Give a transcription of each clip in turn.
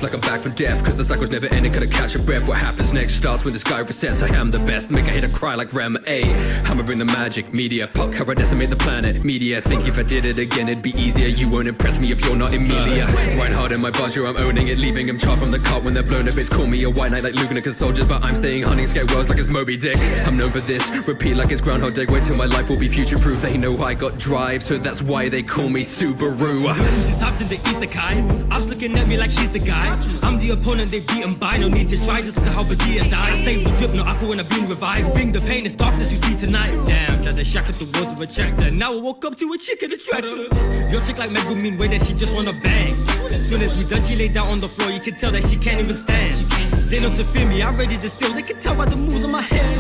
looks like I'm back from death, cause the cycle's never ending, couldn't catch a breath. What happens next starts when the sky resets. I am the best, make a hater cry like Rem. I'ma bring the magic, media, pop cover, decimate the planet. Media, think if I did it again it'd be easier. You won't impress me if you're not Emilia. Right hard in my buzzer, I'm owning it, leaving him charred from the cart when they're blown up. It's call me a white knight like Luganaka soldiers, but I'm staying hunting scare worlds like it's Moby Dick. I'm known for this, repeat like it's Groundhog Day. Wait till my life will be future proof. They know I got drive, so that's why they call me Subaru. Just hopped in the isekai. I was looking at me like he's the guy. I'm the opponent they beaten by. No need to try, just look at how Badia died. Say we drip, no aqua when I'm being revived. Bring the pain, it's darkness you see tonight. Damn, that the shack at the walls of a tractor. Now I woke up to a chick in a tractor. Your chick like Megumin, way that she just wanna bang. Soon as we done, she laid down on the floor. You can tell that she can't even stand. They know to fear me, I'm ready to steal. They can tell by the moves on my head.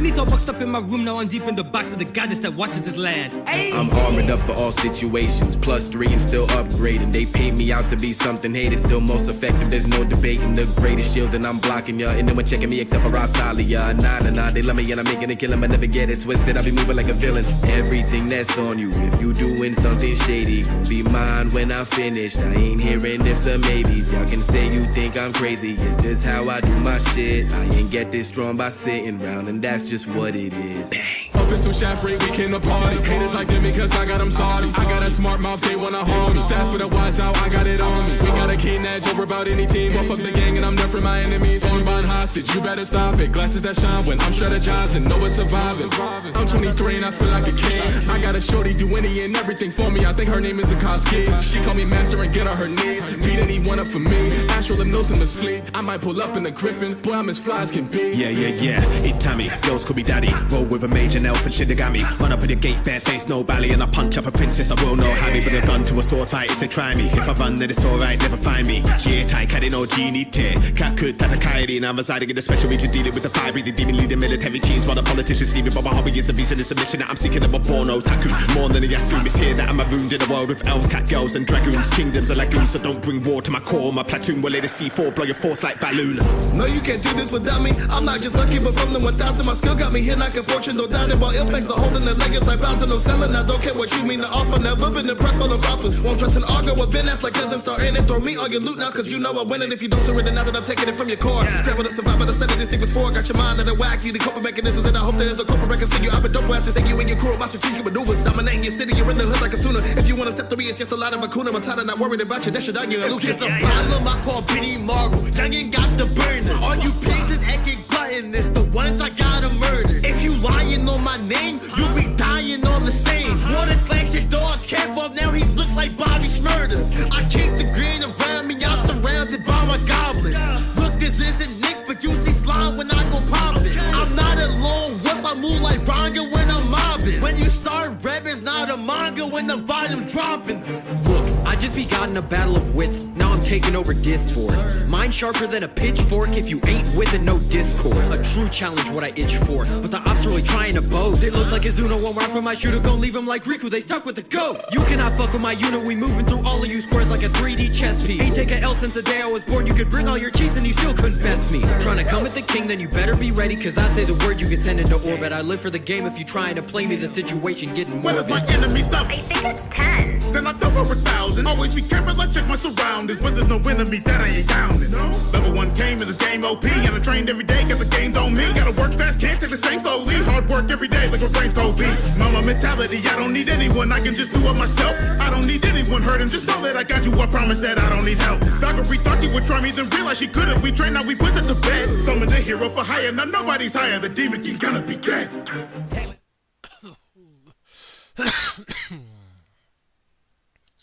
Needs all boxed up in my room, now I'm deep in the box of the goddess that watches this land. Ay. I'm armored up for all situations, +3 and still upgrading. They paint me out to be something hated, still most effective, there's no debating. The greatest shield and I'm blocking ya. And no one checking me except for Atalia. Nah, they love me and I'm making a killing, but never get it twisted. I be moving like a villain. Everything that's on you, if you doing something shady, gon' be mine when I'm finished. I ain't hearing ifs or maybes. Y'all can say you think I'm crazy, it's just how I do my shit. I ain't get this strong by sitting round, and that's just what it is. Bang. Up in some shaft free, we came to party. Haters like them because I got them salty. I got a smart mouth, they wanna harm me. Staff for the wise out, I got it on me. We got a keen edge over about any team. Well, fuck the gang and I'm not for my enemies. Only bond hostage, you better stop it. Glasses that shine when I'm strategizing, know it's surviving. I'm 23 and I feel like a king. I got a shorty do any and everything for me. I think her name is Akoski. She call me master and get on her knees. Beat anyone up for me. Astral hypnosis to sleep. I might pull up in the Griffin. Boy, I'm as fly as can be. Yeah. Eat Tammy, girls call me daddy. Roll with a major elf and Shinigami. Run up at the gate, bare face, no bally. And I punch up a princess, I will know how me. Bring a gun to a sword fight if they try me. If I run, then it's alright, never find me. Tai Kadi no Genie Te. Kaku Tatakairi. And I'm residing in a special region, dealing with the fire breathing demon, leading military teams. While the politicians scheming, but my hobby is a reason, it's a mission that I'm seeking. I'm a born otaku. More than a Yasumi is here that I'm marooned in a world with elves, cat girls, and dragoons. Kingdoms are lagoons, so don't bring war to my core. My platoon will let the C4 blow your force like balloon. No, you can't do this without me. I'm not just lucky, but from the 1,000, my skill got me here knocking fortune, no doubt. While ill facts are holding the leggings like bouncing, no selling. I don't care what you mean to offer. Never been impressed by the offers. Won't trust an auger with Ben Affleck doesn't start in it. Throw me all your loot now, cause you know I win it. If you don't surrender now that I'm taking it from your core. Scrabble to survive, but instead of this thing was for. Got your mind at a whack, you the coping mechanisms, and I hope there's a corporate record see you. I've been dope after saying you and your crew about strategic maneuvers. Dominating your city, you're in the hood like a sooner. If you wanna step to me, it's just a lot of Akuna Matata. Not worried about you, that should on your illusion. It's a problem I call Benny Marvel. Youngin' got the burner. All you pigs is acting gluttonous. The ones I gotta murder. If you lying on my name, you'll be dying all the same. Water slash your dog, cap up, now he looks like Bobby Shmurda. I keep the green around me, I'm surrounded by my goblins. Look, this isn't Nick, but you see slime when I go poppin'. I'm not a lone wolf, I move like Ranga when I'm mobbing. When you start rap, it's not a manga when the volume dropping. Look, I just begotten a battle of wits. Now I'm taking over Discord. Mind sharper than a pitchfork. If you ain't with it, no discord. A true challenge, what I itch for. But the ops really trying to boast. They look like Azuno won't run from my shooter. Gon' leave him like Riku. They stuck with the ghost. You cannot fuck with my unit. We moving through all of you squares like a 3D chess piece. Ain't take a L since the day I was born. You could bring all your cheats and you still couldn't best me. Trying to come at the king, then you better be ready. Cause I say the word, you get sent into orbit. I live for the game. If you trying to play me, the situation getting more. Where does my enemy stop? I think it's 10. Then I go for 1,000. Always be careful, I check my surroundings. When there's no enemy that I ain't counting. No? Level 1 came in this game OP. And I trained every day, got the gains on me. Gotta work fast, can't take the same slowly. Hard work every day, like my brain's go be. Mama mentality, I don't need anyone, I can just do it myself. I don't need anyone hurting, just know that I got you. I promise that I don't need help. Valkyrie thought you would try me, then realized she couldn't. We trained, now we put it to bed. Summon the hero for hire, now nobody's higher. The demon king's gonna be dead.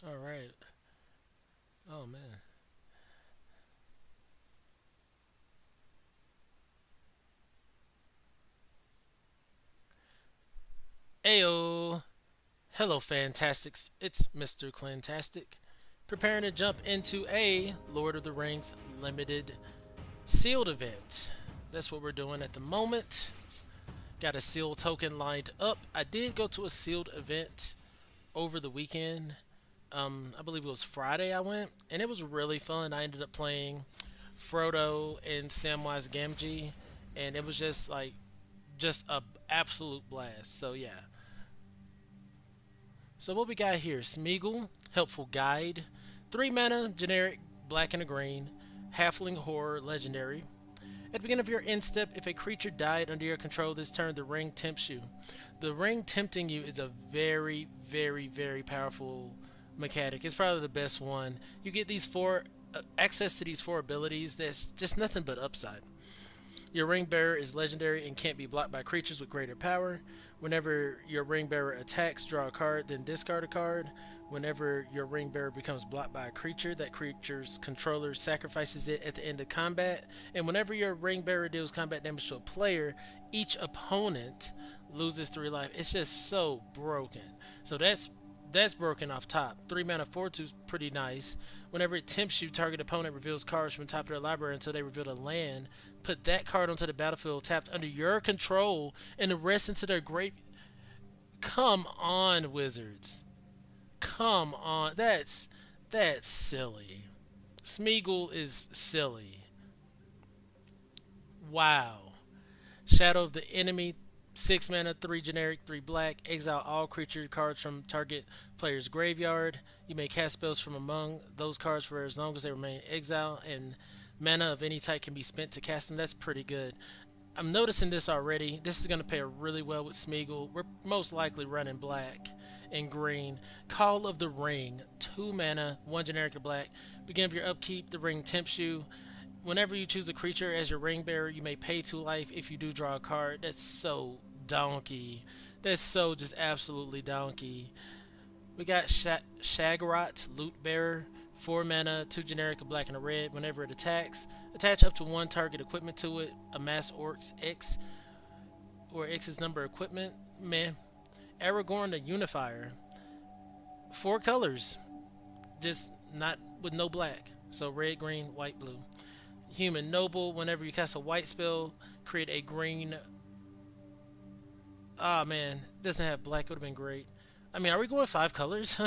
All right. Oh man. Ayo. Hello, Fantastics. It's Mr.Clintastik, preparing to jump into a Lord of the Rings limited sealed event. That's what we're doing at the moment. Got a sealed token lined up. I did go to a sealed event over the weekend. I believe it was Friday I went, and it was really fun. I ended up playing Frodo and Samwise Gamgee, and it was just a absolute blast. So yeah. So what we got here, Smeagol, helpful guide, 3 mana, generic, black and a green. Halfling Horror Legendary. At the beginning of your end step, if a creature died under your control this turn, the ring tempts you. The ring tempting you is a very, very, very powerful mechanic. It's probably the best one. You get these access to these 4 abilities. That's just nothing but upside. Your ring bearer is legendary and can't be blocked by creatures with greater power. Whenever your ring bearer attacks, draw a card, then discard a card. Whenever your ring bearer becomes blocked by a creature, that creature's controller sacrifices it at the end of combat. And whenever your ring bearer deals combat damage to a player, each opponent loses 3 life. It's just so broken. So that's broken off top. 3 mana 4/2 is pretty nice. Whenever it tempts you, target opponent reveals cards from the top of their library until they reveal a land. Put that card onto the battlefield tapped under your control and the rest into their grave. Come on, Wizards. Come on. That's silly. Smeagol is silly. Wow. Shadow of the Enemy. 6 mana, 3 generic, 3 black. Exile all creature cards from target player's graveyard. You may cast spells from among those cards for as long as they remain exile, and mana of any type can be spent to cast them. That's pretty good. I'm noticing this already. This is going to pair really well with Smeagol. We're most likely running black and green. Call of the Ring. 2 mana, 1 generic to black. Beginning of your upkeep, the ring tempts you. Whenever you choose a creature as your ring bearer, you may pay 2 life if you do draw a card. That's so donkey. That's so just absolutely donkey. We got Shagarot, Loot Bearer. 4 mana, 2 generic, a black and a red. Whenever it attacks, attach up to 1 target equipment to it. Amass Orcs X, or X's number of equipment. Man. Aragorn the Unifier. 4 colors. Just not with no black. So red, green, white, blue. Human Noble. Whenever you cast a white spell, create a green. Ah, man. Doesn't have black. Would have been great. I mean, are we going 5 colors?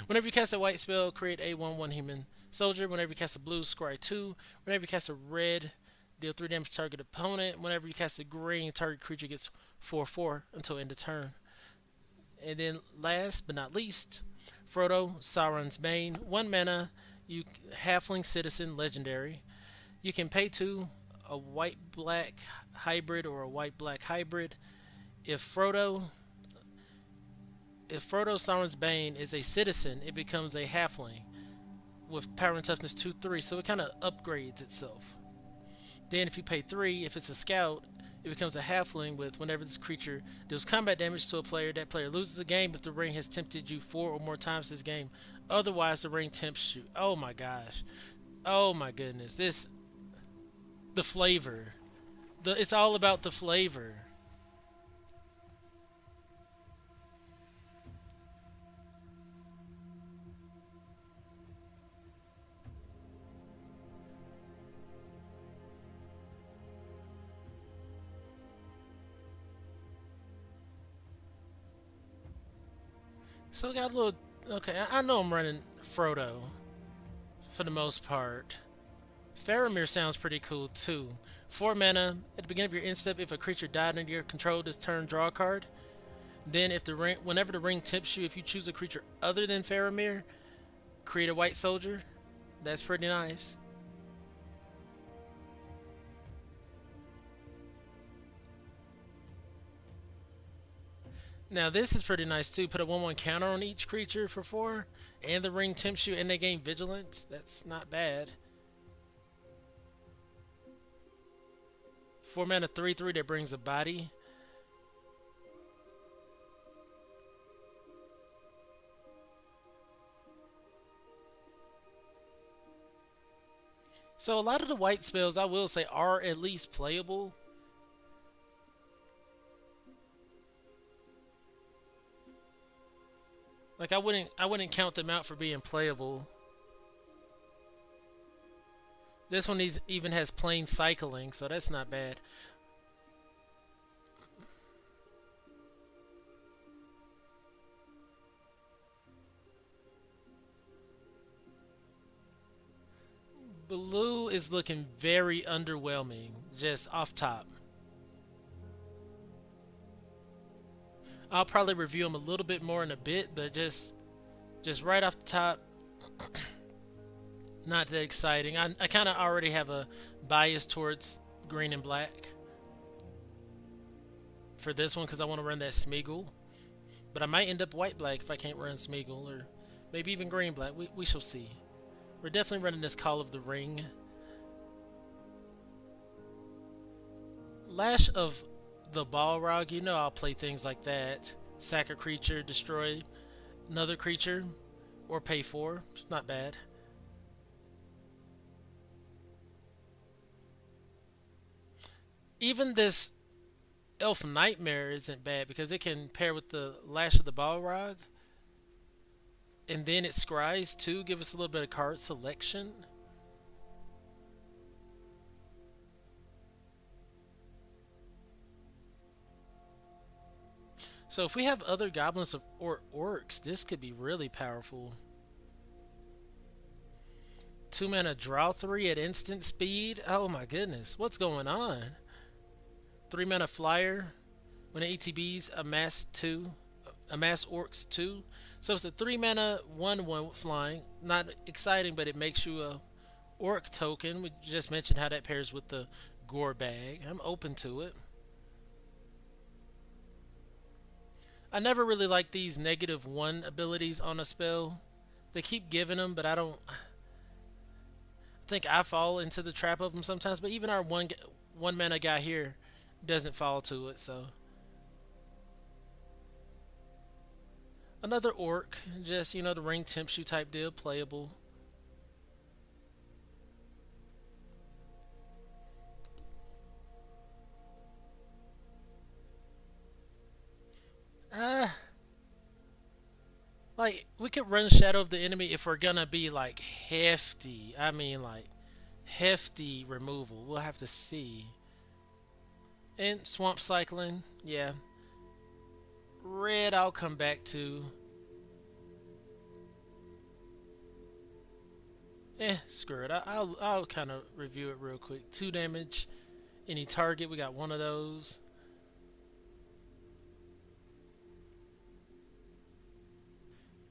Whenever you cast a white spell, create a 1/1 human soldier. Whenever you cast a blue, scry 2. Whenever you cast a red, deal 3 damage to target opponent. Whenever you cast a green, target creature gets 4/4 until end of turn. And then last but not least, Frodo, Sauron's Bane. 1 mana, you halfling citizen, legendary. You can pay 2, a white-black hybrid or a white-black hybrid. If Frodo, Sauron's Bane is a citizen, it becomes a halfling with power and toughness 2/3, so it kind of upgrades itself. Then if you pay 3, if it's a scout, it becomes a halfling with whenever this creature deals combat damage to a player, that player loses the game if the ring has tempted you 4 or more times this game. Otherwise, the ring tempts you. Oh my gosh. Oh my goodness. The flavor. It's all about the flavor. So I got a little. Okay, I know I'm running Frodo for the most part. Faramir sounds pretty cool too. 4 mana. At the beginning of your end step, if a creature died under your control this turn, draw a card. Then, whenever the ring tempts you, if you choose a creature other than Faramir, create a white soldier. That's pretty nice. Now this is pretty nice too. Put a 1/1 counter on each creature for 4, and the ring tempts you, and they gain vigilance. That's not bad. 4 mana 3/3 that brings a body. So a lot of the white spells, I will say, are at least playable. Like I wouldn't count them out for being playable. This one even has plain cycling, so that's not bad. Blue is looking very underwhelming, just off top. I'll probably review them a little bit more in a bit, but just right off the top, Not that exciting. I kind of already have a bias towards green and black for this one because I want to run that Smeagol. But I might end up white black if I can't run Smeagol, or maybe even green black. We shall see. We're definitely running this Call of the Ring. Lash of the Balrog, you know I'll play things like that. Sack a creature, destroy another creature, or pay 4. It's not bad. Even this Elf Nightmare isn't bad because it can pair with the Lash of the Balrog. And then it scries too, give us a little bit of card selection. So if we have other goblins or orcs, this could be really powerful. 2 mana draw 3 at instant speed. Oh my goodness, what's going on? 3 mana flyer. When it ETBs, amass orcs 2. So it's a 3 mana 1/1 flying. Not exciting, but it makes you a orc token. We just mentioned how that pairs with the gore bag. I'm open to it. I never really like these -1 abilities on a spell. They keep giving them, but I think I fall into the trap of them sometimes. But even our one mana guy here doesn't fall to it, so. Another orc, just, you know, the ring tempts you type deal, playable. Like, we could run Shadow of the Enemy if we're gonna be, like, hefty. I mean, like, hefty removal. We'll have to see. And Swamp Cycling, yeah. Red I'll come back to. Screw it. I'll kind of review it real quick. 2 damage. Any target, we got one of those.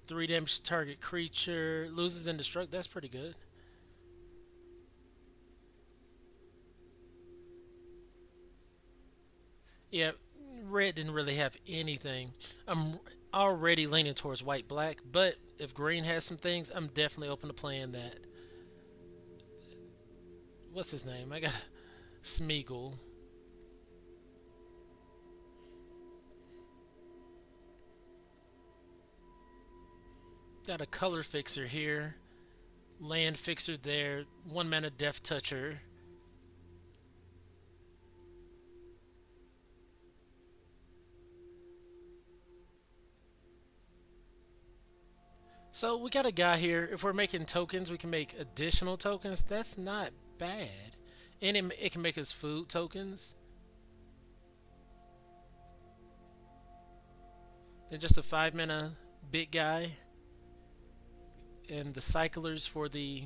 Three damage to target creature. Loses indestruct. That's pretty good. Yeah, red didn't really have anything. I'm already leaning towards white-black, but if green has some things, I'm definitely open to playing that. What's his name? I got Smeagol. Got a color fixer here. Land fixer there. 1 mana Death Toucher. So we got a guy here. If we're making tokens, we can make additional tokens. That's not bad. And it can make us food tokens. Then just a 5 mana big guy. And the cyclers for the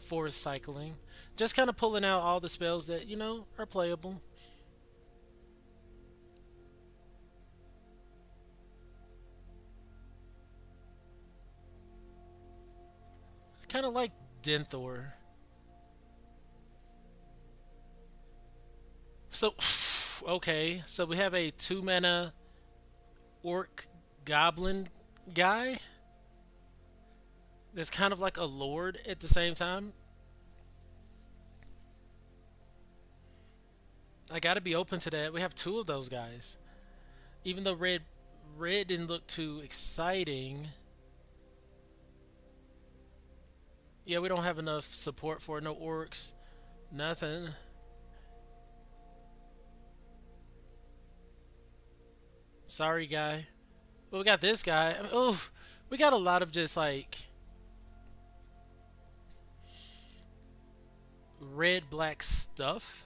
forest cycling. Just kind of pulling out all the spells that, you know, are playable. I kind of like Denthor. So, okay. So we have a 2 mana orc goblin guy. That's kind of like a lord at the same time. I gotta be open to that. We have 2 of those guys. Even though red didn't look too exciting. Yeah, we don't have enough support for it. No orcs. Nothing. Sorry, guy. But we got this guy. I mean, oh, we got a lot of just like red black stuff.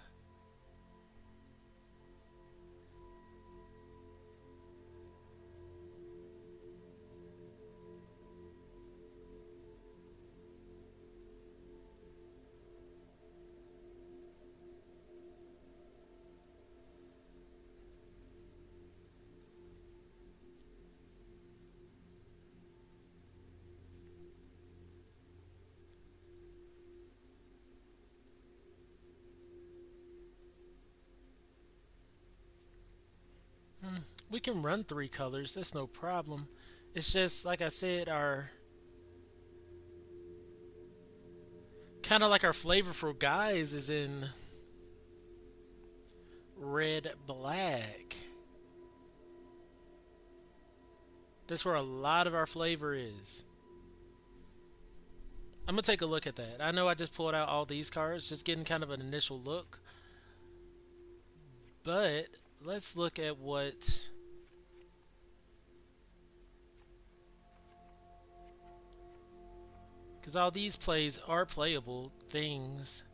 We can run 3 colors, that's no problem. It's just like I said, our kind of like our flavorful guys is in red black. That's where a lot of our flavor is. I'm gonna take a look at that. I know I just pulled out all these cards, just getting kind of an initial look. But let's look at what because all these plays are playable things.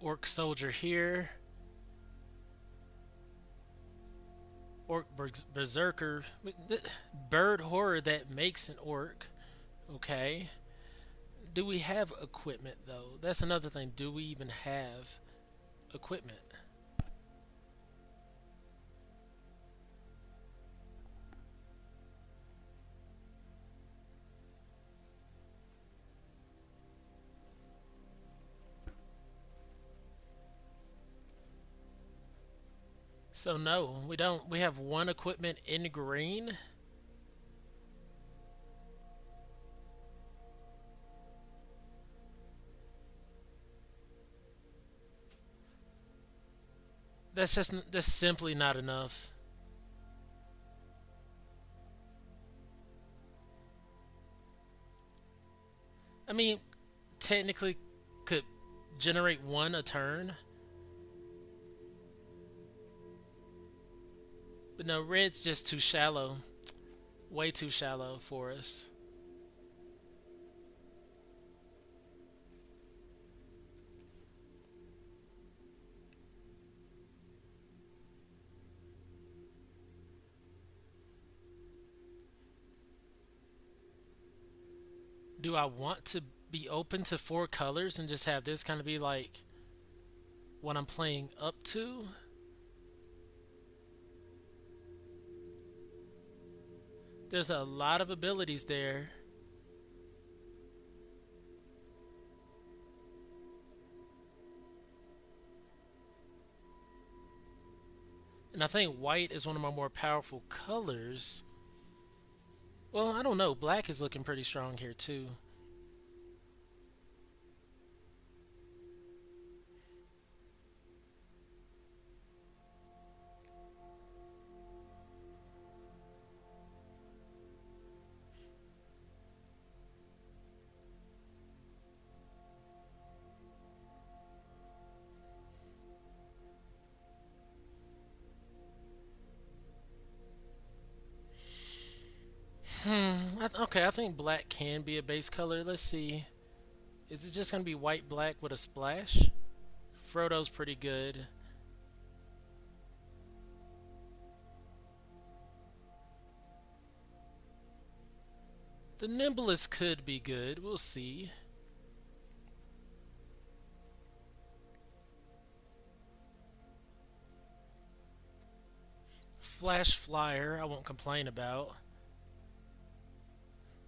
Orc soldier here. Orc berserker. Bird horror that makes an orc. Okay. Do we have equipment though? That's another thing. Do we even have equipment? So no, we don't. We have one equipment in green. That's simply not enough. I mean, technically could generate one a turn. But no, red's just too shallow. Way too shallow for us. Do I want to be open to 4 colors and just have this kind of be like what I'm playing up to? There's a lot of abilities there. And I think white is one of my more powerful colors. Well, I don't know. Black is looking pretty strong here too. Okay, I think black can be a base color. Let's see. Is it just going to be white, black with a splash? Frodo's pretty good. The nimblest could be good. We'll see. Flash Flyer, I won't complain about.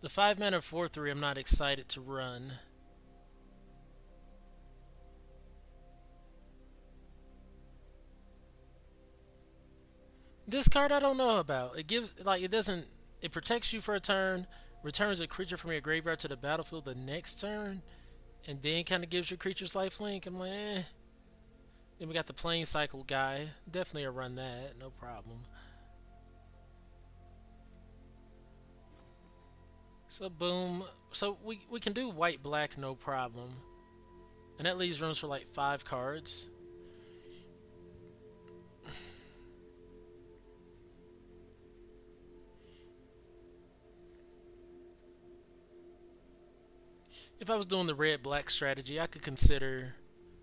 The 5-mana 4/3 I'm not excited to run. This card I don't know about. It gives, like, it protects you for a turn, returns a creature from your graveyard to the battlefield the next turn, and then kind of gives your creatures lifelink. I'm like, eh. Then we got the Plane Cycle guy. Definitely a run that, no problem. So boom. So we can do white black no problem. And that leaves rooms for like 5 cards. If I was doing the red black strategy, I could consider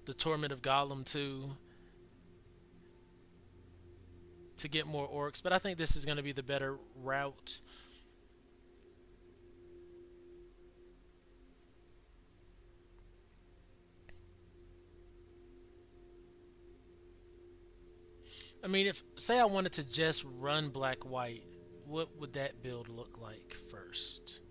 the Torment of Gollum too to get more orcs, but I think this is going to be the better route. I mean, if say I wanted to just run black white, what would that build look like first?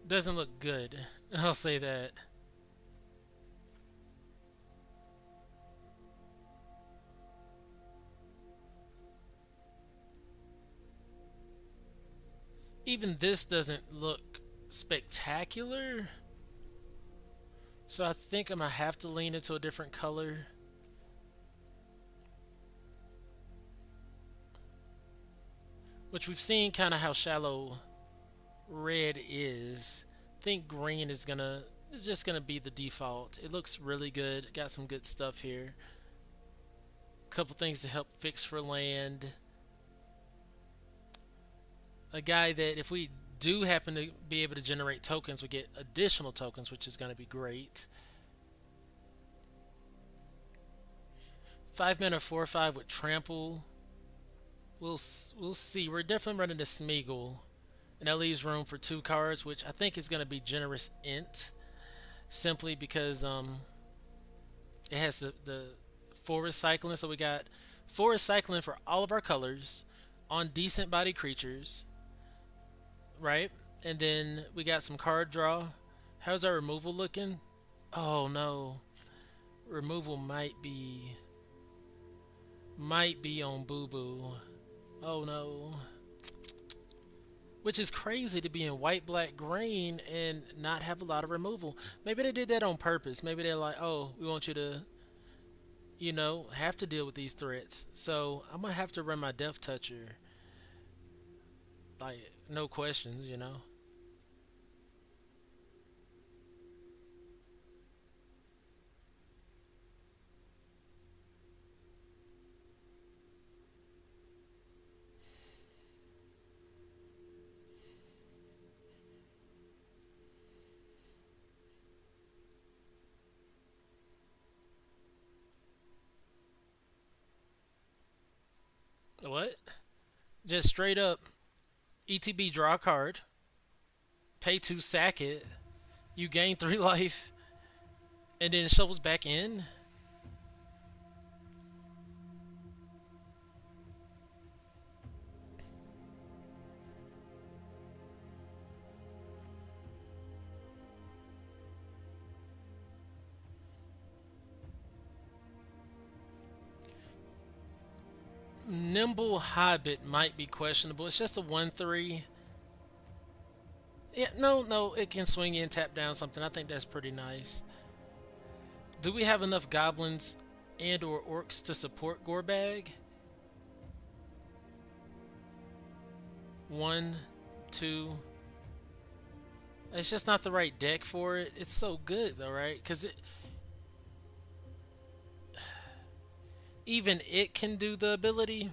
Doesn't look good. I'll say that. Even this doesn't look spectacular. So I think I'm gonna have to lean into a different color. Which we've seen kind of how shallow red is. I think green is just gonna be the default. It looks really good. Got some good stuff here. Couple things to help fix for land. A guy that if we do happen to be able to generate tokens, we get additional tokens, which is going to be great. 5-mana 4/5 with trample. We'll see. We're definitely running the Smeagol, and that leaves room for 2 cards, which I think is going to be generous int, simply because it has the forest cycling. So we got forest cycling for all of our colors on decent body creatures. Right? And then we got some card draw. How's our removal looking? Oh no. Removal might be on boo boo. Oh no. Which is crazy to be in white, black, green and not have a lot of removal. Maybe they did that on purpose. Maybe they're like, oh, we want you to, you know, have to deal with these threats. So I'm gonna have to run my Death Toucher. Like, no questions, you know. What? Just straight up ETB draw a card, pay 2, sack it, you gain 3 life, and then it shovels back in. Nimble Hobbit might be questionable. It's just a 1/3. Yeah, no, it can swing in, tap down something. I think that's pretty nice. Do we have enough goblins and or orcs to support Gorbag? 1, 2. It's just not the right deck for it. It's so good though, right? Because even it can do the ability.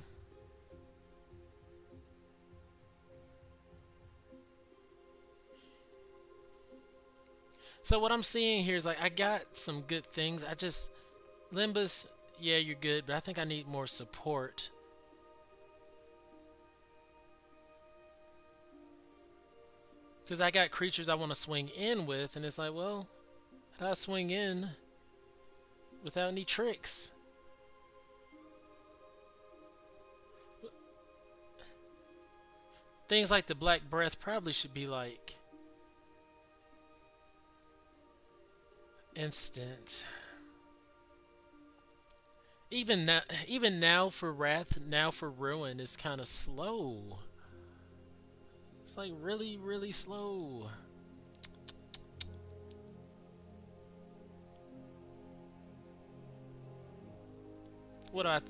So what I'm seeing here is like I got some good things. Limbus, yeah, you're good, but I think I need more support. Because I got creatures I want to swing in with, and it's like, well, how do I swing in without any tricks? Things like the Black Breath probably should be like instant. Even now for Wrath, now for Ruin is kind of slow. It's like really, really slow. What do I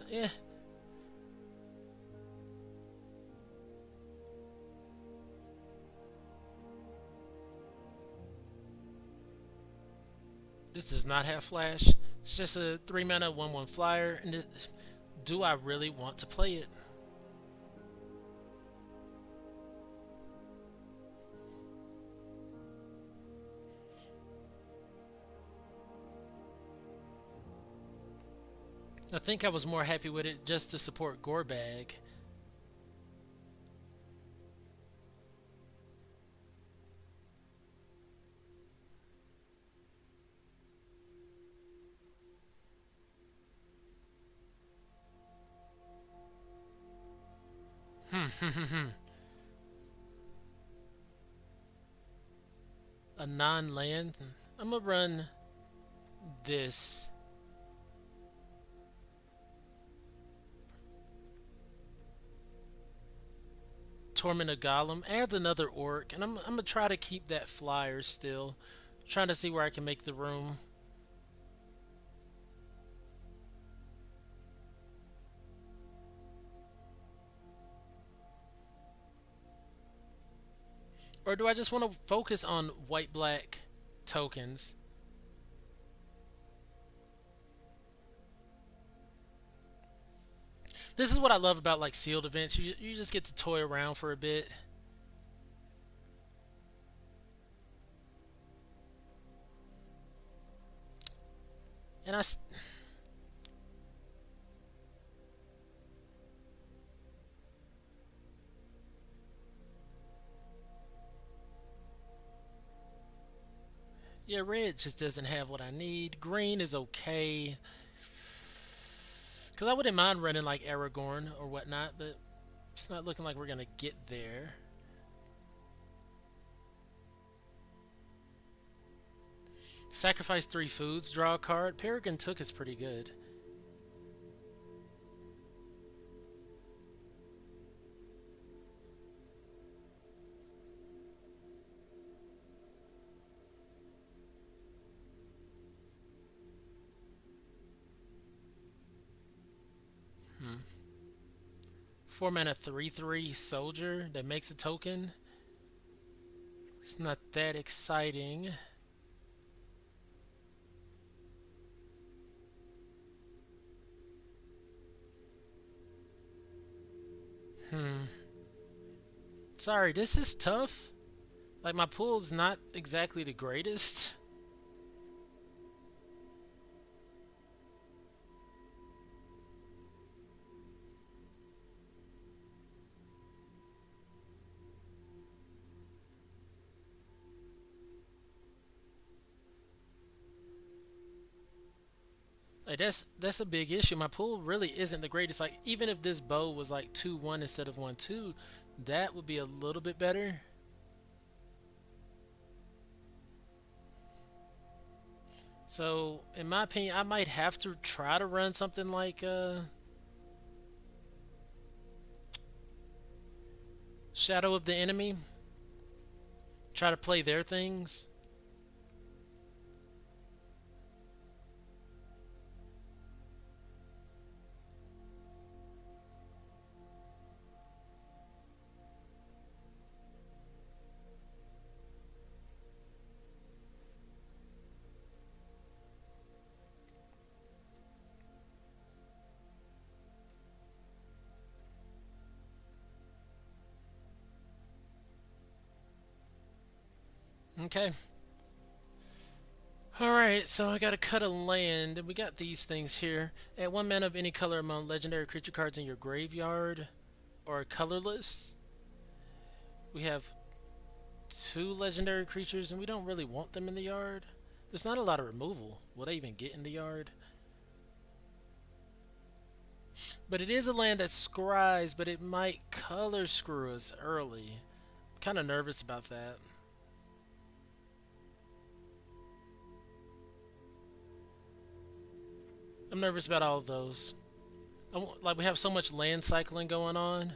This does not have flash. It's just a 3-mana 1/1 flyer. And do I really want to play it? I think I was more happy with it just to support Gorbag. A non-land. I'm gonna run this. Torment of Golem adds another orc, and I'm gonna try to keep that flyer still. Trying to see where I can make the room. Or do I just want to focus on white-black tokens? This is what I love about like sealed events. You just get to toy around for a bit. And yeah, red just doesn't have what I need. Green is okay. Because I wouldn't mind running like Aragorn or whatnot, but it's not looking like we're going to get there. Sacrifice 3 foods, draw a card. Peregrine Took is pretty good. Hmm. 4 mana 3/3 soldier that makes a token. It's not that exciting. Sorry, this is tough. Like, my pool is not exactly the greatest. Like, that's a big issue. My pool really isn't the greatest. Like, even if this bow was like 2/1 instead of 1/2, that would be a little bit better. So, in my opinion, I might have to try to run something like Shadow of the Enemy. Try to play their things. Okay. Alright, so I gotta cut a land, and we got these things here. Add 1 mana of any color among legendary creature cards in your graveyard, or colorless. We have 2 legendary creatures, and we don't really want them in the yard. There's not a lot of removal. Will they even get in the yard? But it is a land that scries, but it might color screw us early. I'm kind of nervous about that. I'm nervous about all of those. Like, we have so much land cycling going on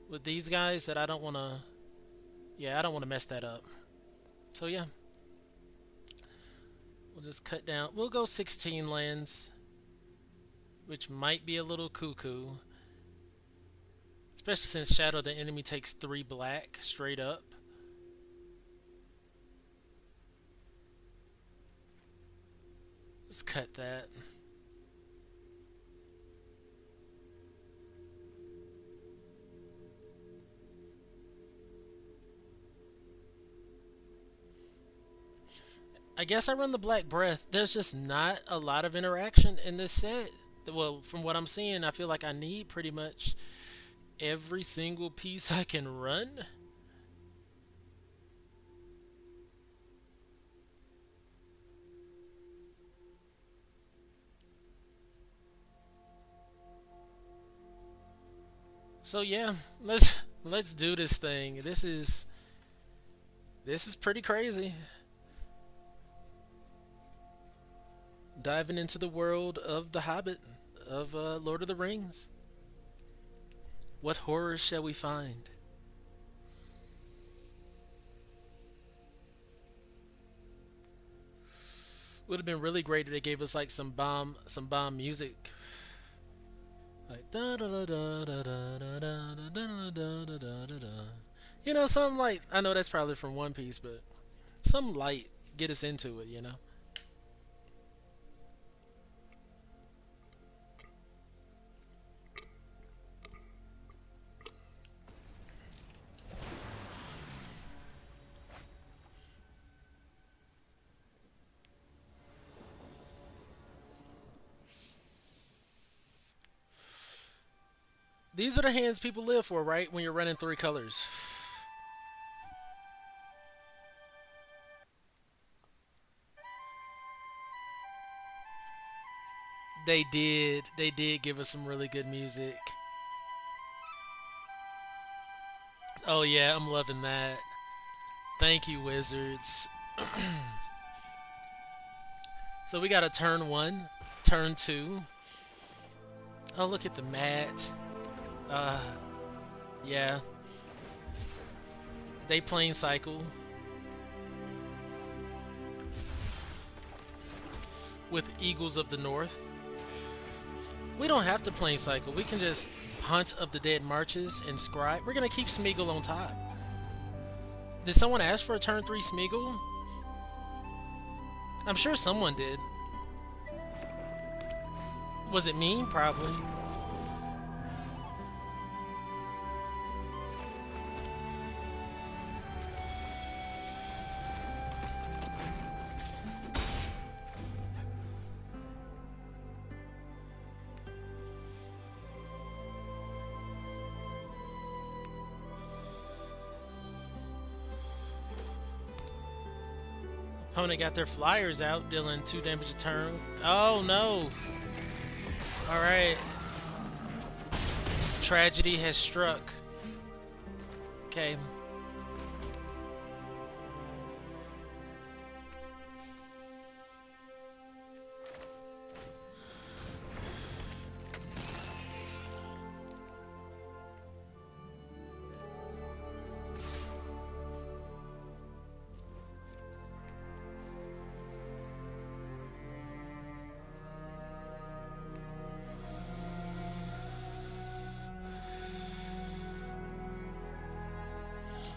with these guys that I don't want to... Yeah, I don't want to mess that up. So, yeah. We'll just cut down. We'll go 16 lands, which might be a little cuckoo. Especially since Shadow of the Enemy takes 3 black straight up. Let's cut that. I guess I run the Black Breath. There's just not a lot of interaction in this set Well, from what I'm seeing, I feel like I need pretty much every single piece I can run. So yeah, let's do this thing. This is pretty crazy. Diving into the world of The Hobbit, of Lord of the Rings. What horrors shall we find? Would have been really great if they gave us like some bomb music. Like da da da da da da da da da da da da. You know, something like, I know that's probably from One Piece, but some light get us into it, you know. These are the hands people live for, right? When you're running three colors. They did give us some really good music. Oh yeah, I'm loving that. Thank you, Wizards. So we got a turn one, turn two. Oh, look at the mat. Uh, yeah. They plane cycle with Eagles of the North. We don't have to plane cycle. We can just Hunt of the Dead Marches and Scribe. We're gonna keep Smeagol on top. Did someone ask for a turn 3 Smeagol? I'm sure someone did. Was it me? Probably. Opponent got their flyers out, dealing 2 damage a turn. Oh no! Alright. Tragedy has struck. Okay.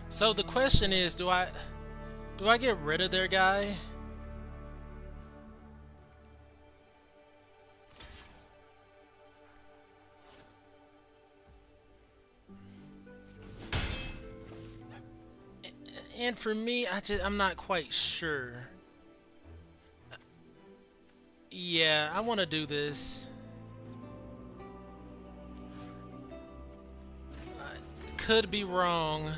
So the question is, do I get rid of their guy? And for me, I'm not quite sure. Yeah, I want to do this. I could be wrong.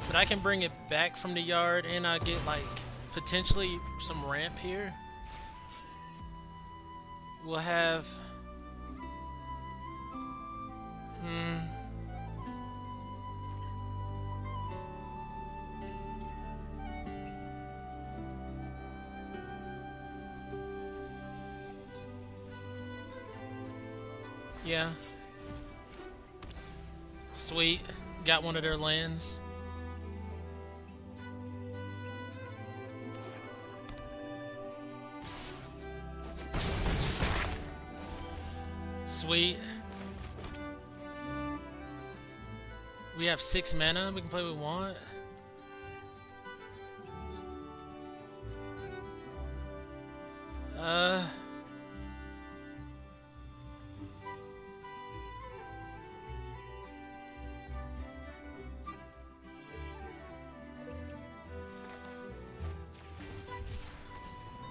But I can bring it back from the yard and I get like potentially some ramp here. We'll have yeah. Sweet. Got one of their lands. Sweet. We have 6 mana. We can play what we want.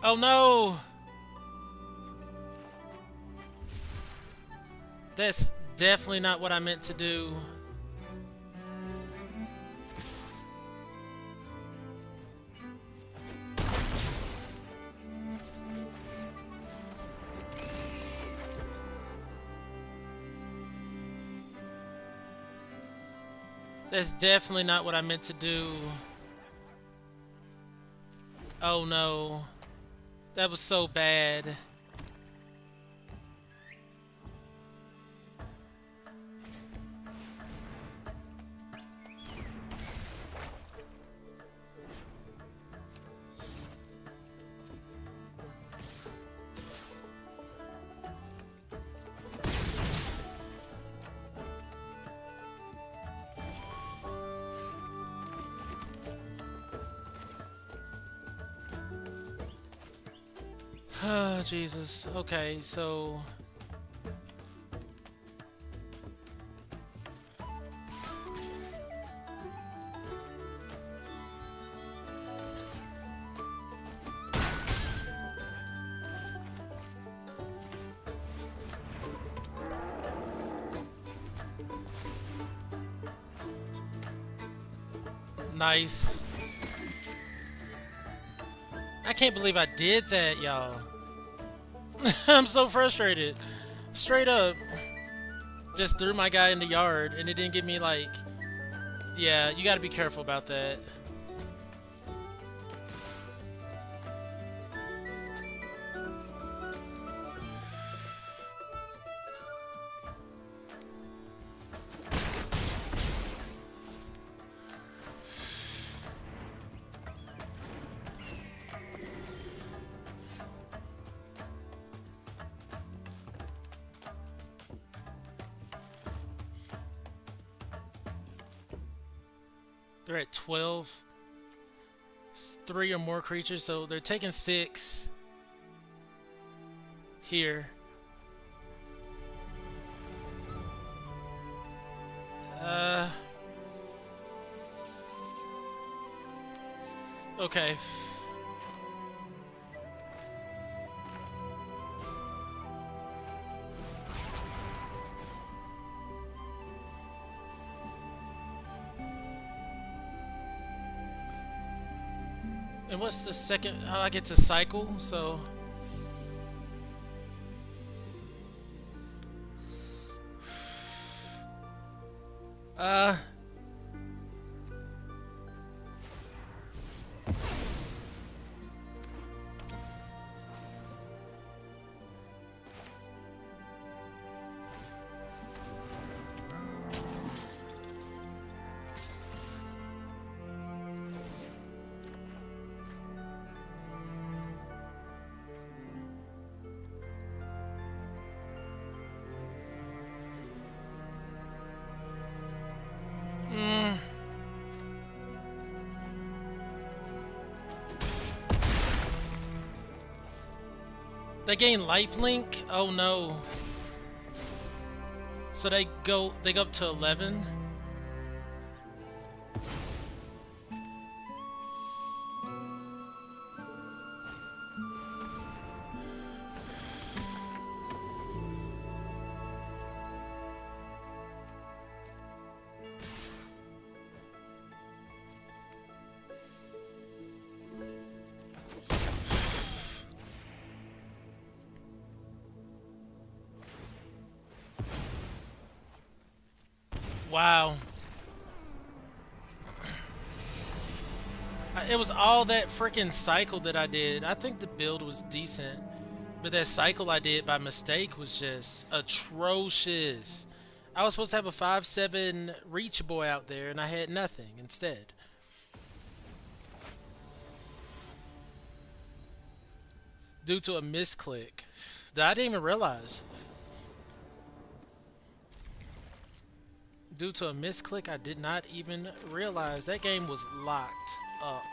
Oh no! That's definitely not what I meant to do. That's definitely not what I meant to do. Oh no. That was so bad. Oh, Jesus. Okay, so... Nice. I can't believe I did that, y'all. I'm so frustrated. Straight up. Just threw my guy in the yard and it didn't give me like... Yeah, you gotta be careful about that. They're at 12. It's 3 or more creatures, so they're taking 6 here. Okay. And what's the second? Oh, I get to cycle, so... They gain lifelink? Oh no. So they go up to 11. Wow. It was all that freaking cycle that I did. I think the build was decent, but that cycle I did by mistake was just atrocious. I was supposed to have a 5/7 reach boy out there, and I had nothing instead. Due to a misclick that I didn't even realize. Due to a misclick, I did not even realize that game was locked up.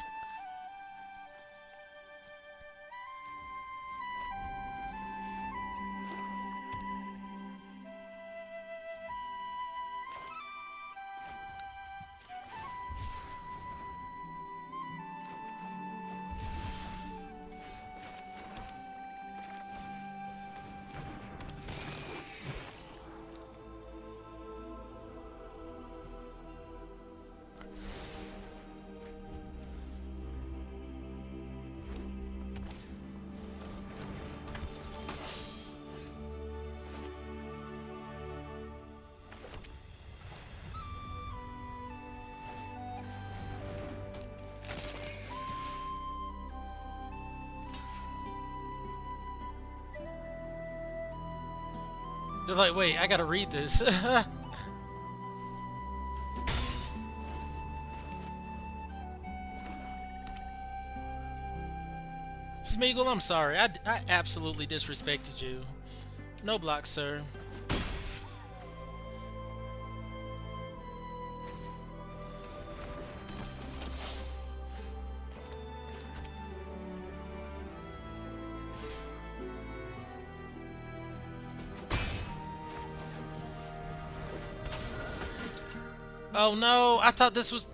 They're like, wait, I gotta read this. Smeagol, I'm sorry. I absolutely disrespected you. No block, sir. Oh no, I thought this was...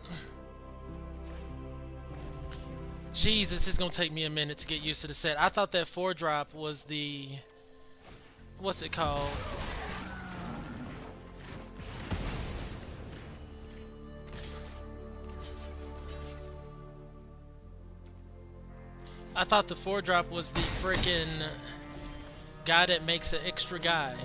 Jesus, it's gonna take me a minute to get used to the set. I thought that 4-drop was the... What's it called? I thought the 4-drop was the frickin' guy that makes an extra guy.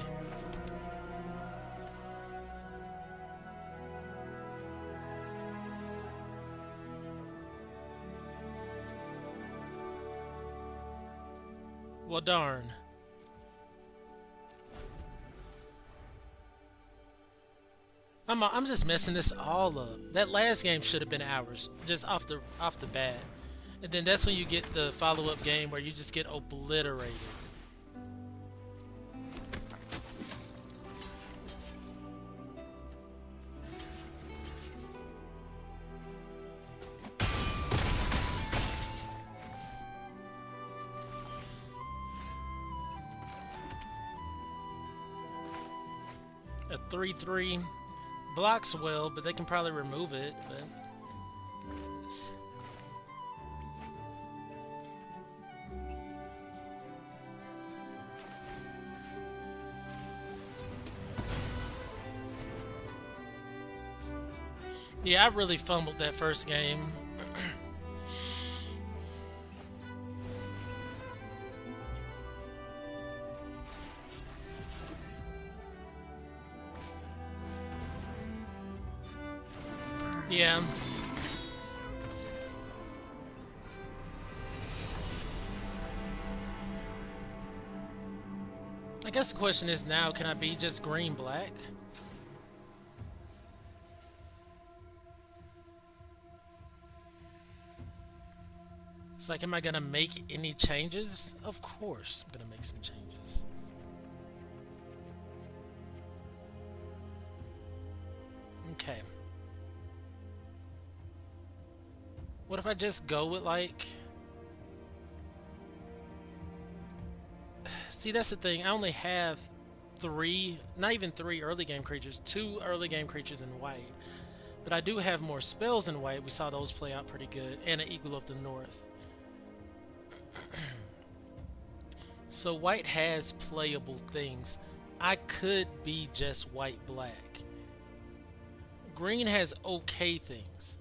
Well, darn. I'm just messing this all up. That last game should have been ours, just off the bat. And then that's when you get the follow-up game where you just get obliterated. A 3-3 blocks well, but they can probably remove it. But yeah, I really fumbled that first game. Yeah. I guess the question is now, can I be just green-black? It's like, am I gonna make any changes? Of course I'm gonna make some changes. Okay. What if I just go with, like... See, that's the thing. I only have 3, not even 3 early game creatures, 2 early game creatures in white. But I do have more spells in white. We saw those play out pretty good. And an Eagle of the North. So white has playable things. I could be just white-black. Green has okay things,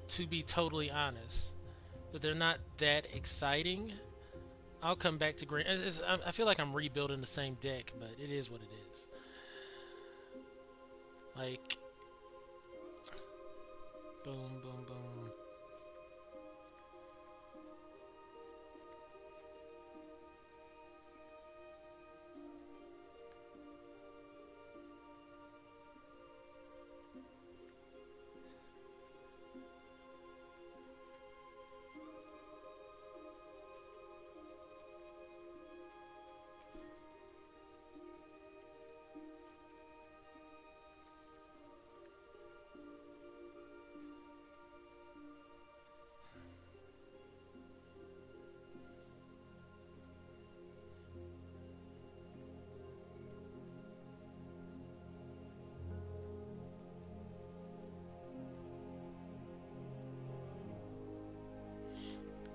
to be totally honest, but they're not that exciting. I'll come back to green. I feel like I'm rebuilding the same deck, but it is what it is. Like, boom, boom, boom.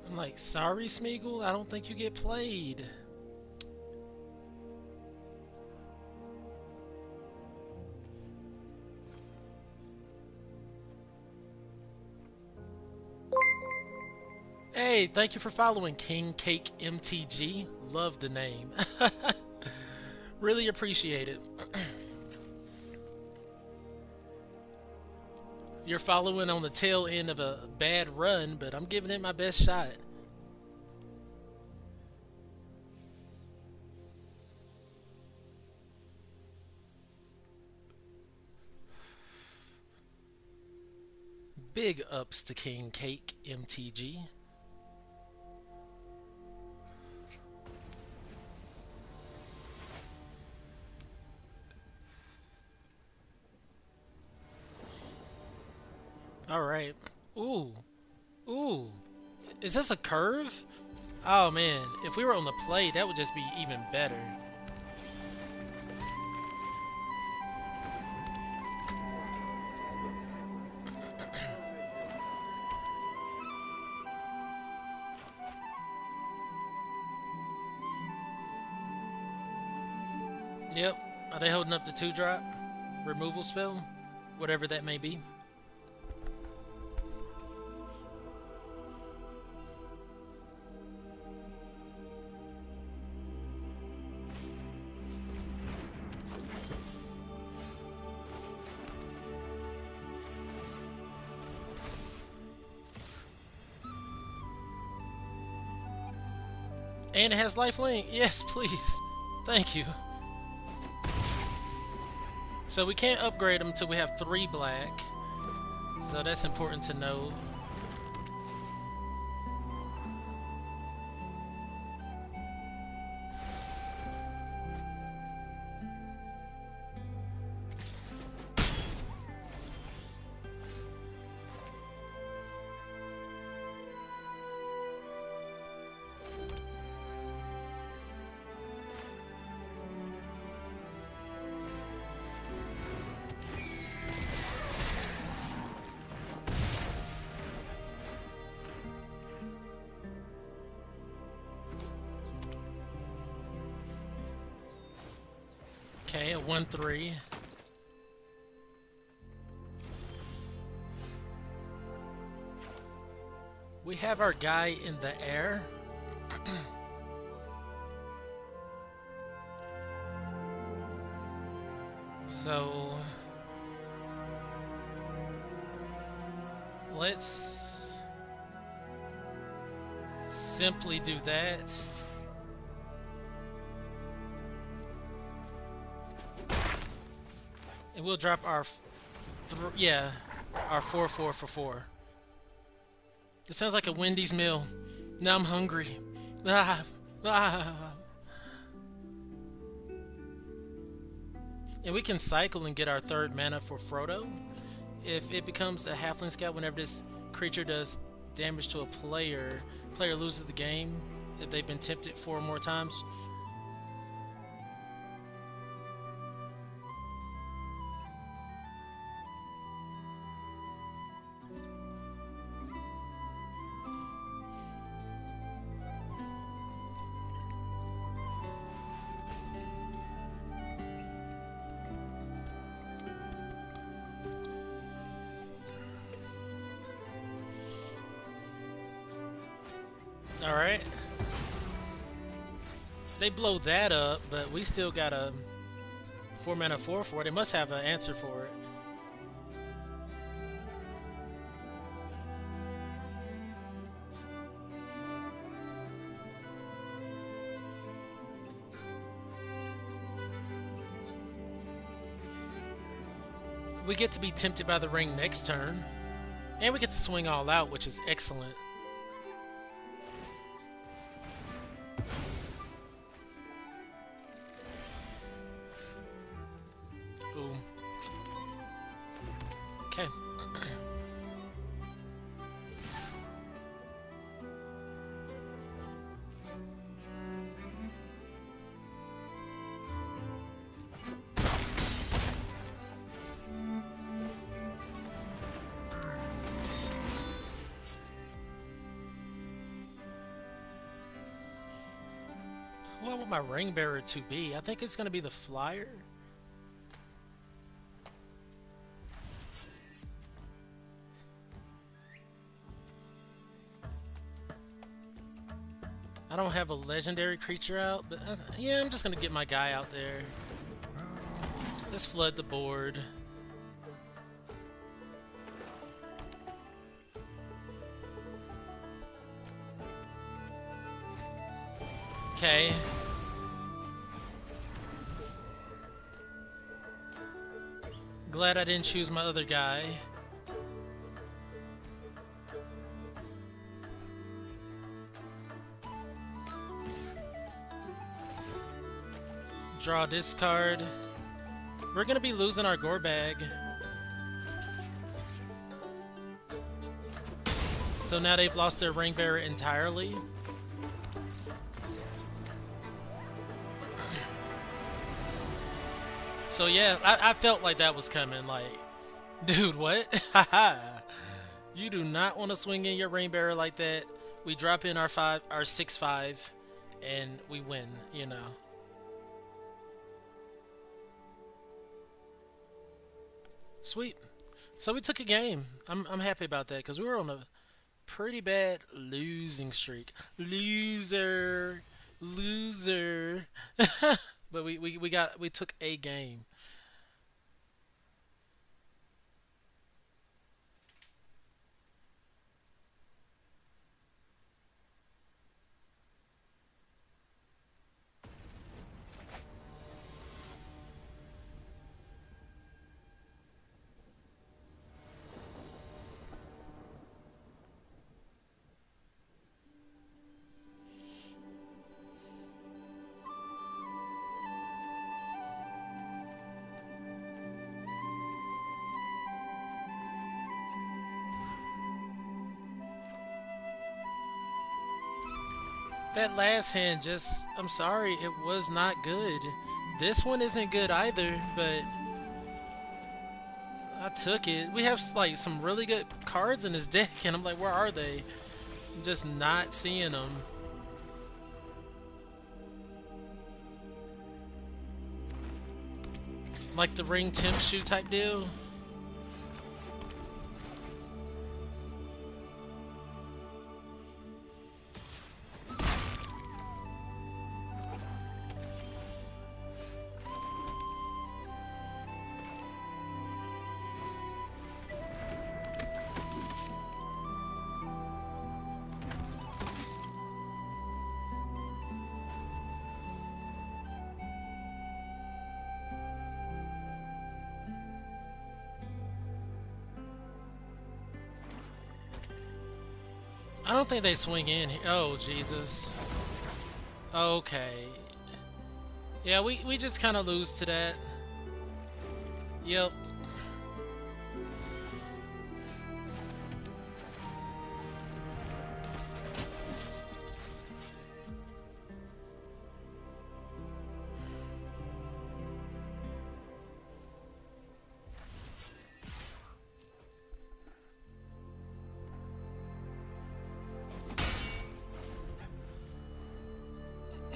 I'm like, sorry, Smeagol, I don't think you get played. Hey, thank you for following King Cake MTG. Love the name. Really appreciate it. You're following on the tail end of a bad run, but I'm giving it my best shot. Big ups to King Cake MTG. All right. Ooh. Ooh. Is this a curve? Oh man, if we were on the play, that would just be even better. Yep. Are they holding up the 2-drop? Removal spell? Whatever that may be. And it has lifelink. Yes, please. Thank you. So we can't upgrade them until we have 3 black. So that's important to know. Okay, a 1/3. We have our guy in the air. So let's simply do that. And we'll drop our, our 4/4 for 4. It sounds like a Wendy's meal. Now I'm hungry. Ah, ah. And we can cycle and get our 3rd mana for Frodo. If it becomes a Halfling Scout, whenever this creature does damage to a player, player loses the game if they've been tempted 4 more times. Alright. They blow that up, but we still got a 4 mana 4/4. They must have an answer for it. We get to be tempted by the ring next turn. And we get to swing all out, which is excellent. Ooh. Okay. Who I want my ring bearer to be? I think it's going to be the flyer. I don't have a legendary creature out, but yeah, I'm just going to get my guy out there. Let's flood the board. Okay. Glad I didn't choose my other guy. Draw this card. We're gonna be losing our gore bag. So now they've lost their ring bearer entirely. So yeah, I felt like that was coming. Like, dude, what? Haha. You do not want to swing in your ring bearer like that. We drop in our 6/5, and we win. You know. Sweet. So we took a game. I'm happy about that because we were on a pretty bad losing streak. Loser. But we took a game. That last hand just, I'm sorry, it was not good. This one isn't good either, but I took it. We have like some really good cards in this deck, and I'm like, where are they? I'm just not seeing them. Like the ring temp shoe type deal. I don't think they swing in here. Oh, Jesus. Okay. Yeah, we just kind of lose to that. Yep.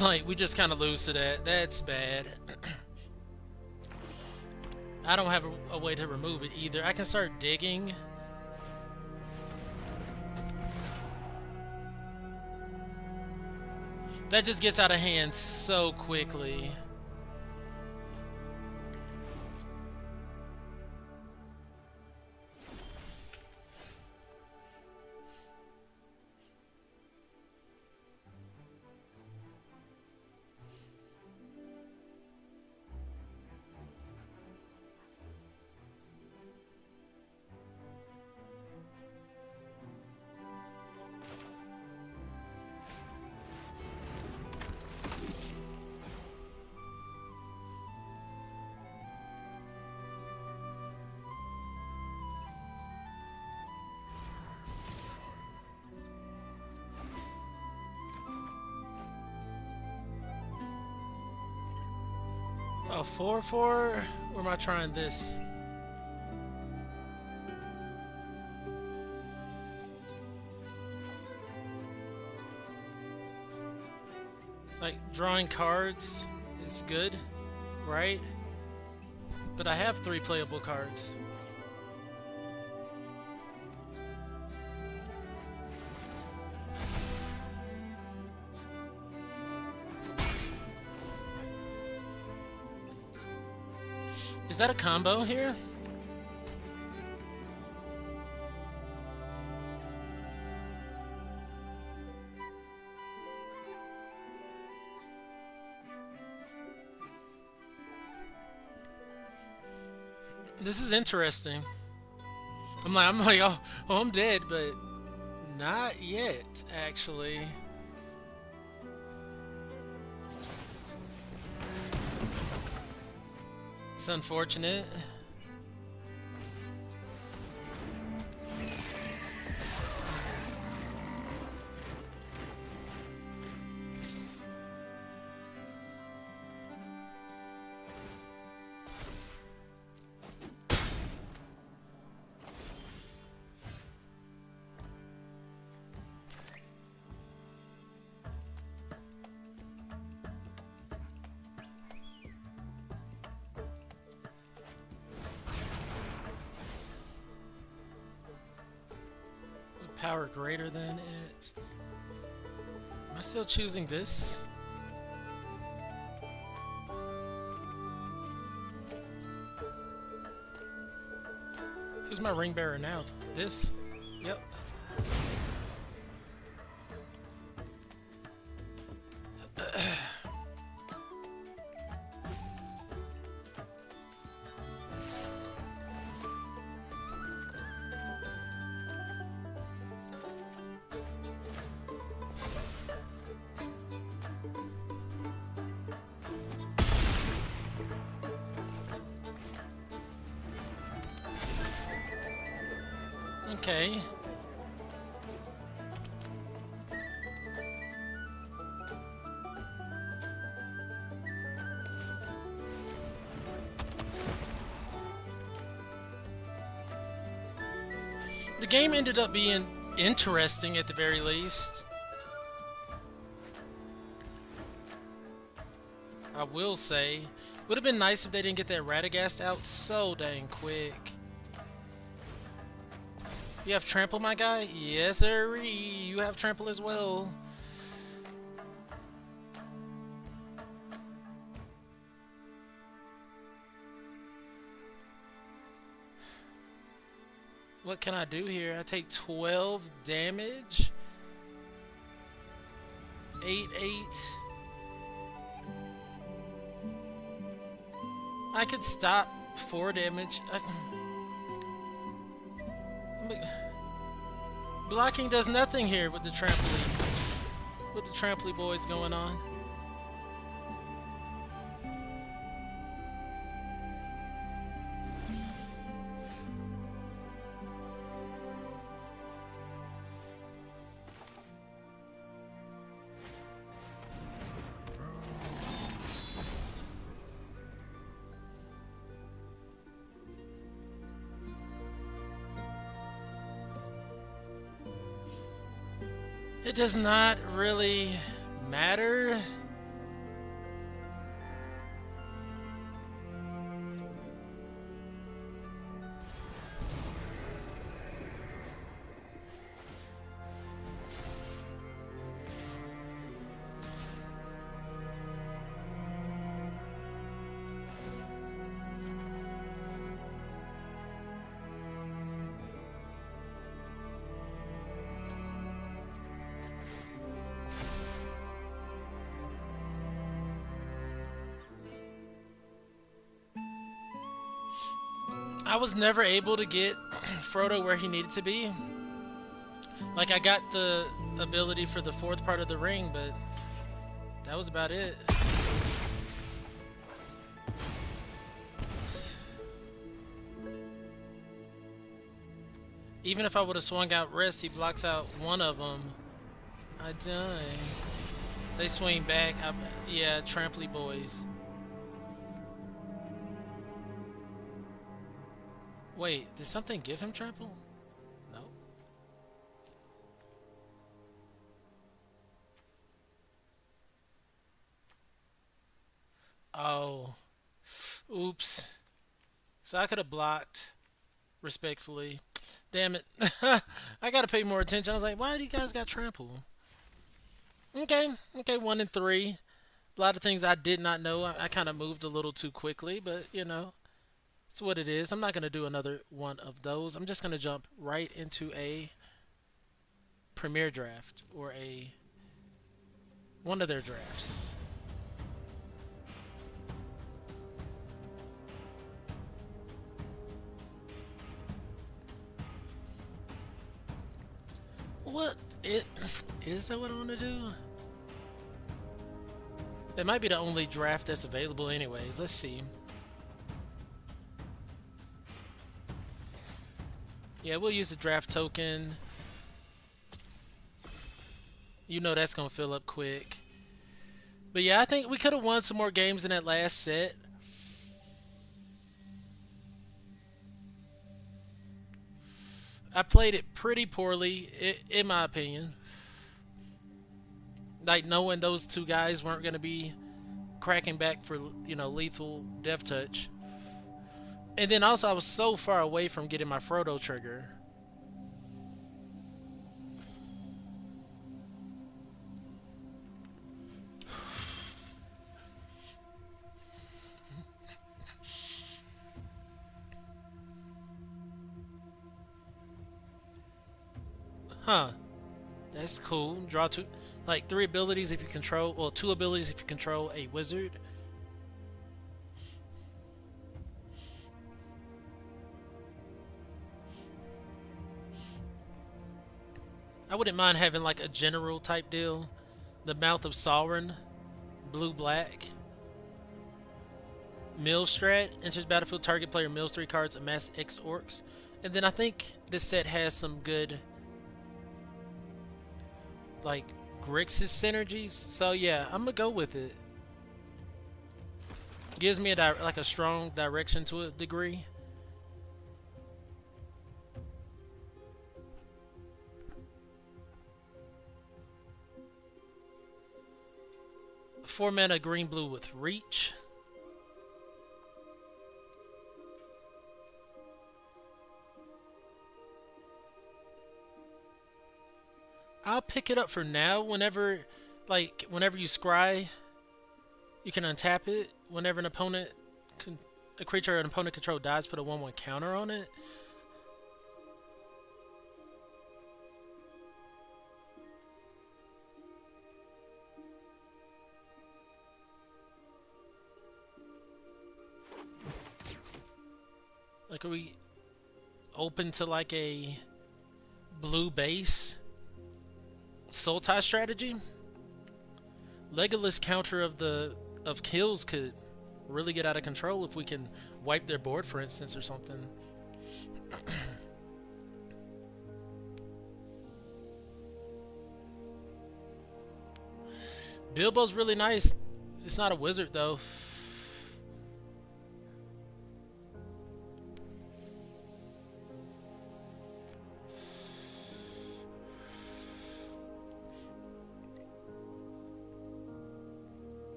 Like, we just kind of lose to that. That's bad. I don't have a way to remove it either. I can start digging. That just gets out of hand so quickly. A 4/4? Or am I trying this? Like, drawing cards is good, right? But I have 3 playable cards. Is that a combo here? This is interesting. I'm like, oh, I'm dead, but not yet, actually. It's unfortunate. Power greater than it. Am I still choosing this? Who's my ring bearer now? This? Yep. Okay. The game ended up being interesting at the very least. I will say, would have been nice if they didn't get that Radagast out so dang quick. You have trample, my guy? Yes, sir. You have trample as well. What can I do here? I take 12 damage. 8. I could stop 4 damage. Blocking does nothing here with the trampoline. With the trampoline boys going on. It does not really matter. I was never able to get Frodo where he needed to be. Like, I got the ability for the 4th part of the ring, but that was about it. Even if I would have swung out rest, he blocks out one of them. I die. They swing back. Yeah, Trampley boys. Wait, did something give him trample? No. Oh. Oops. So I could have blocked respectfully. Damn it. I gotta pay more attention. I was like, why do you guys got trample? Okay, 1 and 3. A lot of things I did not know. I kind of moved a little too quickly, but you know. It's what it is. I'm not going to do another one of those. I'm just going to jump right into a premier draft or one of their drafts. Is that what I want to do? That might be the only draft that's available anyways. Let's see. Yeah, we'll use the draft token. You know that's gonna fill up quick. But yeah, I think we could have won some more games in that last set. I played it pretty poorly, in my opinion. Like knowing those two guys weren't gonna be cracking back for lethal death touch. And then also I was so far away from getting my Frodo trigger. Huh. That's cool. Draw two, like 3 abilities if you control, well, 2 abilities if you control a wizard. I wouldn't mind having like a general type deal. The Mouth of Sauron, blue black. Mill strat, enters battlefield, target player mills 3 cards, amass X orcs. And then I think this set has some good like Grixis synergies. So yeah, I'm gonna go with it. Gives me like a strong direction to a degree. Four mana green blue with reach. I'll pick it up for now. Whenever you scry, you can untap it. Whenever a creature an opponent control dies, put a 1/1 counter on it. Like, are we open to like a blue base soul tie strategy? Legolas counter of kills could really get out of control if we can wipe their board, for instance, or something. Bilbo's really nice. It's not a wizard though.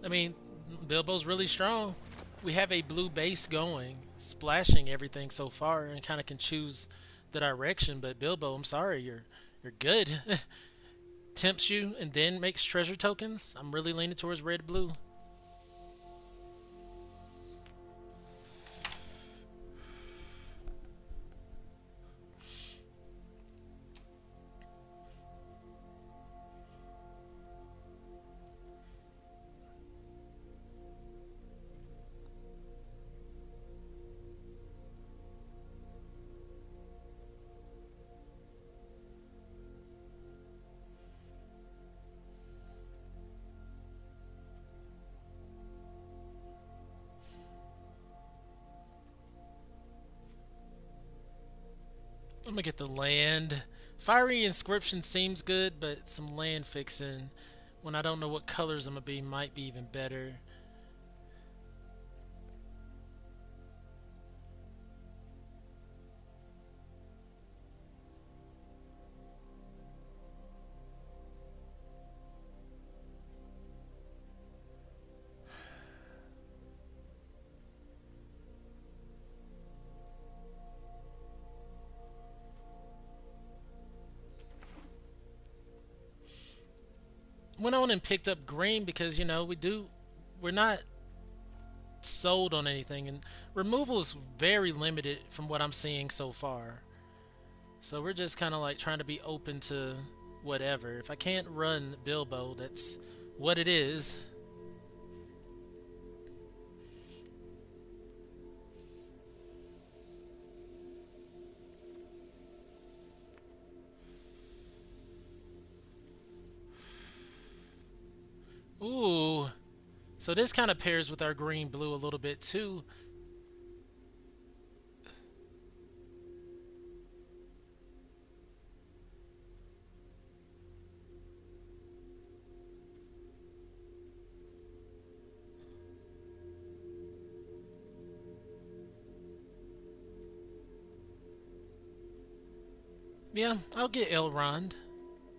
I mean, Bilbo's really strong. We have a blue base going, splashing everything so far, and kind of can choose the direction. But Bilbo, I'm sorry, you're good. Tempts you and then makes treasure tokens. I'm really leaning towards red blue. I'm gonna get the land. Fiery Inscription seems good, but some land fixing when I don't know what colors I'm gonna be might be even better. Went on and picked up green because we're not sold on anything, and removal is very limited from what I'm seeing so far. So we're just kind of like trying to be open to whatever. If I can't run Bilbo, that's what it is. Ooh, So this kind of pairs with our green blue a little bit too. Yeah, I'll get Elrond.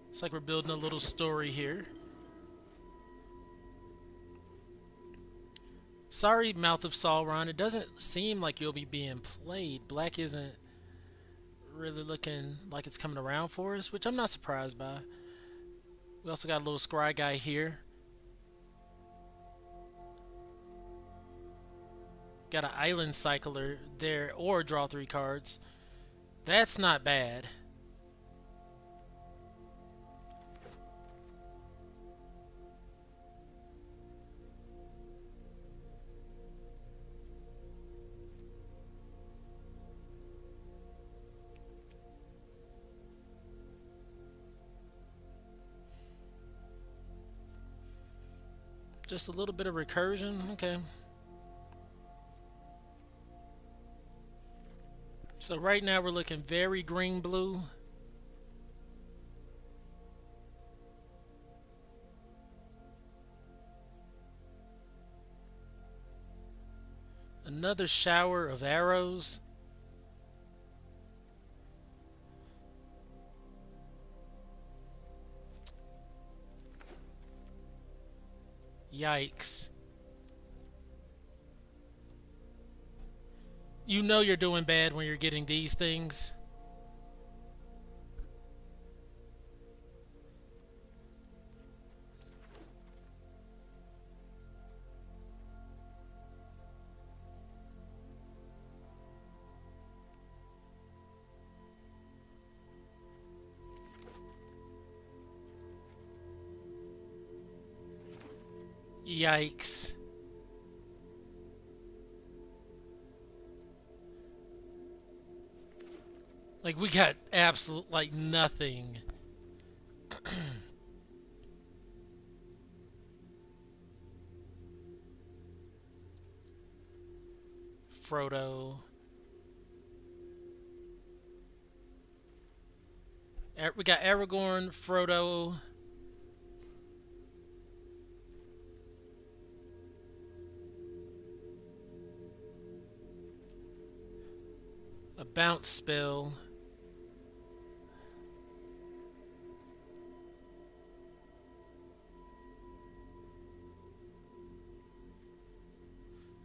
It's like we're building a little story here. Sorry, Mouth of Sauron. It doesn't seem like you'll be being played. Black isn't really looking like it's coming around for us, which I'm not surprised by. We also got a little scry guy here. Got an island cycler there, or draw 3 cards. That's not bad. Just a little bit of recursion. Okay. So right now we're looking very green-blue. Another shower of arrows. Yikes. You know you're doing bad when you're getting these things. Yikes. Like, we got absolute, like, nothing. Frodo. We got Aragorn, Frodo. A bounce spell.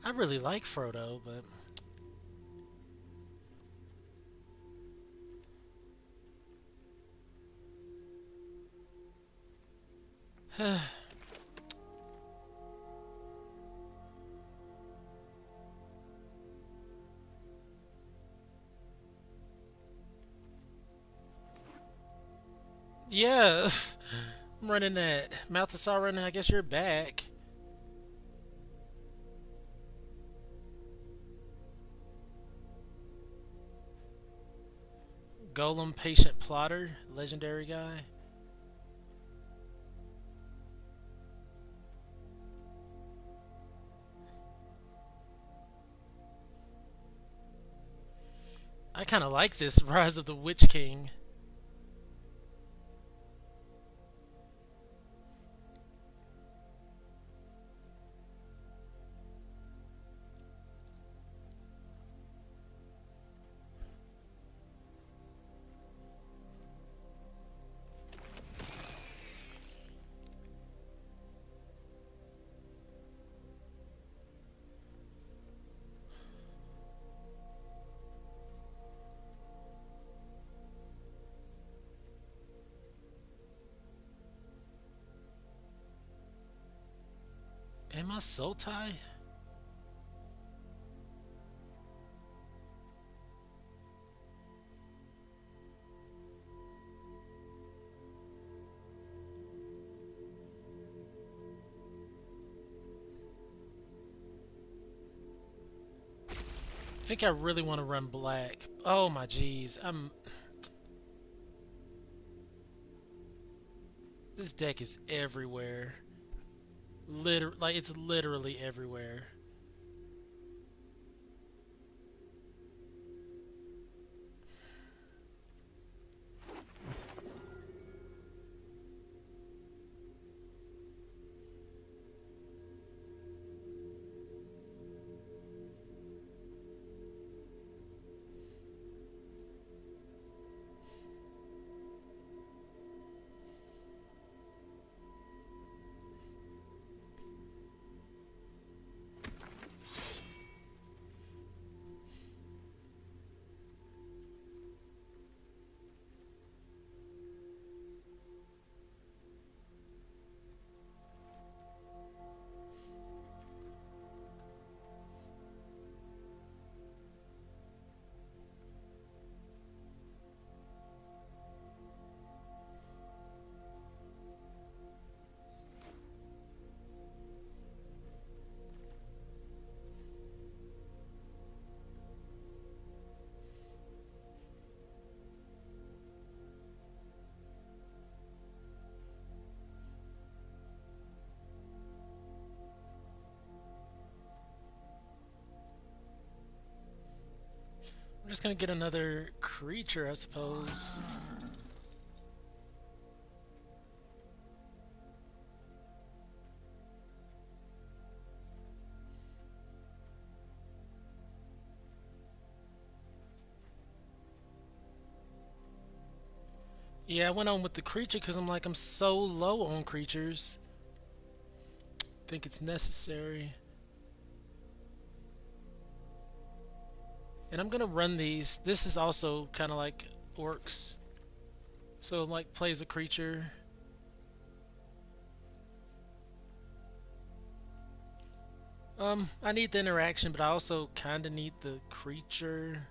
I really like Frodo, but yeah, I'm running that. Mouth of Sauron, I guess you're back. Golem, Patient Plotter, legendary guy. I kind of like this Rise of the Witch King. Am I soul tie? I think I really want to run black. Oh my jeez. This deck is everywhere. Like it's literally everywhere. I'm just gonna get another creature, I suppose. Yeah, I went on with the creature because I'm like, I'm so low on creatures. Think it's necessary. And I'm gonna run these. This is also kind of like orcs. So like plays a creature. I need the interaction, but I also kind of need the creature.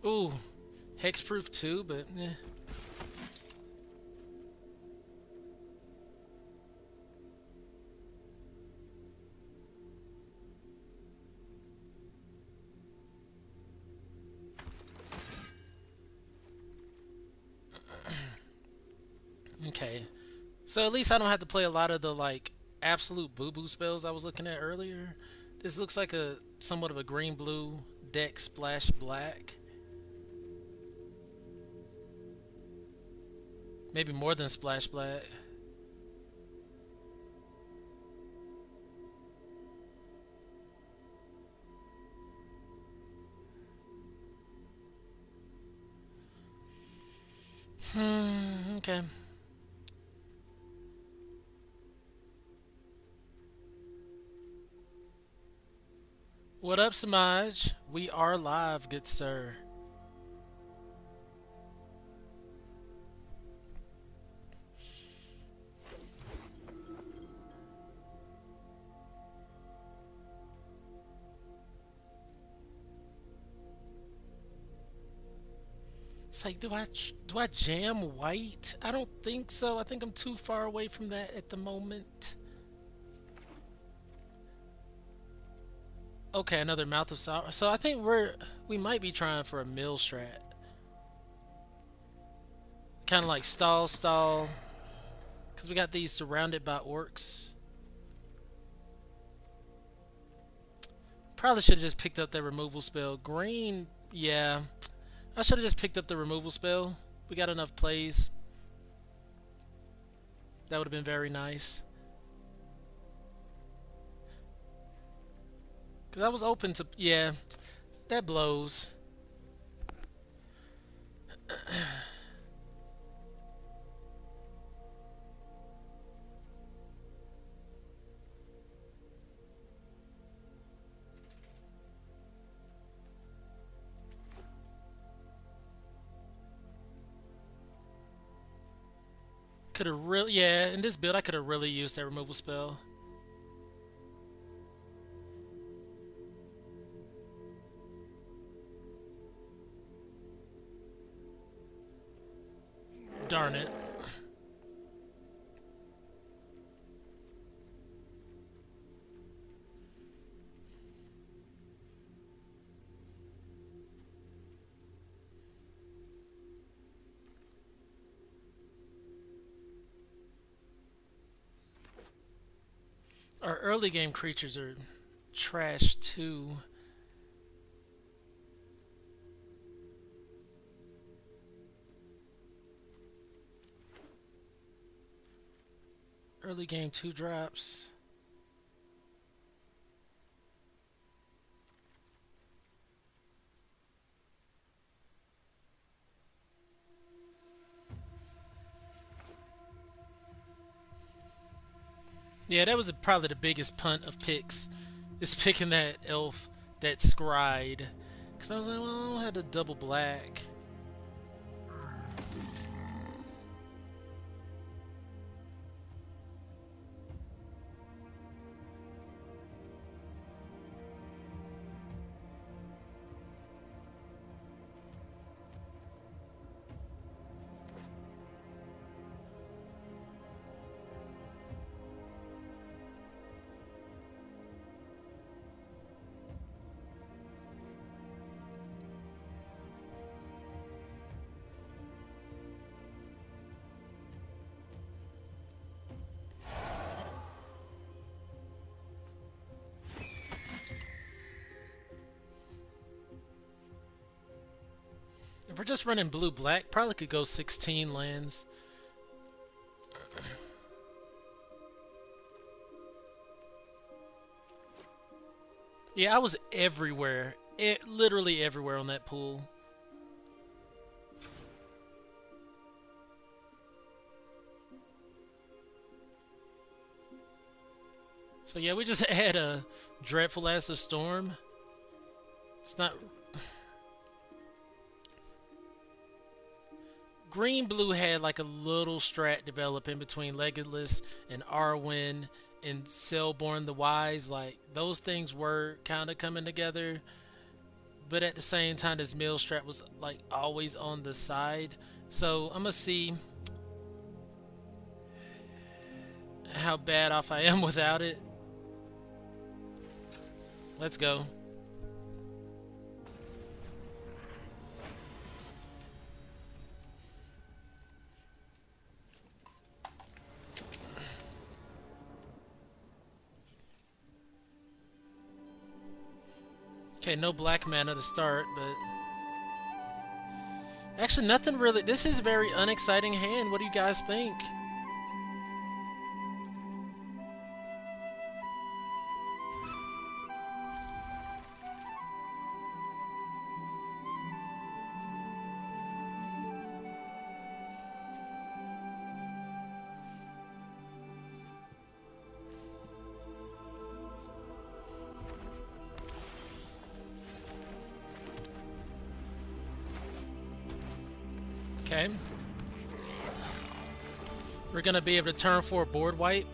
Ooh, hexproof too, but eh. Okay, so at least I don't have to play a lot of the like absolute boo-boo spells I was looking at earlier. This looks like a somewhat of a green-blue deck splash black. Maybe more than splash black. Okay. What up, Samaj? We are live, good sir. It's like, do I jam white? I don't think so. I think I'm too far away from that at the moment. Okay, another Mouth of Sorrow. So I think we might be trying for a mill strat. Kind of like stall. Because we got these surrounded by orcs. Probably should have just picked up that removal spell. Green, yeah. I should have just picked up the removal spell. We got enough plays. That would have been very nice. Because I was open to... Yeah, that blows. Could have really... Yeah, in this build, I could have really used that removal spell. Darn it. Our early game creatures are trash too. Early game 2 drops. Yeah, that was probably the biggest punt of picks, is picking that elf, that scryed. Because I was like, well, I don't have the double black. If we're just running blue-black, probably could go 16 lands. Yeah, I was everywhere. Literally everywhere on that pool. So yeah, we just had a Dreadful as a Storm. It's not... Green-blue had like a little strat develop in between Legolas and Arwen and Selborn the Wise. Like, those things were kind of coming together. But at the same time, this mill strat was like always on the side. So I'm going to see how bad off I am without it. Let's go. Okay, no black mana to start, but actually nothing really. This is a very unexciting hand. What do you guys think? Okay. We're going to be able to turn 4 board wipe.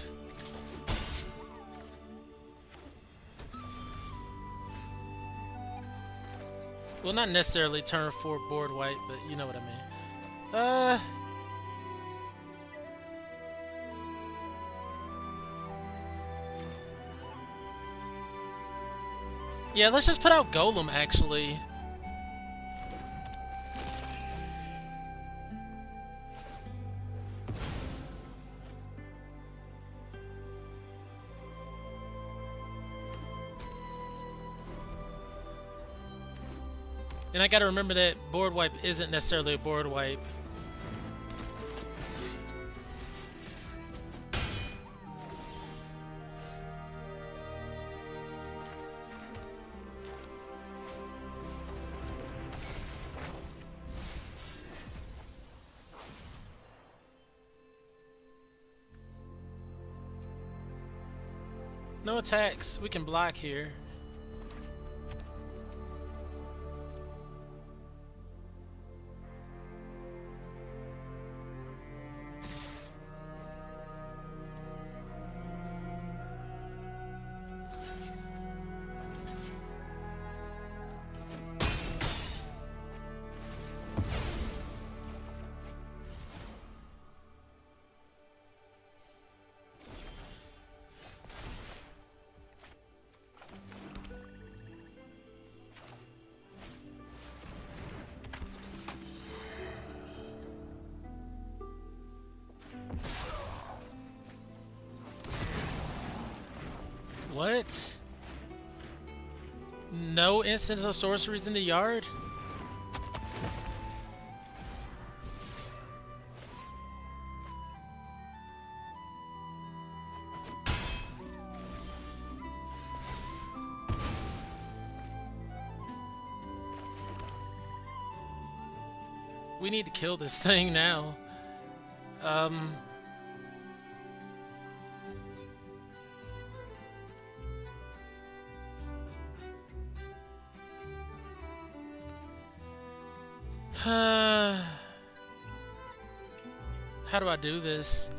Well, not necessarily turn 4 board wipe, but you know what I mean. Yeah, let's just put out Golem, actually. And I gotta remember that board wipe isn't necessarily a board wipe. No attacks. We can block here. What? No instants of sorceries in the yard? We need to kill this thing now. How do I do this?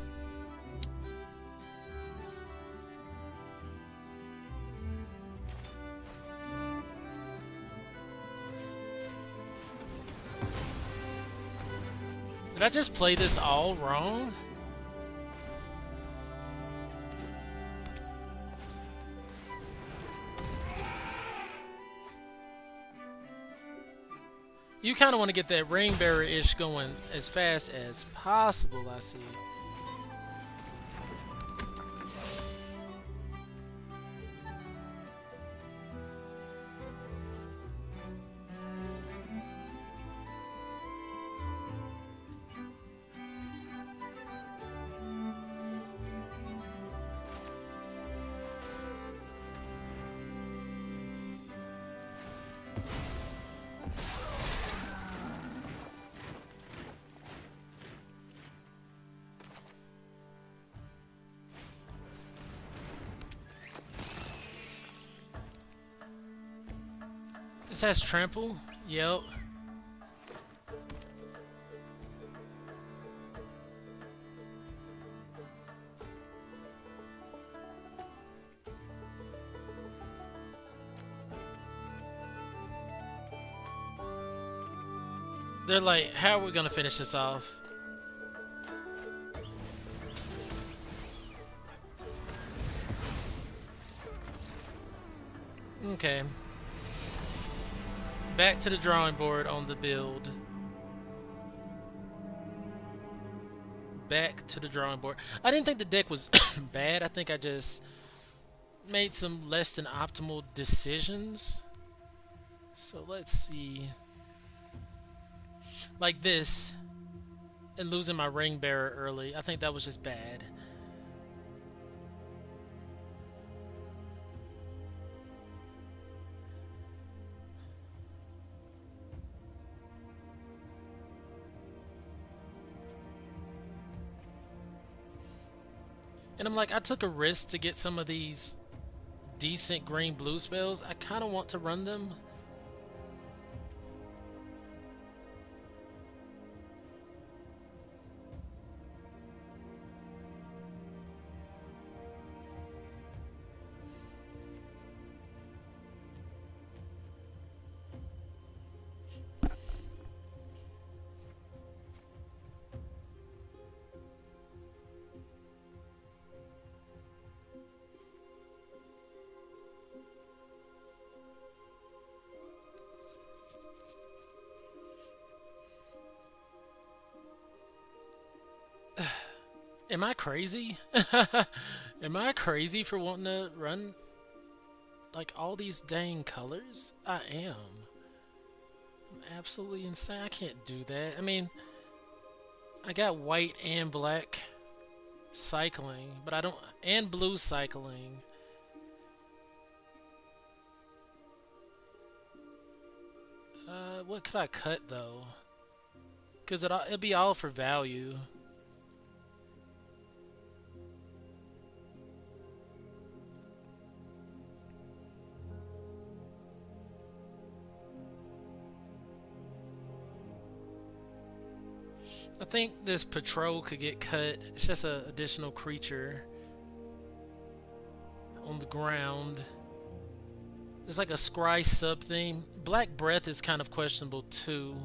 Did I just play this all wrong? You kind of want to get that ring bearer-ish going as fast as possible, I see. This has trample? Yep. They're like, how are we gonna finish this off? Okay. Back to the drawing board on the build. Back to the drawing board. I didn't think the deck was bad. I think I just made some less than optimal decisions. So let's see. Like this. And losing my ring bearer early. I think that was just bad. And I'm like, I took a risk to get some of these decent green-blue spells. I kind of want to run them. Am I crazy? Am I crazy for wanting to run like all these dang colors? I am. I'm absolutely insane. I can't do that. I mean, I got white and black cycling, but I don't, and blue cycling. What could I cut though? Because it'll be all for value. I think this patrol could get cut. It's just an additional creature on the ground. There's like a scry sub theme. Black Breath is kind of questionable too.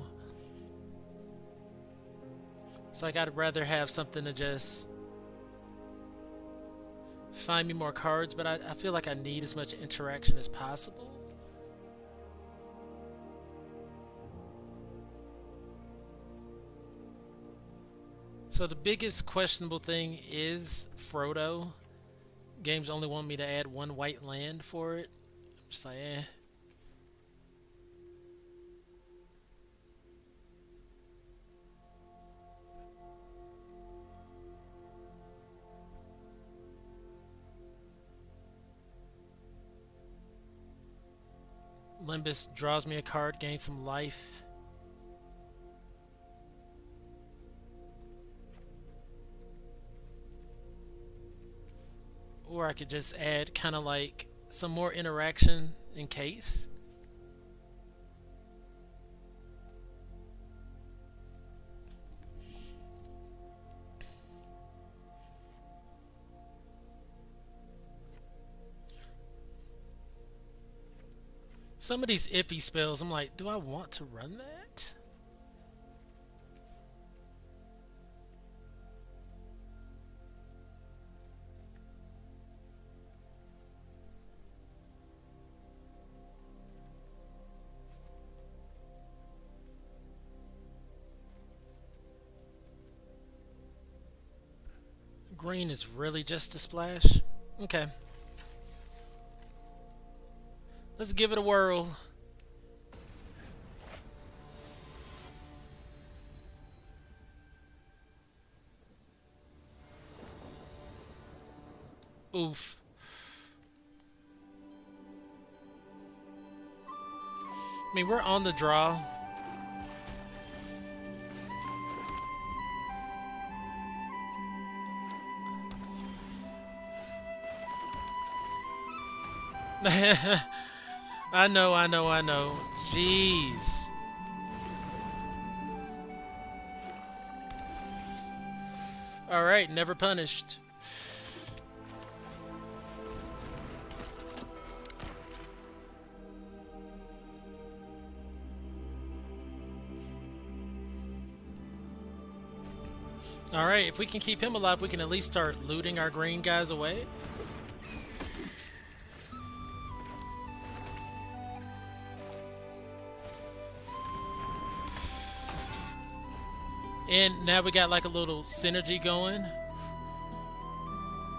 It's like I'd rather have something to just find me more cards, but I feel like I need as much interaction as possible. So the biggest questionable thing is Frodo. Games only want me to add 1 white land for it. I'm just like, eh. Limbus draws me a card, gains some life. Or I could just add kind of like some more interaction in case. Some of these iffy spells, I'm like, do I want to run that? Green is really just a splash? Okay. Let's give it a whirl. Oof. I mean, we're on the draw. I know. Jeez. Alright, never punished. Alright, if we can keep him alive, we can at least start looting our green guys away. And now we got like a little synergy going.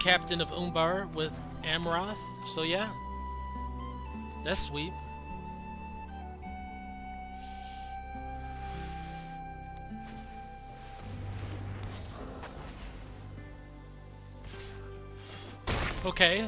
Captain of Umbar with Amroth. So yeah. That's sweet. Okay.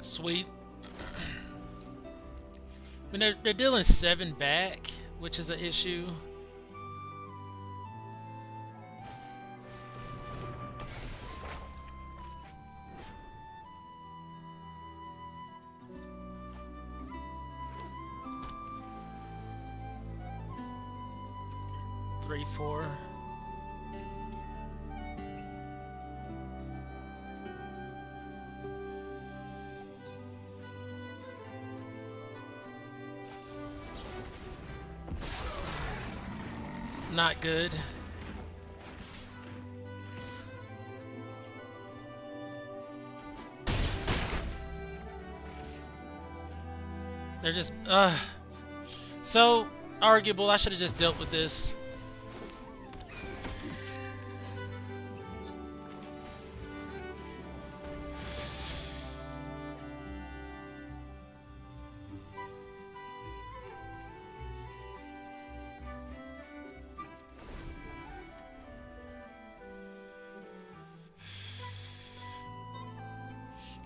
Sweet. I mean, they're dealing 7 back, which is an issue. Three, 4. Not good. They're just so arguable. I should have just dealt with this.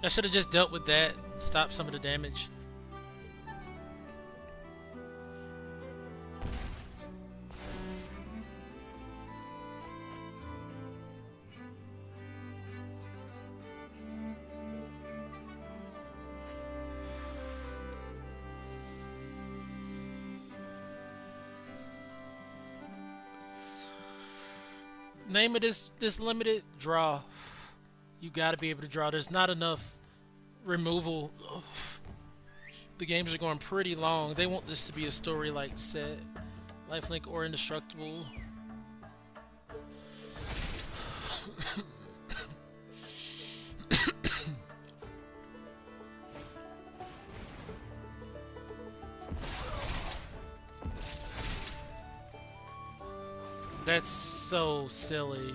I should have just dealt with that, stop some of the damage. Name of this limited draw. You gotta be able to draw. There's not enough removal. The games are going pretty long. They want this to be a story like set, lifelink or indestructible. That's so silly.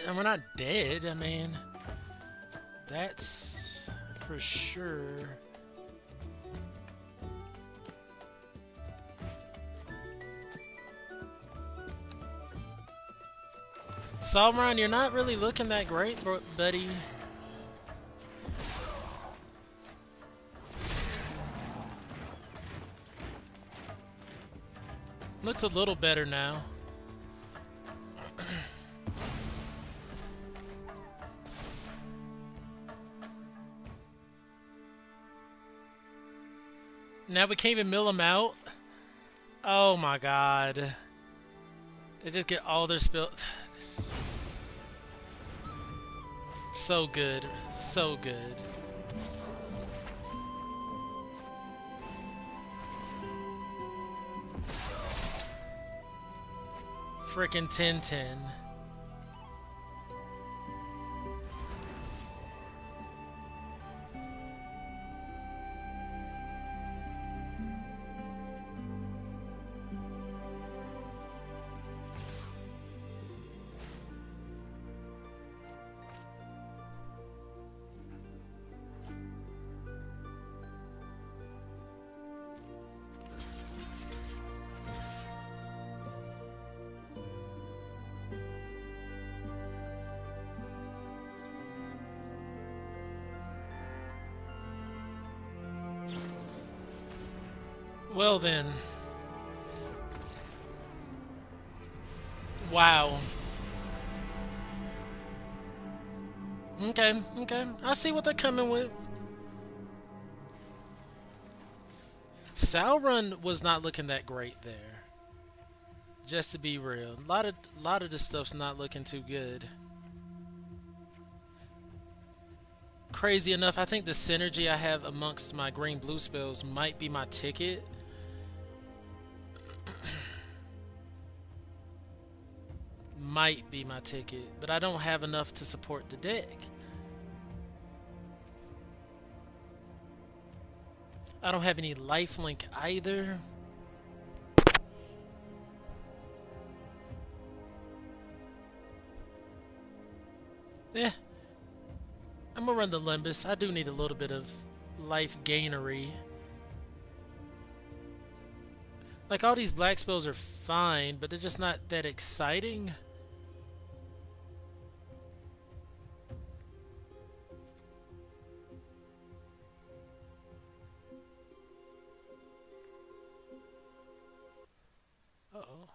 And we're not dead. I mean, that's for sure. Salmron, you're not really looking that great, buddy. Looks a little better now. Now we can't even mill them out. Oh my god. They just get all their spill. So good. So good. Frickin' 10-10. Well then. Wow. Okay, okay. I see what they're coming with. Sauron was not looking that great there. Just to be real. A lot of this stuff's not looking too good. Crazy enough, I think the synergy I have amongst my green-blue spells might be my ticket. Might be my ticket, but I don't have enough to support the deck. I don't have any lifelink either. Yeah. I'm gonna run the Limbus. I do need a little bit of life gainery. Like, all these black spells are fine, but they're just not that exciting. Uh-oh.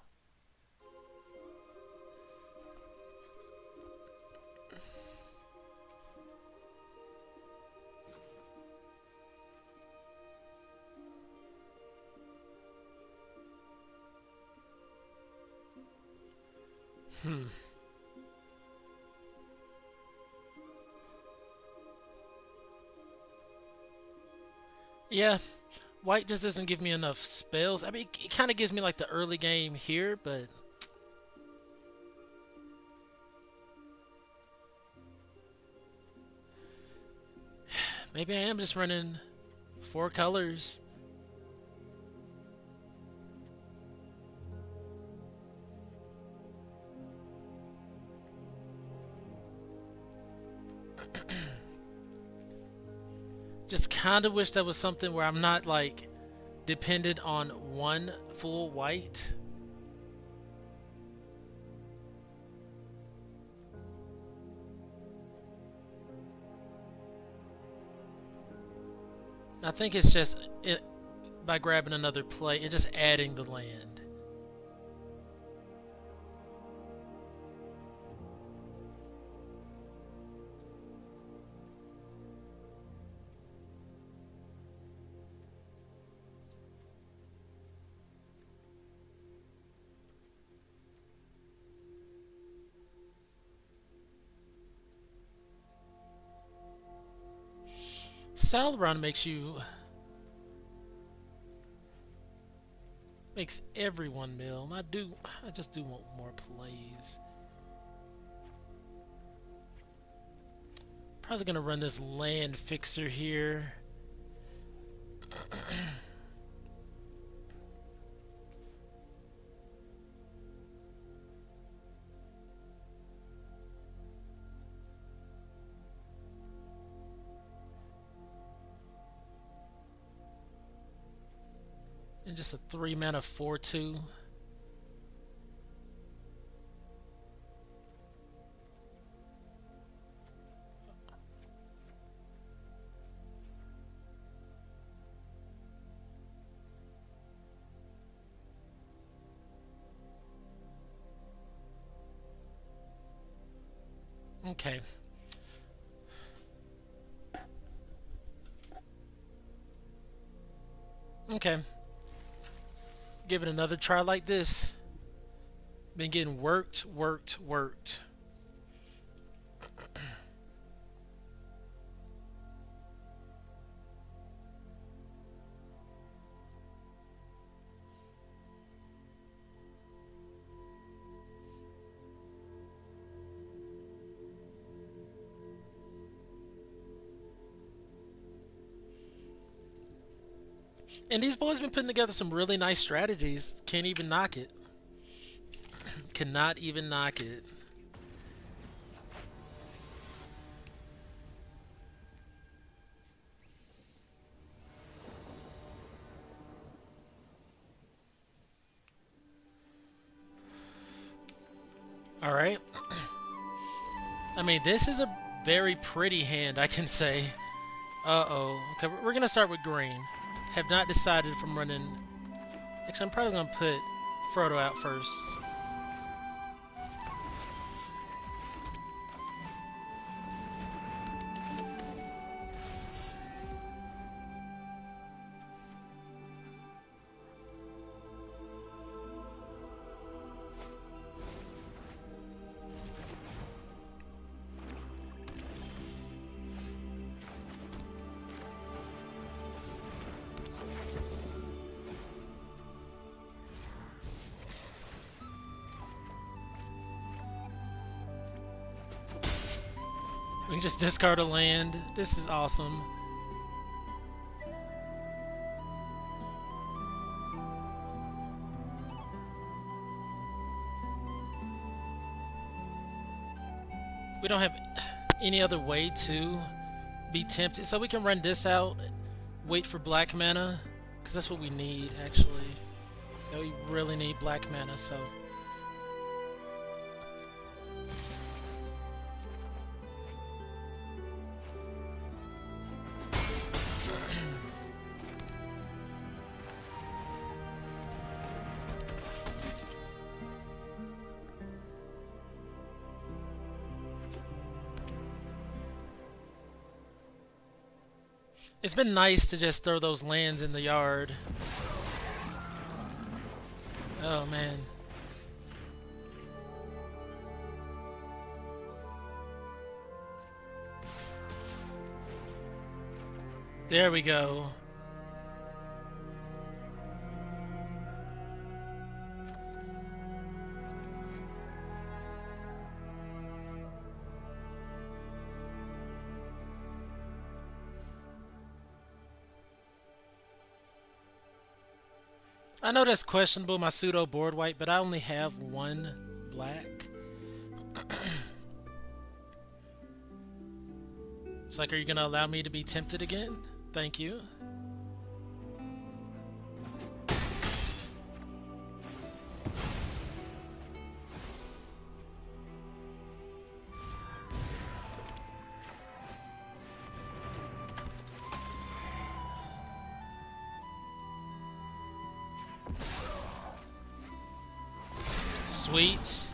Yeah, White just doesn't give me enough spells. I mean, it kind of gives me like the early game here, but maybe I am just running 4 colors. Just kind of wish that was something where I'm not like dependent on one full white. I think it's just by grabbing another play, it's just adding the land. Salron makes everyone mill. I just do want more plays. Probably gonna run this land fixer here. And just a 3-mana 4/2. Okay. Okay. Give it another try like this. Been getting worked. And these boys been putting together some really nice strategies. Can't even knock it. Cannot even knock it. All right. I mean, this is a very pretty hand, I can say. Uh-oh. Okay, we're going to start with green. Have not decided if I'm running... Actually, I'm probably going to put Frodo out first. We can just discard a land. This is awesome. We don't have any other way to be tempted, so we can run this out, wait for black mana, because that's what we need, actually. Yeah, we really need black mana, so... It's been nice to just throw those lands in the yard. Oh, man. There we go. I know that's questionable, my pseudo board white, but I only have one black. It's like, are you gonna allow me to be tempted again? Thank you. Sweet.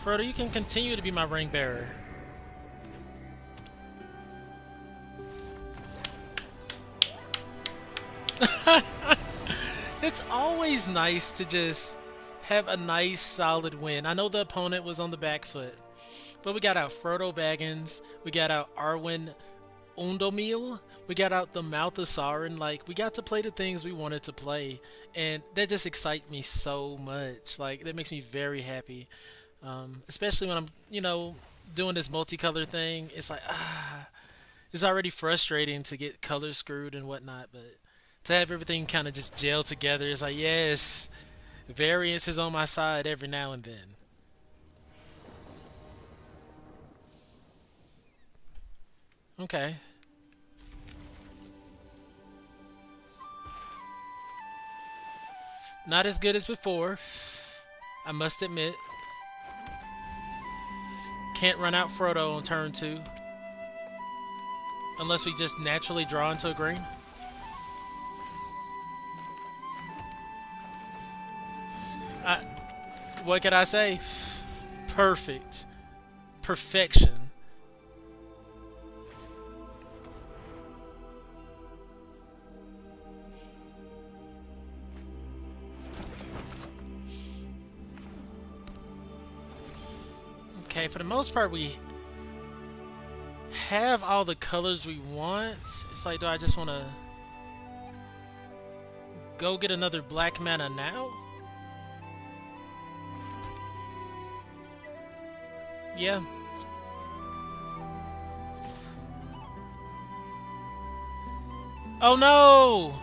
Frodo, you can continue to be my ring bearer. It's always nice to just have a nice solid win. I know the opponent was on the back foot, but we got out Frodo Baggins, we got out Arwen Undomil, we got out the Mouth of Sauron. Like, we got to play the things we wanted to play, and that just excites me so much. Like, that makes me very happy. Especially when I'm, doing this multicolor thing. It's like, it's already frustrating to get color screwed and whatnot, but to have everything kind of just gel together, it's like, yes, variance is on my side every now and then. Okay. Not as good as before, I must admit. Can't run out Frodo on turn 2. Unless we just naturally draw into a green. What could I say? Perfect. Perfection. Okay, for the most part, we have all the colors we want. It's like, do I just want to go get another black mana now? Yeah. Oh no!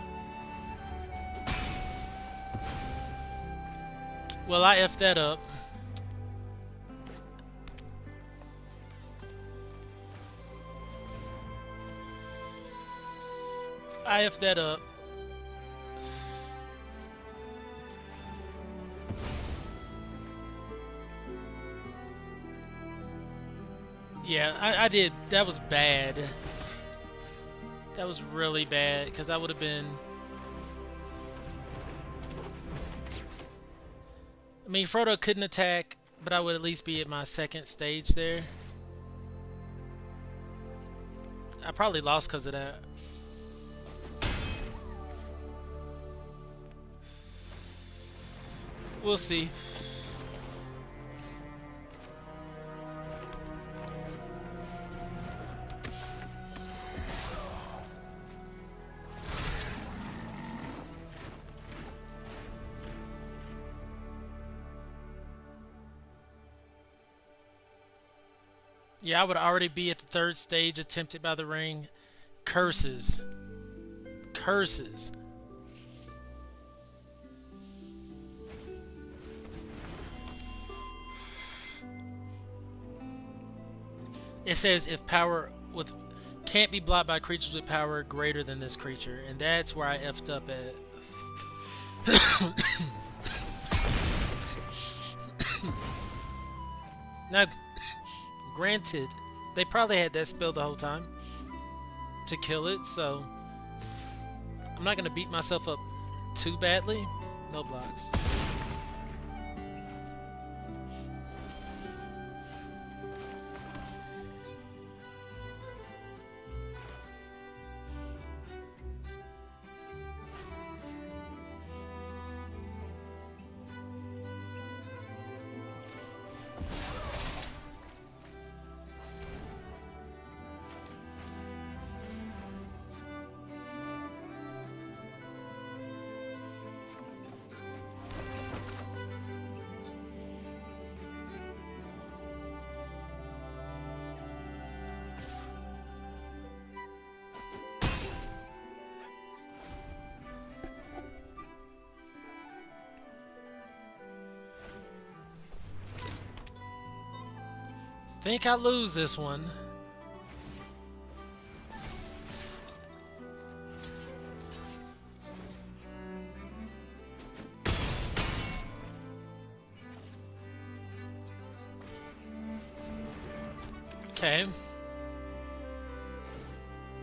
Well, I effed that up. I effed that up. Yeah, I did. That was bad. That was really bad, because I would have been... I mean, Frodo couldn't attack, but I would at least be at my second stage there. I probably lost because of that. We'll see. Yeah, I would already be at the third stage attempted by the ring. Curses. Curses. It says if power with can't be blocked by creatures with power greater than this creature, and that's where I effed up at. Now, granted, they probably had that spell the whole time to kill it, so I'm not gonna beat myself up too badly. No blocks. Think I lose this one. Okay.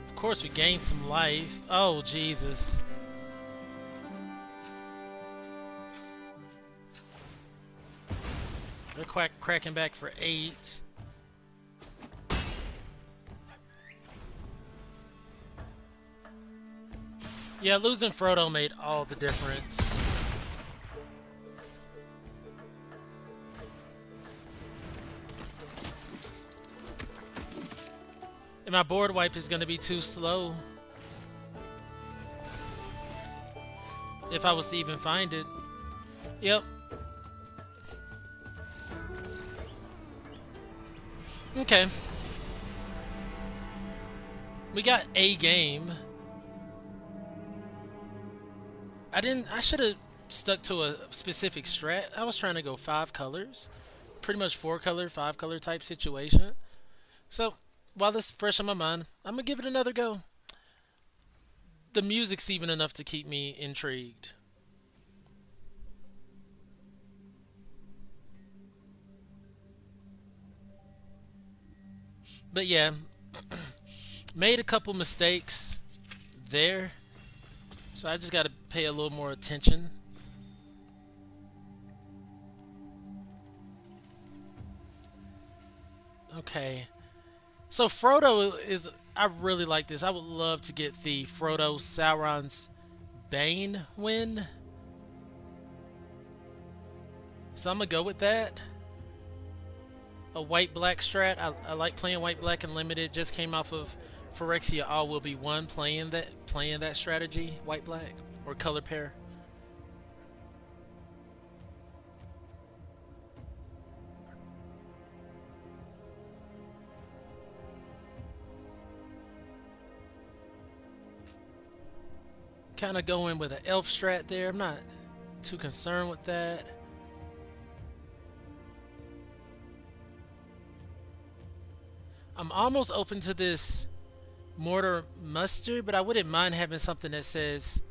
Of course we gained some life. Oh, Jesus. They're cracking back for 8. Yeah, losing Frodo made all the difference. And my board wipe is going to be too slow. If I was to even find it. Yep. Okay. We got a game. I should have stuck to a specific strat. I was trying to go 5 colors. Pretty much 4 color, 5 color type situation. So, while this is fresh on my mind, I'm going to give it another go. The music's even enough to keep me intrigued. But yeah, made a couple mistakes there. So I just got to pay a little more attention. Okay. So Frodo is... I really like this. I would love to get the Frodo Sauron's Bane win. So I'm going to go with that. A white-black strat. I like playing white-black and limited. Just came off of Phyrexia All Will Be One playing that strategy, white-black, or color pair. Kind of going with an elf strat there. I'm not too concerned with that. I'm almost open to this Mortar Mustard, but I wouldn't mind having something that says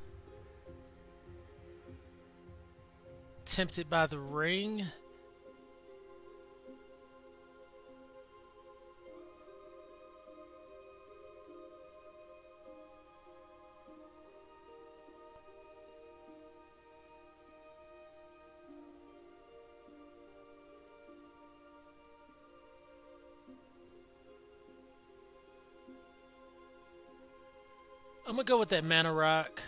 Tempted by the Ring. I'm gonna go with that Mana Rock.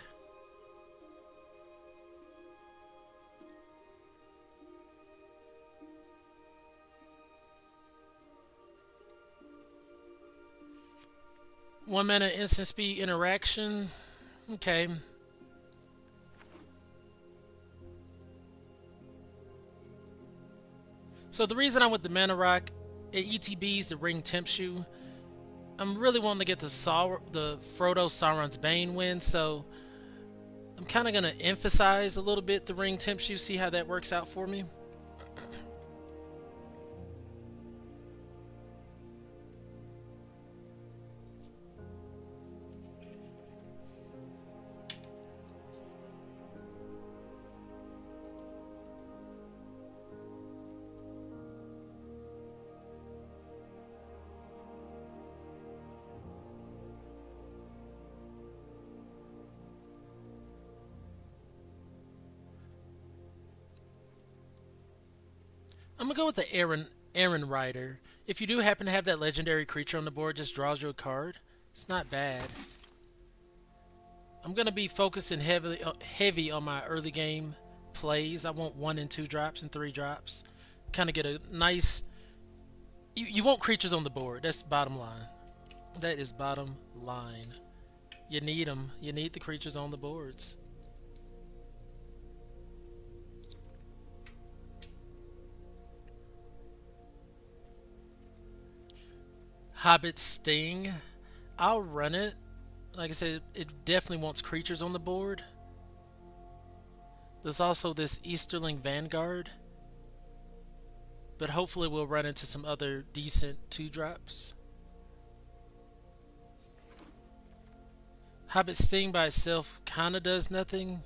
One mana instant speed interaction. Okay. So the reason I went the Mana Rock, it ETBs the Ring Tempts You. I'm really wanting to get the Frodo Sauron's Bane win, so I'm kind of going to emphasize a little bit the Ring Tempts You, see how that works out for me. I'm gonna go with the Aaron Rider. If you do happen to have that legendary creature on the board, just draws you a card. It's not bad. I'm gonna be focusing heavy on my early game plays. I want 1 and 2 drops and 3 drops. Kind of get a nice. You want creatures on the board. That's bottom line. That is bottom line. You need them. You need the creatures on the boards. Hobbit Sting. I'll run it. Like I said, it definitely wants creatures on the board. There's also this Easterling Vanguard. but hopefully we'll run into some other decent 2-drops. Hobbit Sting by itself kinda does nothing.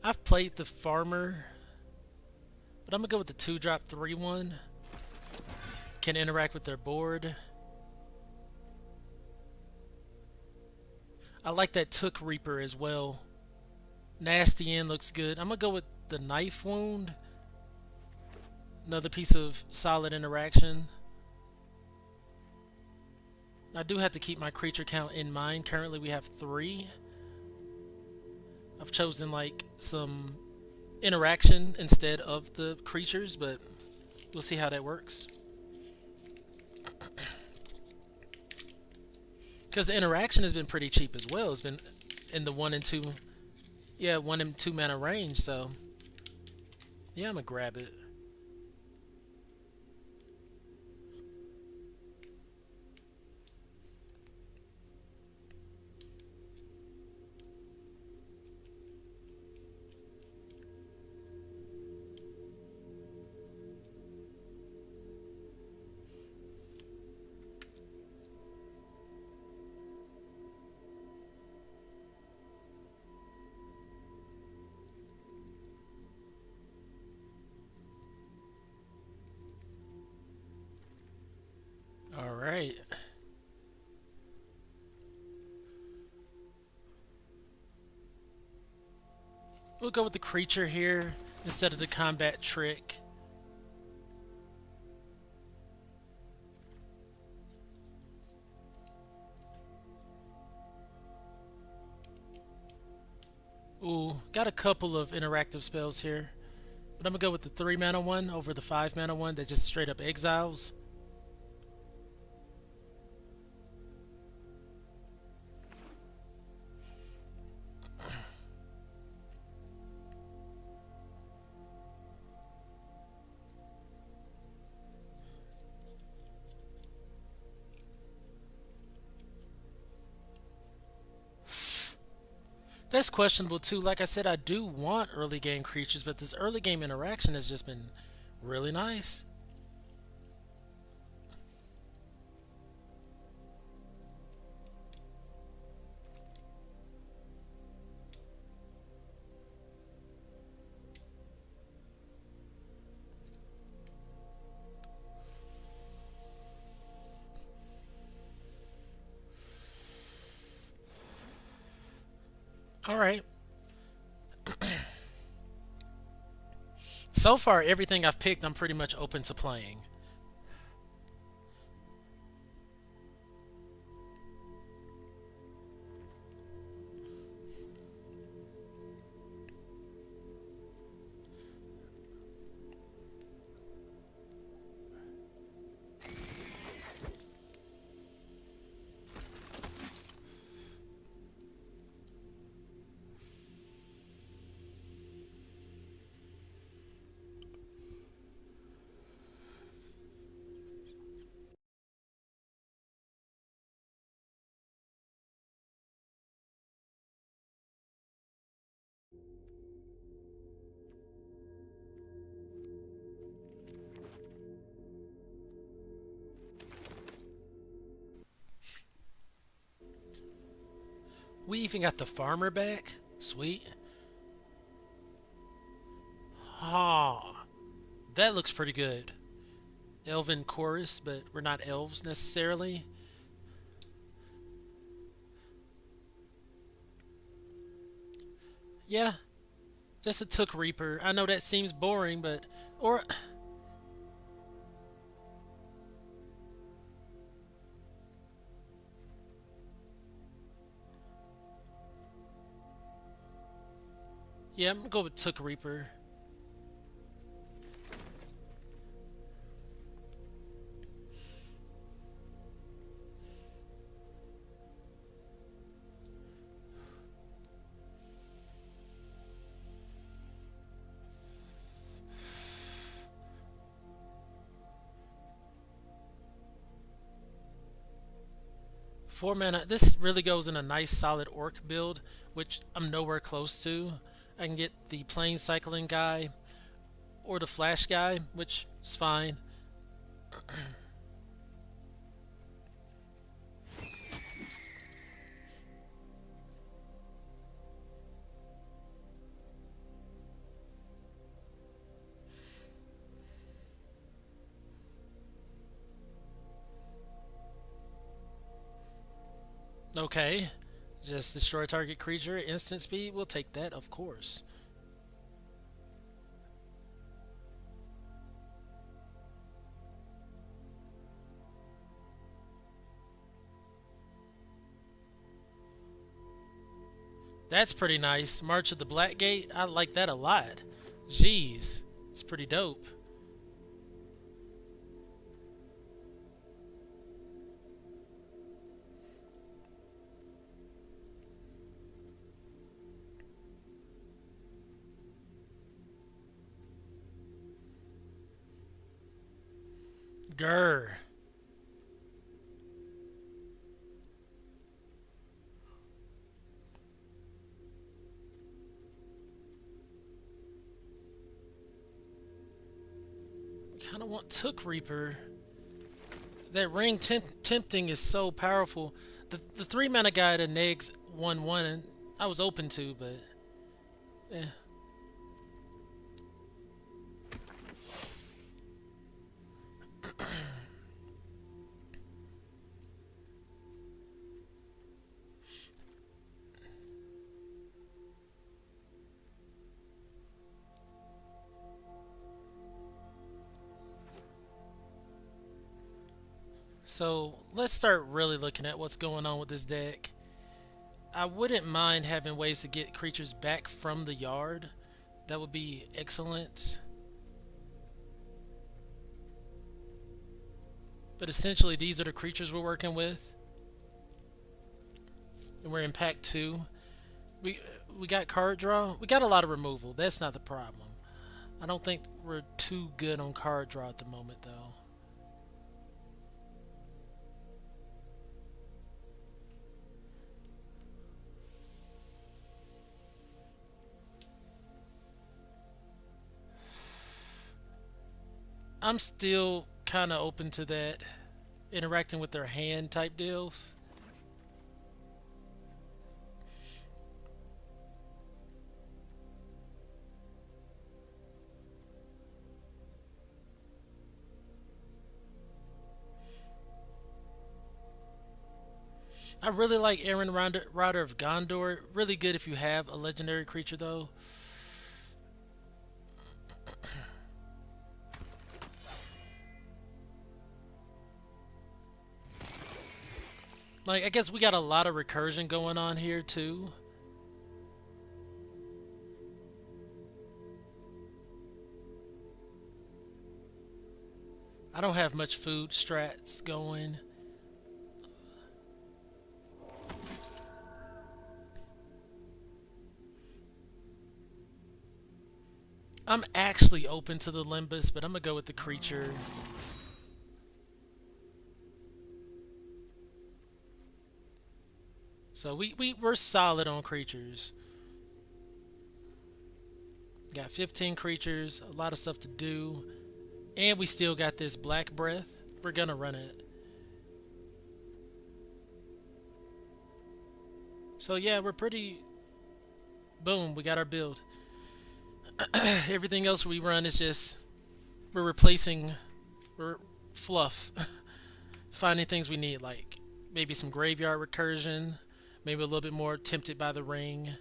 I've played the Farmer, but I'm gonna go with the 2-drop 3-1. Can interact with their board. I like that Took Reaper as well. Nasty End looks good. I'm gonna go with the Knife Wound. Another piece of solid interaction. I do have to keep my creature count in mind. Currently we have 3. I've chosen like some interaction instead of the creatures, but we'll see how that works. Because the interaction has been pretty cheap as well. It's been in the 1 and 2, yeah, 1 and 2 mana range. So yeah, I'm gonna grab it. All right. We'll go with the creature here instead of the combat trick. Ooh, got a couple of interactive spells here. But I'm gonna go with the 3 mana one over the 5 mana one that just straight up exiles. That's questionable too. Like I said, I do want early game creatures, but this early game interaction has just been really nice. All right. So far, everything I've picked, I'm pretty much open to playing. We even got the farmer back. Sweet. Ah, that looks pretty good. Elven chorus, but we're not elves necessarily. Yeah, just a Took Reaper. I know that seems boring, but or yeah, I'm gonna go with Took Reaper. 4 mana. This really goes in a nice solid orc build, which I'm nowhere close to. I can get the plane cycling guy or the flash guy, which is fine. Okay, just destroy target creature, instant speed, we'll take that, of course. That's pretty nice. March of the Black Gate, I like that a lot. Jeez, it's pretty dope. Grr. Kind of want Took Reaper. That ring tempting is so powerful. The 3 mana guy that negs 1/1 I was open to, but yeah. So let's start really looking at what's going on with this deck. I wouldn't mind having ways to get creatures back from the yard. That would be excellent. But essentially these are the creatures we're working with. And we're in pack 2. We got card draw. We got a lot of removal. That's not the problem. I don't think we're too good on card draw at the moment though. I'm still kind of open to that interacting with their hand type deal. I really like Aaron Rider of Gondor. Really good if you have a legendary creature though. Like, I guess we got a lot of recursion going on here, too. I don't have much food strats going. I'm actually open to the Limbus, but I'm going to go with the creature. So we're solid on creatures. Got 15 creatures, a lot of stuff to do. And we still got this Black Breath. We're gonna run it. So yeah, we're pretty... Boom, we got our build. Everything else we run is just... We're fluff. Finding things we need, like maybe some graveyard recursion. Maybe a little bit more tempted by the ring.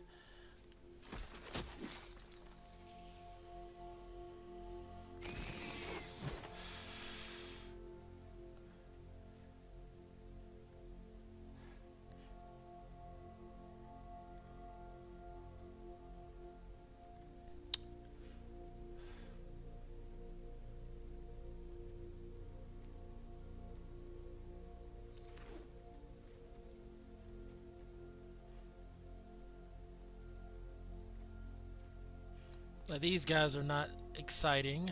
Now these guys are not exciting.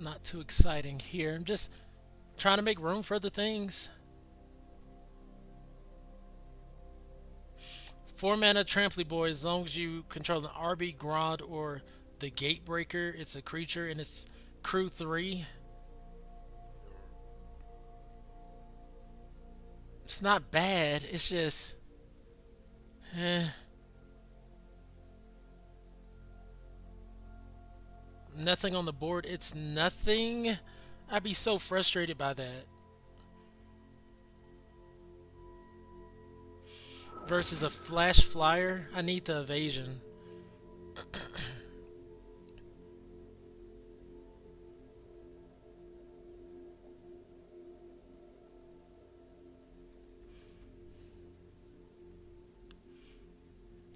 not too exciting here. I'm just trying to make room for other things. 4-mana Trampley Boy. As long as you control an RB, Grond, or the Gatebreaker, it's a creature and it's crew 3. It's not bad. It's just, nothing on the board. It's nothing. I'd be so frustrated by that. Versus a flash flyer, I need the evasion.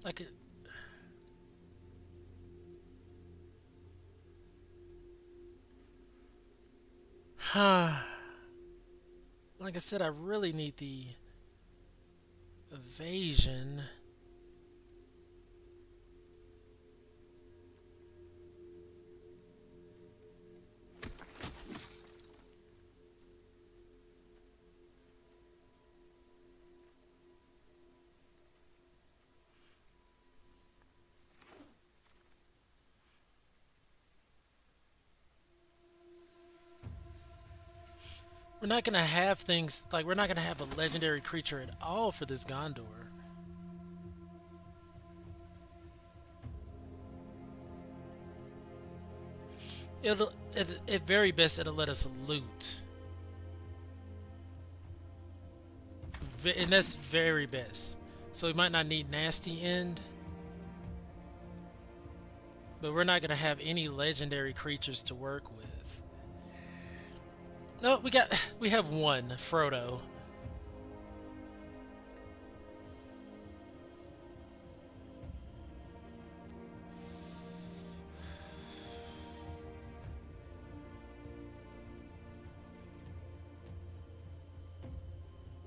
I could. Like I said, I really need the evasion. We're not going to have things, like we're not going to have a legendary creature at all for this Gondor. At very best, it'll let us loot. And that's very best. So we might not need Nasty End. But we're not going to have any legendary creatures to work with. No, we have one, Frodo.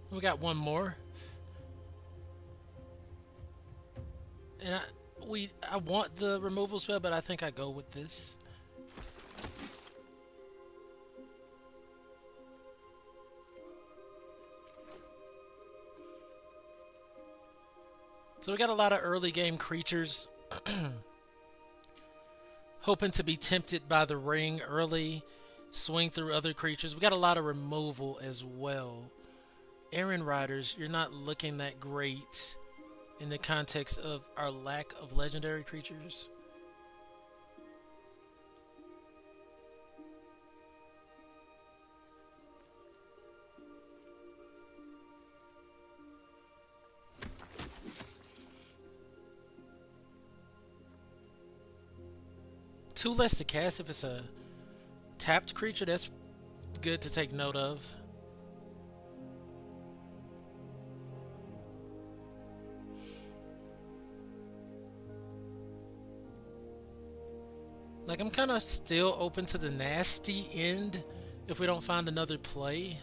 We got one more. And I want the removal spell, but I think I go with this. So we got a lot of early game creatures hoping to be tempted by the ring early, swing through other creatures. We got a lot of removal as well. Aaron Riders, you're not looking that great in the context of our lack of legendary creatures. Two less to cast if it's a tapped creature. That's good to take note of. Like, I'm kind of still open to the Nasty End if we don't find another play.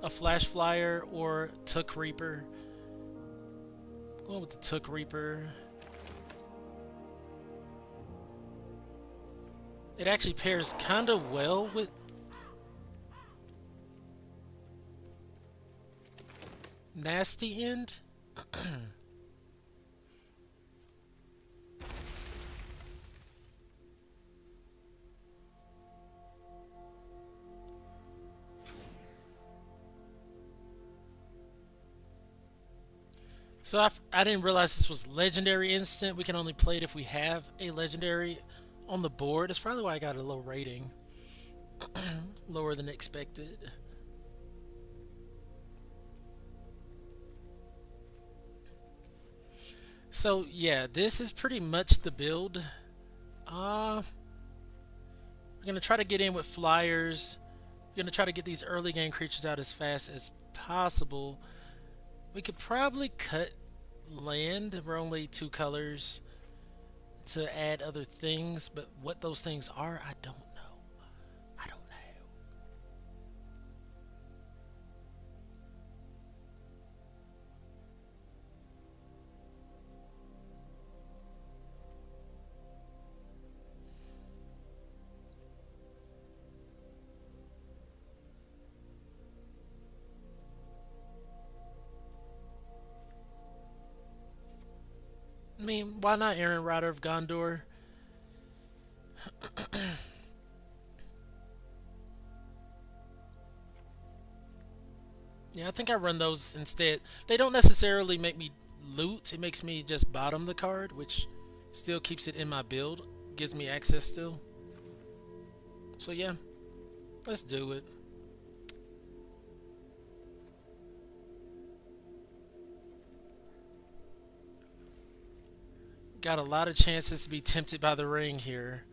A Flash Flyer or Took Reaper. Going with the Took Reaper. It actually pairs kind of well with Nasty End. So I didn't realize this was legendary instant. We can only play it if we have a legendary on the board. That's probably why I got a low rating. Lower than expected. So yeah, this is pretty much the build. We're gonna try to get in with flyers. We're gonna try to get these early game creatures out as fast as possible. We could probably cut land. We're only 2 colors to add other things, but what those things are, I don't know. I don't know. I mean, why not Aaron Rider of Gondor? Yeah, I think I run those instead. They don't necessarily make me loot. It makes me just bottom the card, which still keeps it in my build. Gives me access still. So yeah, let's do it. Got a lot of chances to be tempted by the ring here.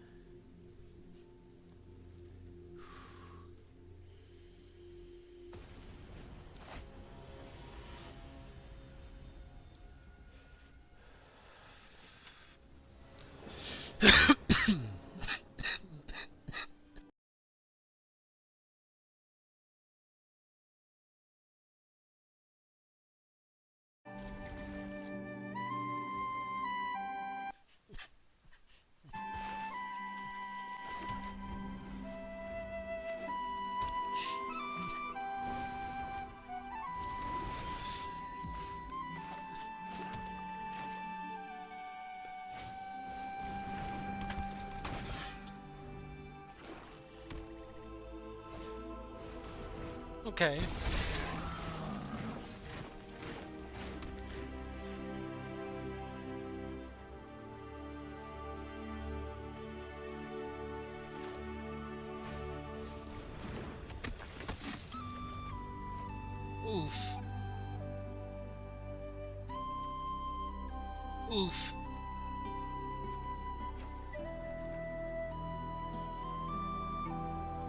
Okay. Oof. Oof.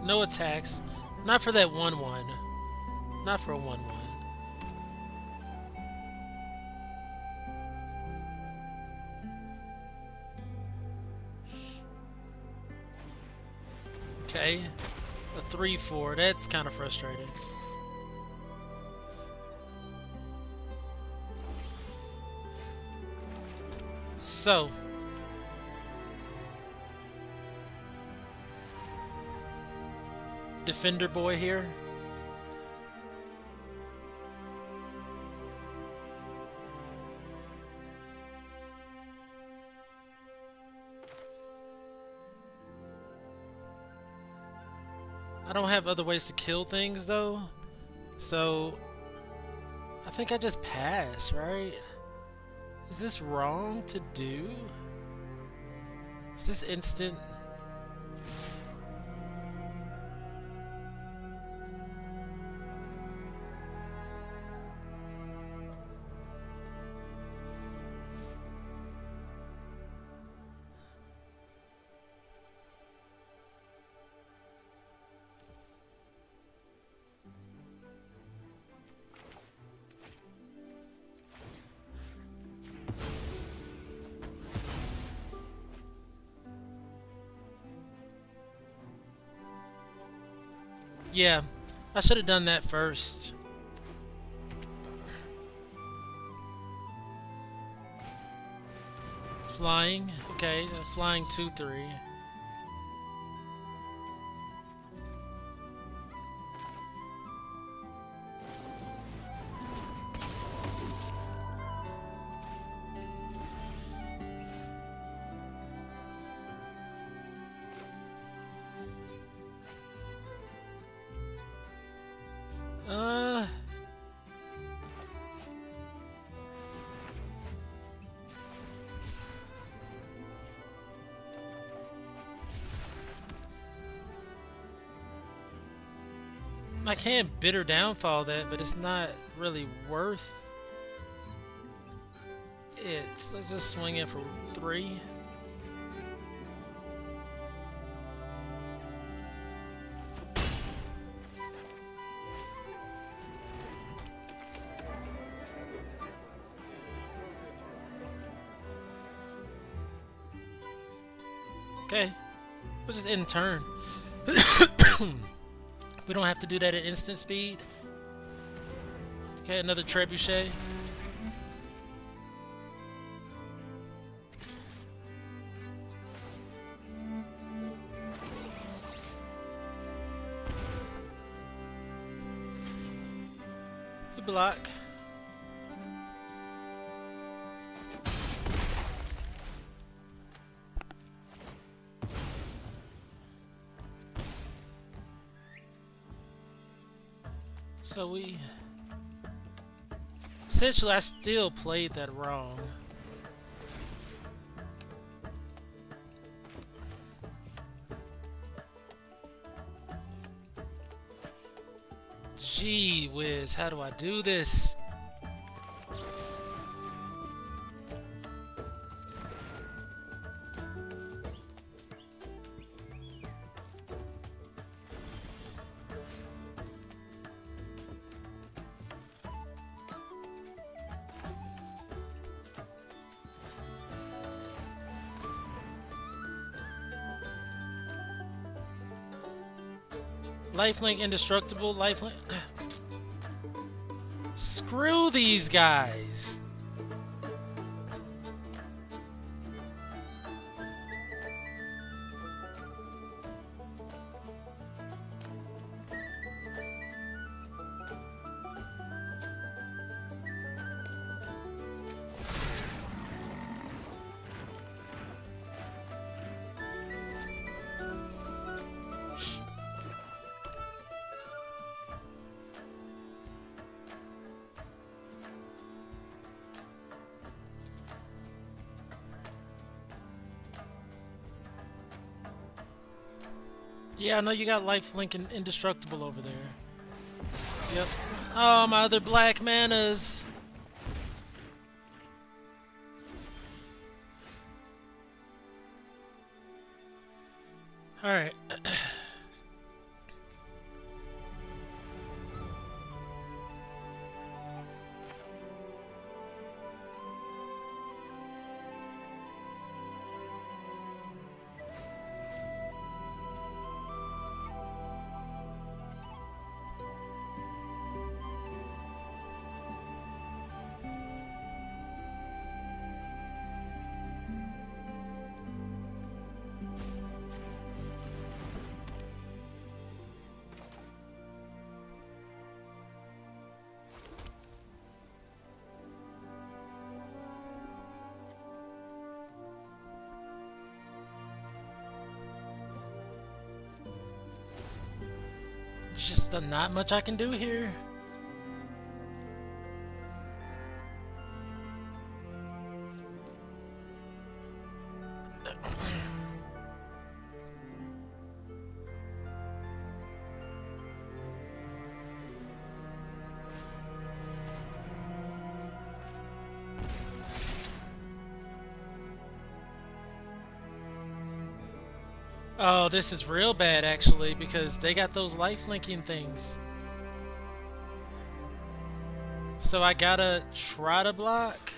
No attacks. Not for that 1/1. Not for a 1/1. Okay. A 3/4. That's kind of frustrating. So. Defender boy here. I don't have other ways to kill things though, so I think I just pass, right? Is this wrong to do? Is this instant? Yeah, I should have done that first. Flying, okay, flying 2/3. I can bitter downfall that, but it's not really worth it. Let's just swing it for 3. Okay, we'll just end turn. We don't have to do that at instant speed. Okay, another trebuchet. Good block. So essentially I still played that wrong. Gee whiz, how do I do this? Lifelink indestructible, lifelink. Screw these guys. Yeah, I know you got lifelink and indestructible over there. Yep. Oh, my other black manas. Alright. There's just not much I can do here. Oh, this is real bad actually because they got those life linking things. So I gotta try to block.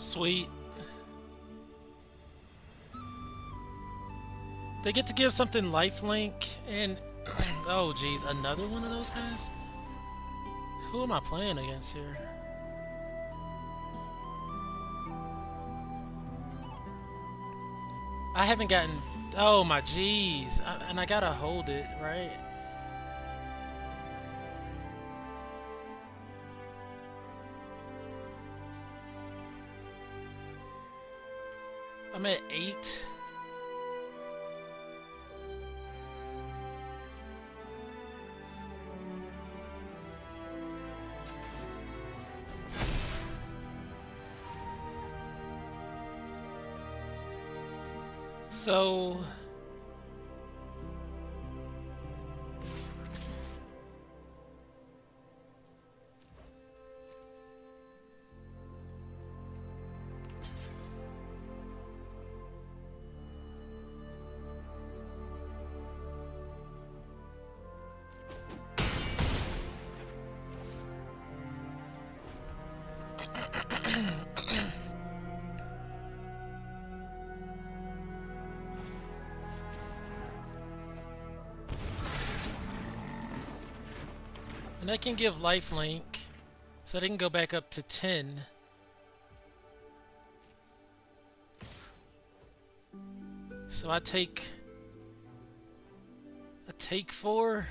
Sweet. They get to give something lifelink and oh geez, another one of those guys? Who am I playing against here? I haven't gotten, oh my geez, and I gotta hold it, right? I'm at 8. So and I can give lifelink so they can go back up to 10. So I take 4.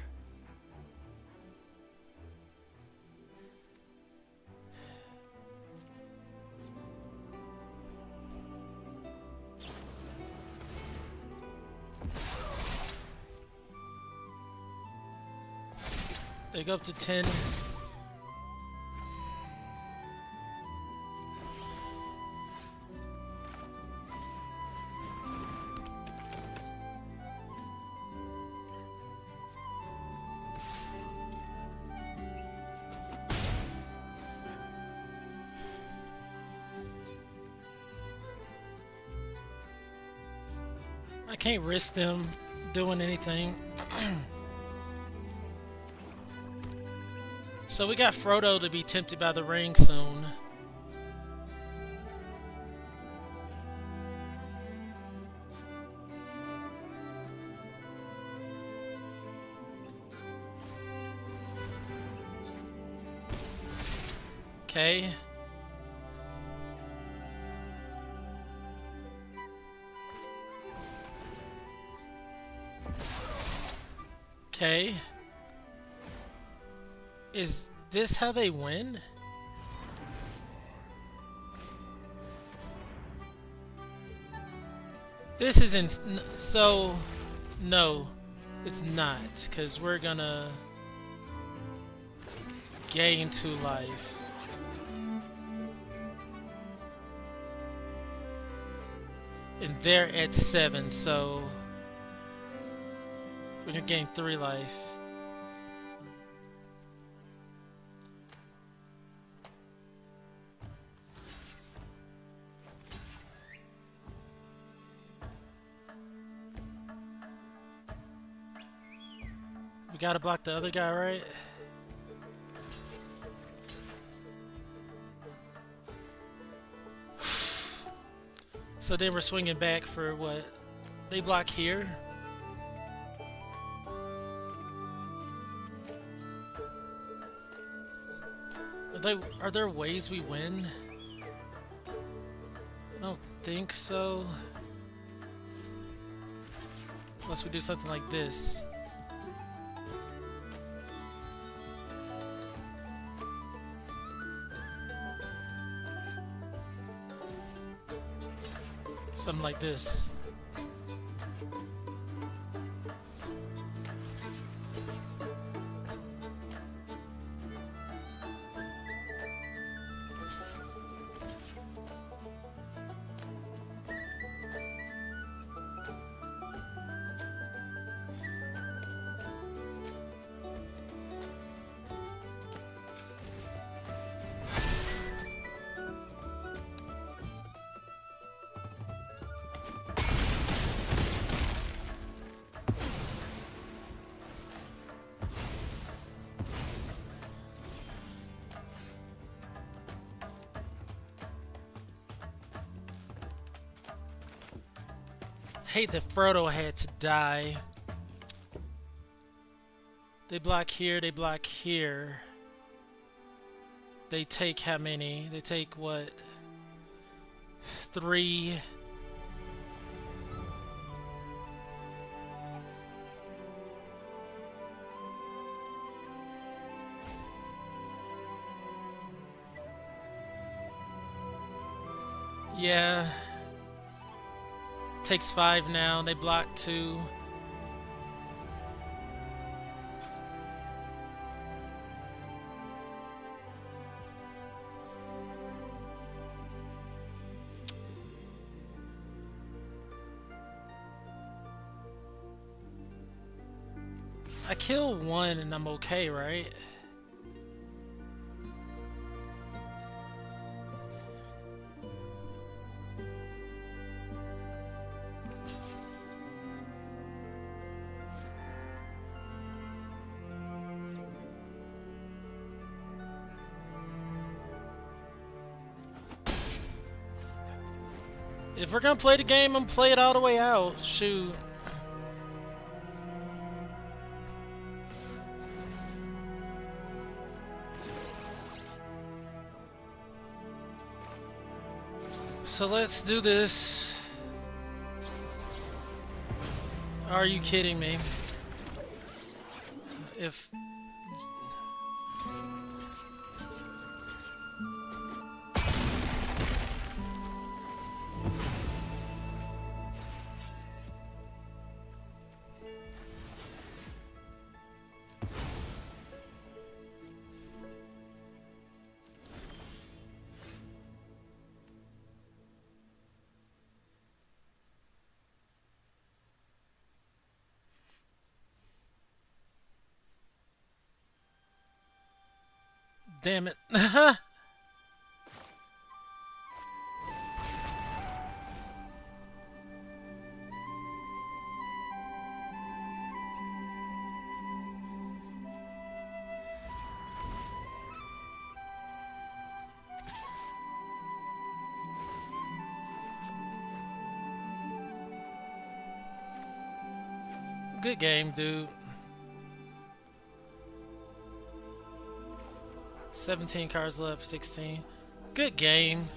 They go up to 10. I can't risk them doing anything. So we got Frodo to be tempted by the ring soon. Okay. Okay. Is this how they win? This isn't. So, no, it's not. Because we're gonna gain 2 life. And they're at 7, so we're gonna gain 3 life. We gotta block the other guy, right? So then we're swinging back for what? They block here. Are there ways we win? I don't think so. Unless we do something like this. Something like this. Hate that Frodo had to die. They block here, they block here. They take how many? They take what? 3. Yeah. Takes 5 now. They block 2. I kill one and I'm okay, right? If we're gonna play the game, I'm gonna play it all the way out. Shoot. So let's do this. Are you kidding me? If damn it. Good game, dude. 17 cards left, 16. Good game.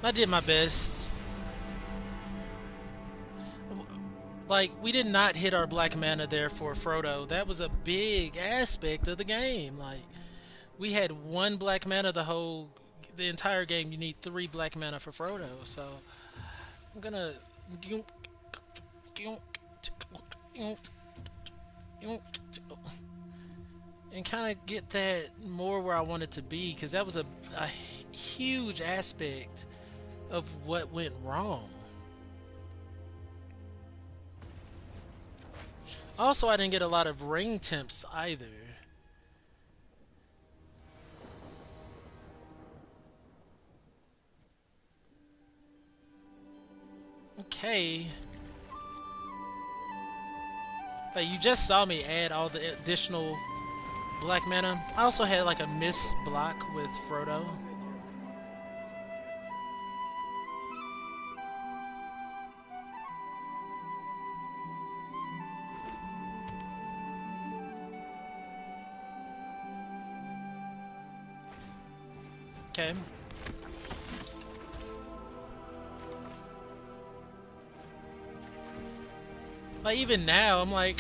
I did my best. Like, we did not hit our black mana there for Frodo. That was a big aspect of the game. Like, we had 1 black mana the entire game. You need 3 black mana for Frodo. So, I'm gonna and kind of get that more where I want it to be, because that was a huge aspect of what went wrong. Also, I didn't get a lot of ring temps either. Okay. But you just saw me add all the additional black mana. I also had like a miss block with Frodo. Okay. Like, even now, I'm like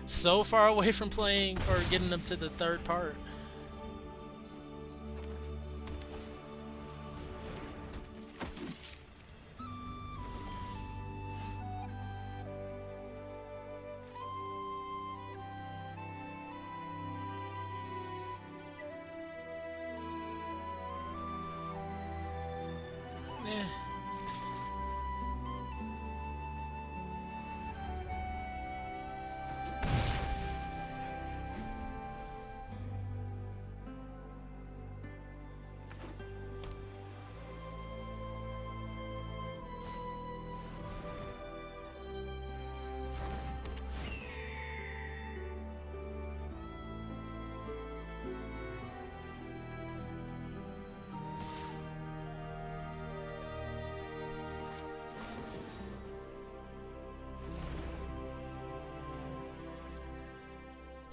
so far away from playing or getting them to the 3rd part. Eh.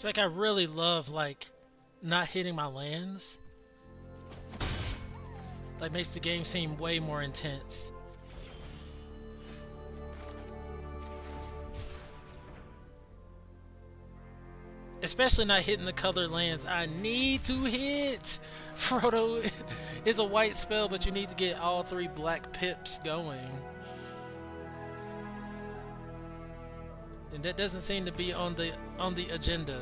It's like I really love like not hitting my lands. Like, makes the game seem way more intense. Especially not hitting the colored lands I need to hit. Frodo is a white spell, but you need to get all 3 black pips going. And that doesn't seem to be on the agenda.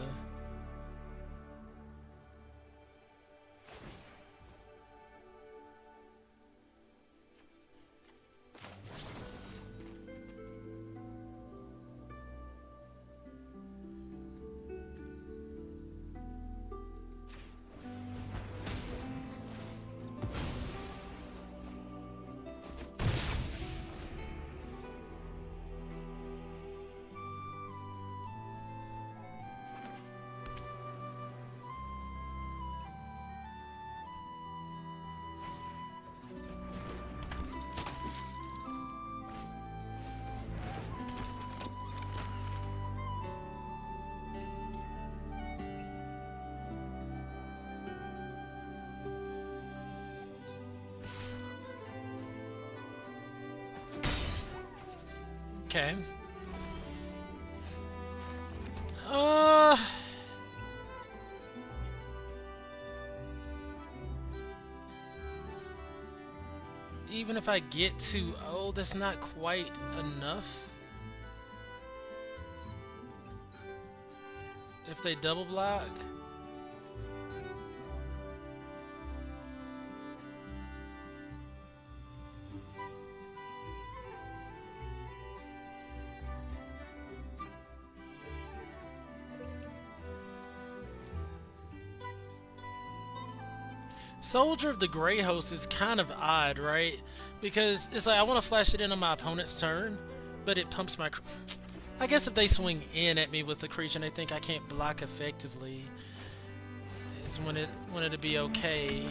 Okay. Even if I get to, oh, that's not quite enough. If they double block. Soldier of the Grey Host is kind of odd, right? Because it's like I want to flash it in on my opponent's turn, but it pumps my... I guess if they swing in at me with the creature and they think I can't block effectively, is when it'd be okay.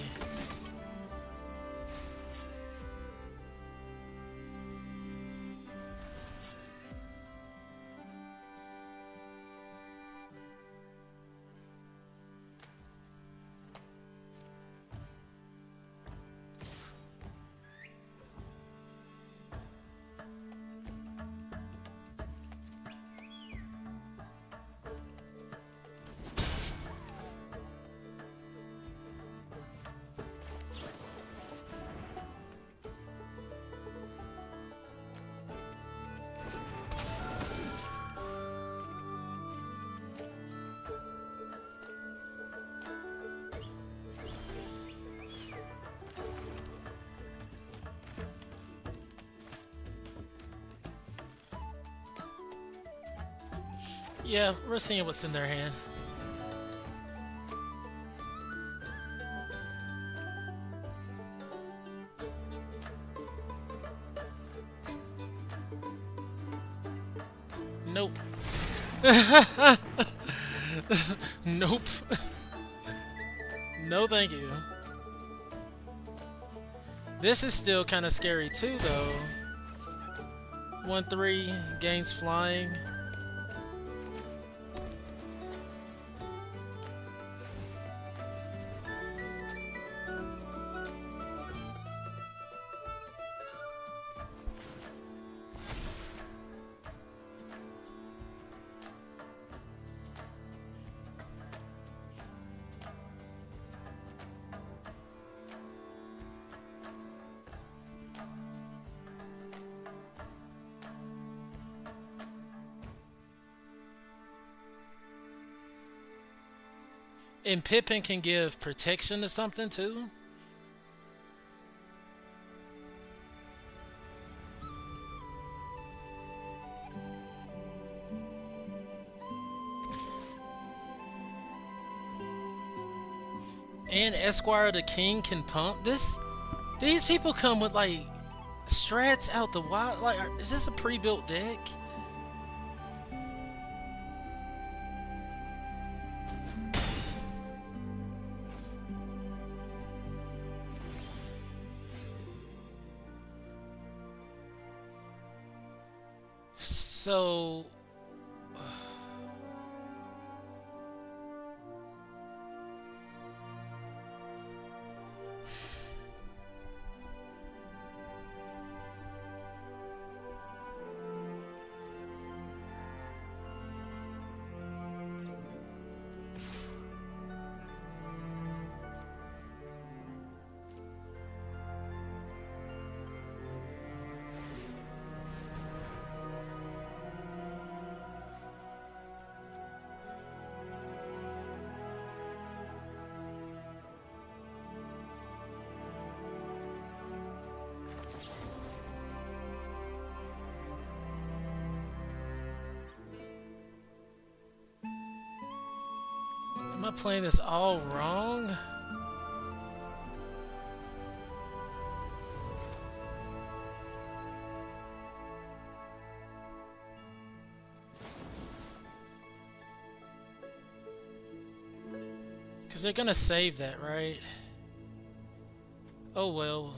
Yeah, we're seeing what's in their hand. Nope. Nope. No thank you. This is still kind of scary too though. 1/3 gains flying. And Pippin can give protection to something too? And Esquire the King can pump this? These people come with like strats out the wild. Like, is this a pre-built deck? So am I playing this all wrong? Because they're gonna save that, right? Oh well.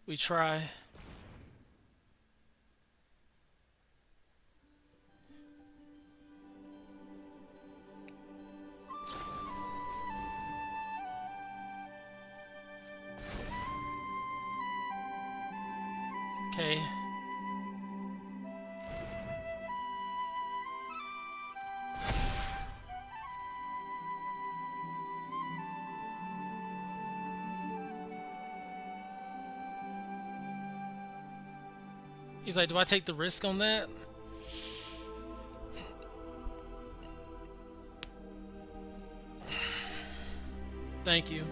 We try. Okay. He's like, do I take the risk on that? Thank you.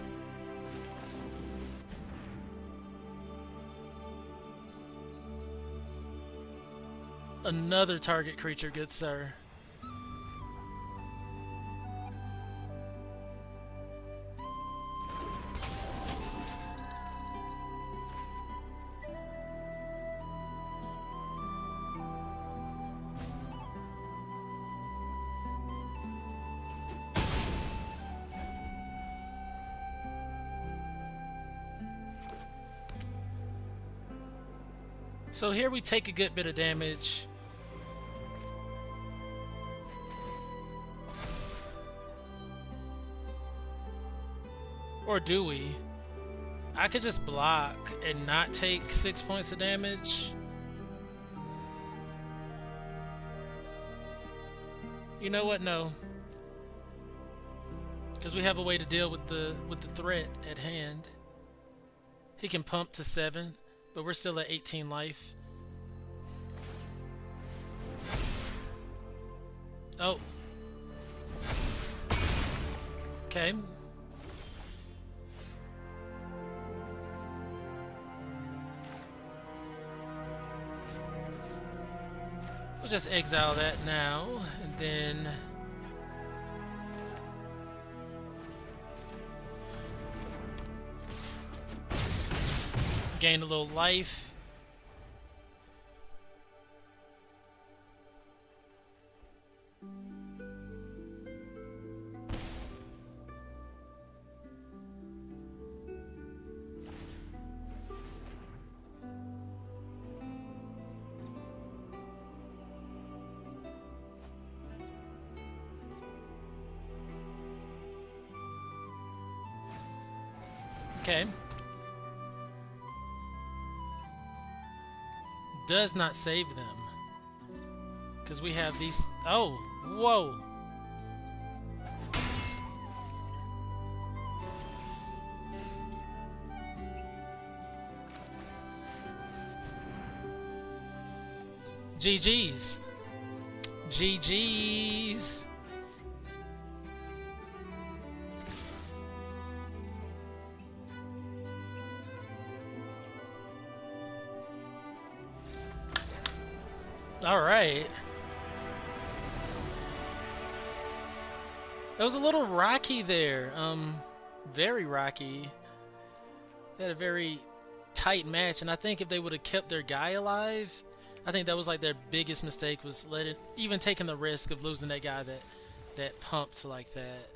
Another target creature, good sir. So here we take a good bit of damage. Or do we? I could just block and not take 6 points of damage. You know what? No. Because we have a way to deal with the threat at hand. He can pump to 7, but we're still at 18 life. Oh. Okay. We'll just exile that now, and then gain a little life. Okay. Does not save them. Because we have these... Oh! Whoa! GG's. GG's. All right. It was a little rocky there. Very rocky. They had a very tight match, and I think if they would have kept their guy alive, I think that was like their biggest mistake, was even taking the risk of losing that guy that pumped like that.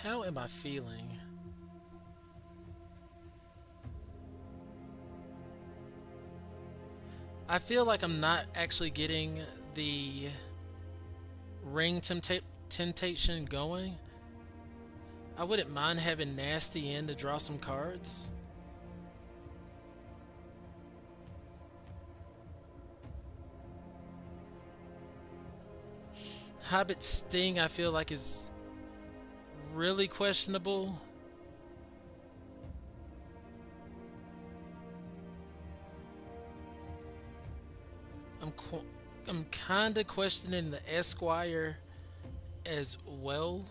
How am I feeling? I feel like I'm not actually getting the ring temptation going. I wouldn't mind having Nasty in to draw some cards. Hobbit Sting I feel like is really questionable. I'm kind of questioning the Esquire as well.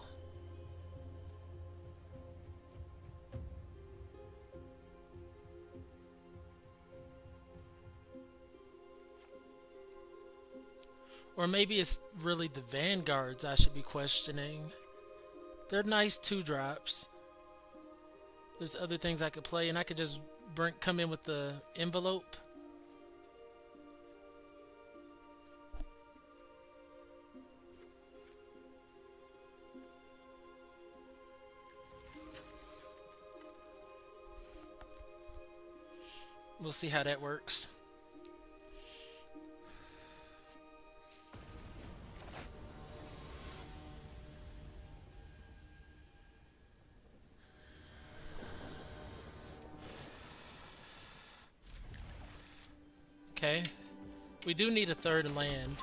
Or maybe it's really the Vanguards I should be questioning. They're nice 2-drops. There's other things I could play, and I could just come in with the envelope. We'll see how that works. Okay. We do need a third land.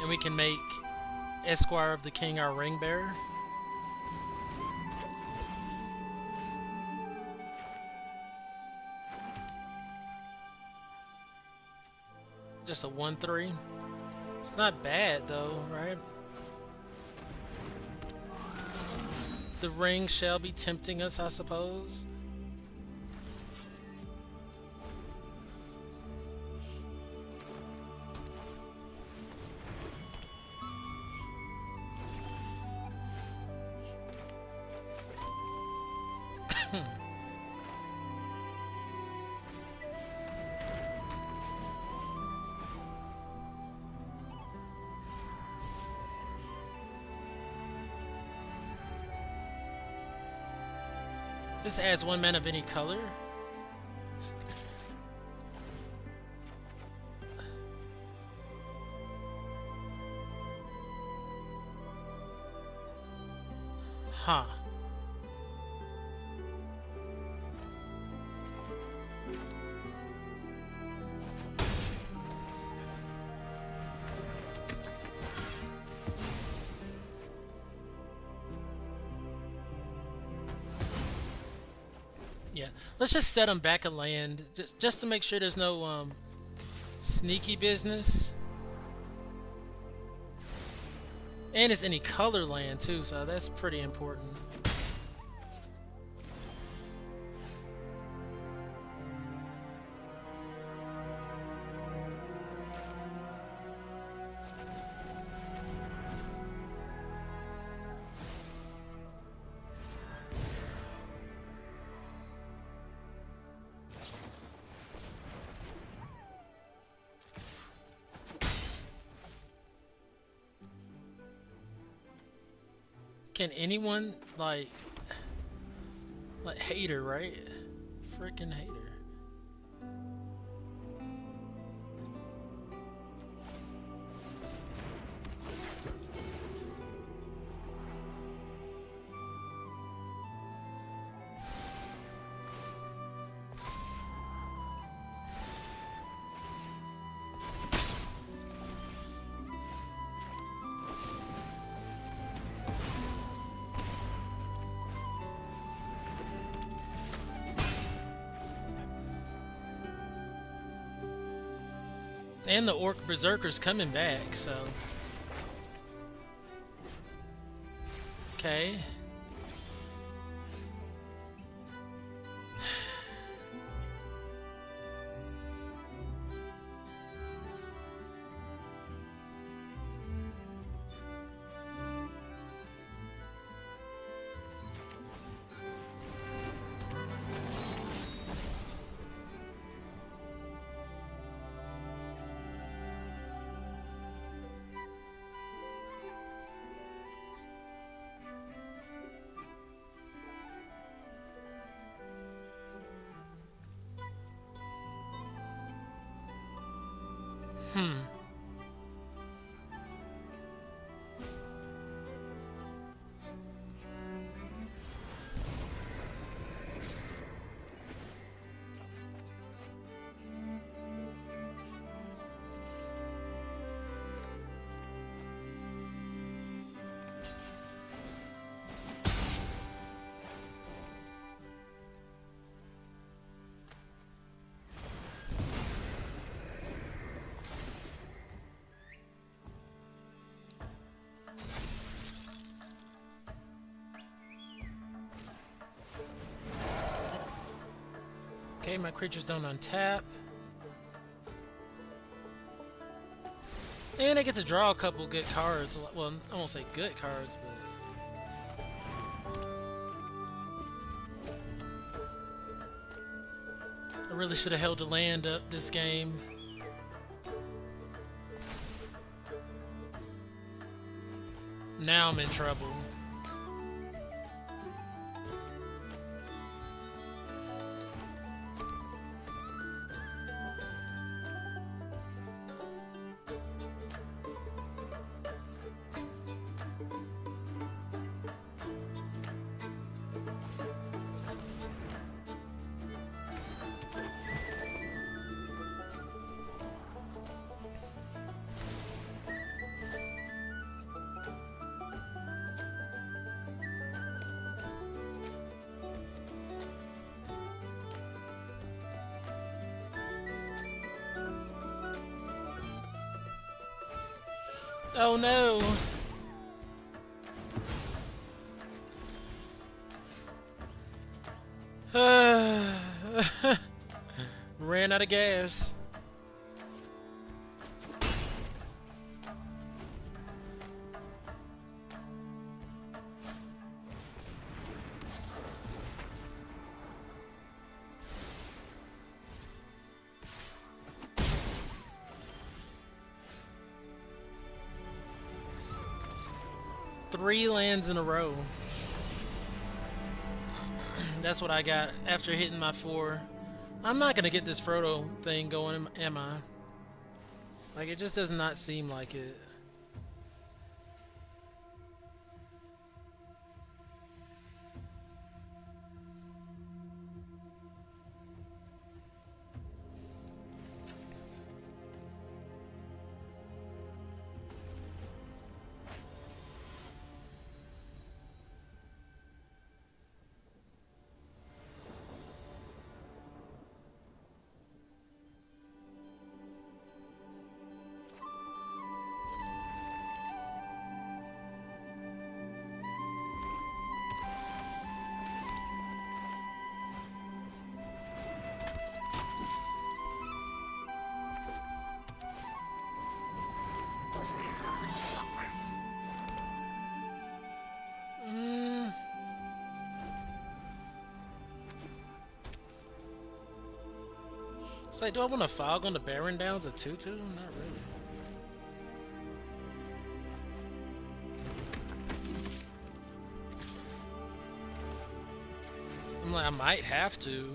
And we can make Esquire of the King our ring bearer. Just a 1/3. It's not bad though, right? The ring shall be tempting us, I suppose. This adds 1 mana of any color. Huh. Yeah, let's just set them back a land, just to make sure there's no sneaky business. And it's any color land too, so that's pretty important. Can anyone like hater, right? Freaking hater. And the Orc Berserker's coming back, so. Okay. Okay, my creatures don't untap. And I get to draw a couple good cards. Well, I won't say good cards, but I really should have held the land up this game. Now I'm in trouble. Oh no! Ran out of gas. Three lands in a row. That's what I got after hitting my 4. I'm not gonna get this Frodo thing going, am I? Like, it just does not seem like it. It's like, do I want to fog on the Baron Downs a 2/2? Not really. I'm like, I might have to.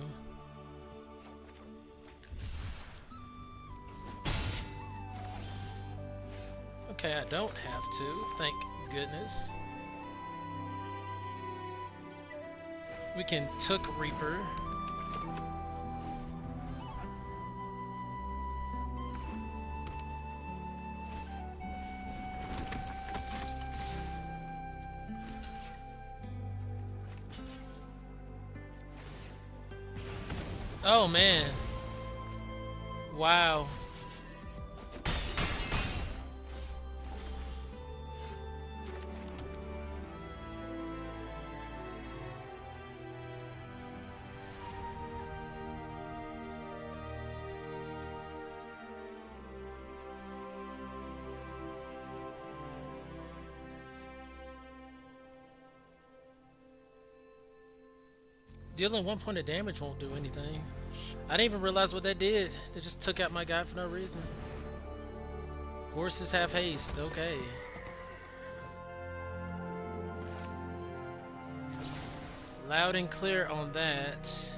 Okay, I don't have to. Thank goodness. We can Took Reaper. Oh man. Wow. Dealing 1 point of damage won't do anything. I didn't even realize what that did. It just took out my guy for no reason. Horses have haste, okay. Loud and clear on that.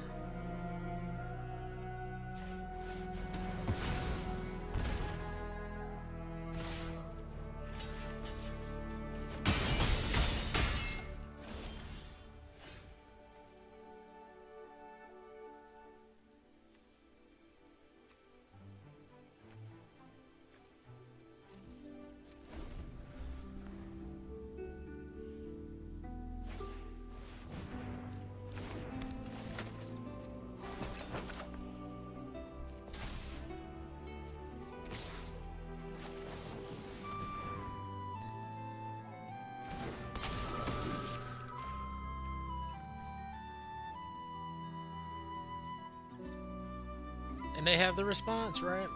And they have the response, right?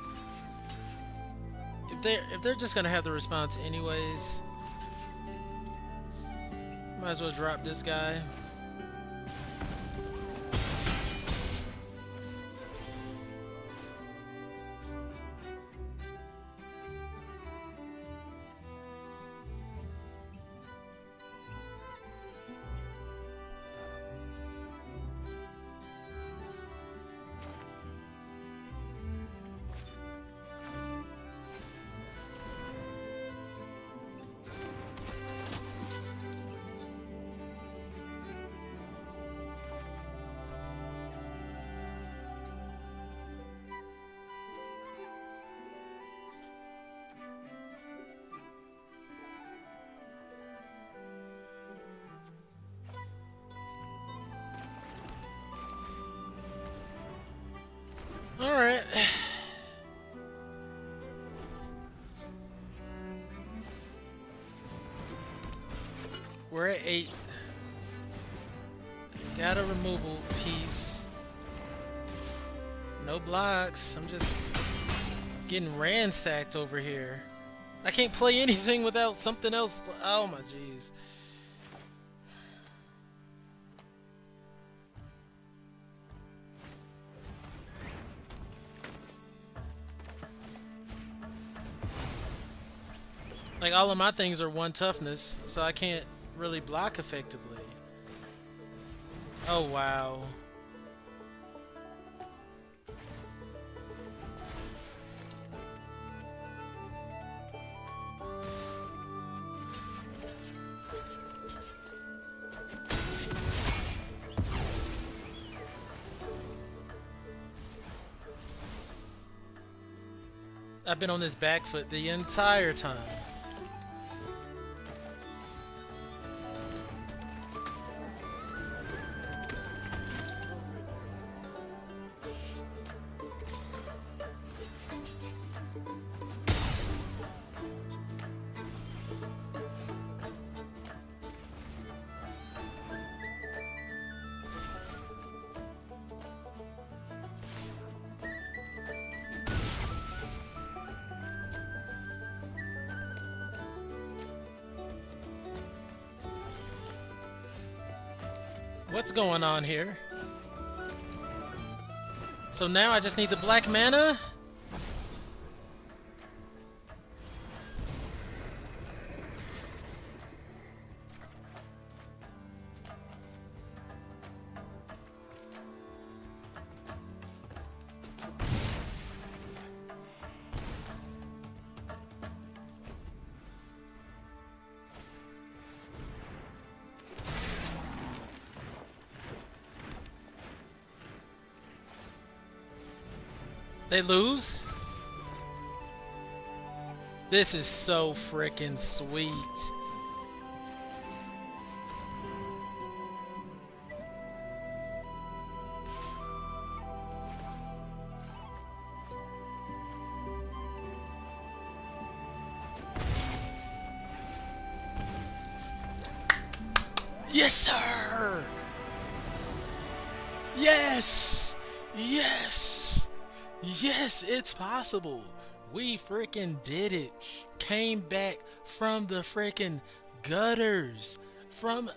If they're just gonna have the response anyways, might as well drop this guy. Alright. Alright, 8. Got a removal piece. No blocks. I'm just getting ransacked over here. I can't play anything without something else. Oh my jeez. Like, all of my things are 1 toughness, so I can't really block effectively. Oh, wow. I've been on this back foot the entire time. What's going on here? So now I just need the black mana? They lose? This is so freaking sweet. Yes, sir! Yes! Yes! Yes, it's possible. We freaking did it. Came back from the freaking gutters, from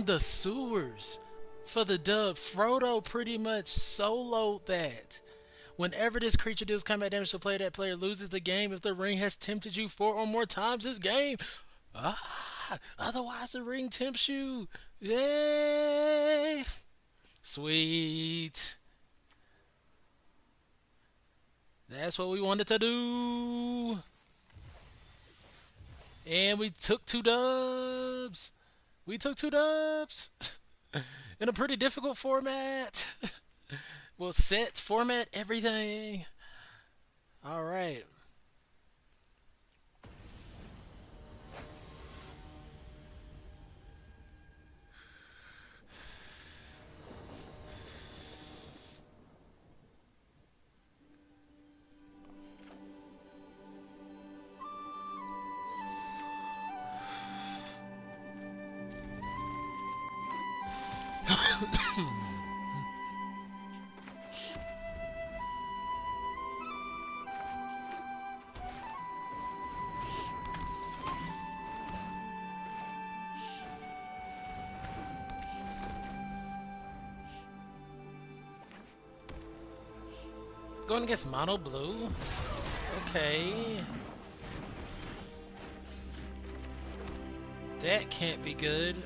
the sewers for the dub. Frodo pretty much soloed that. Whenever this creature deals combat damage to a player, that player loses the game. If the ring has tempted you 4 or more times this game, otherwise the ring tempts you. Yay! Sweet. That's what we wanted to do. And we took 2 dubs. We took 2 dubs. In a pretty difficult format. Well, set, format, everything. All right. Going against mono blue? Okay. That can't be good.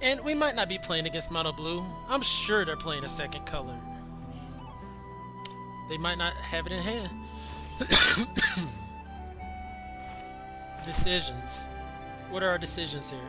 And we might not be playing against mono blue. I'm sure they're playing a second color. They might not have it in hand. Decisions. What are our decisions here?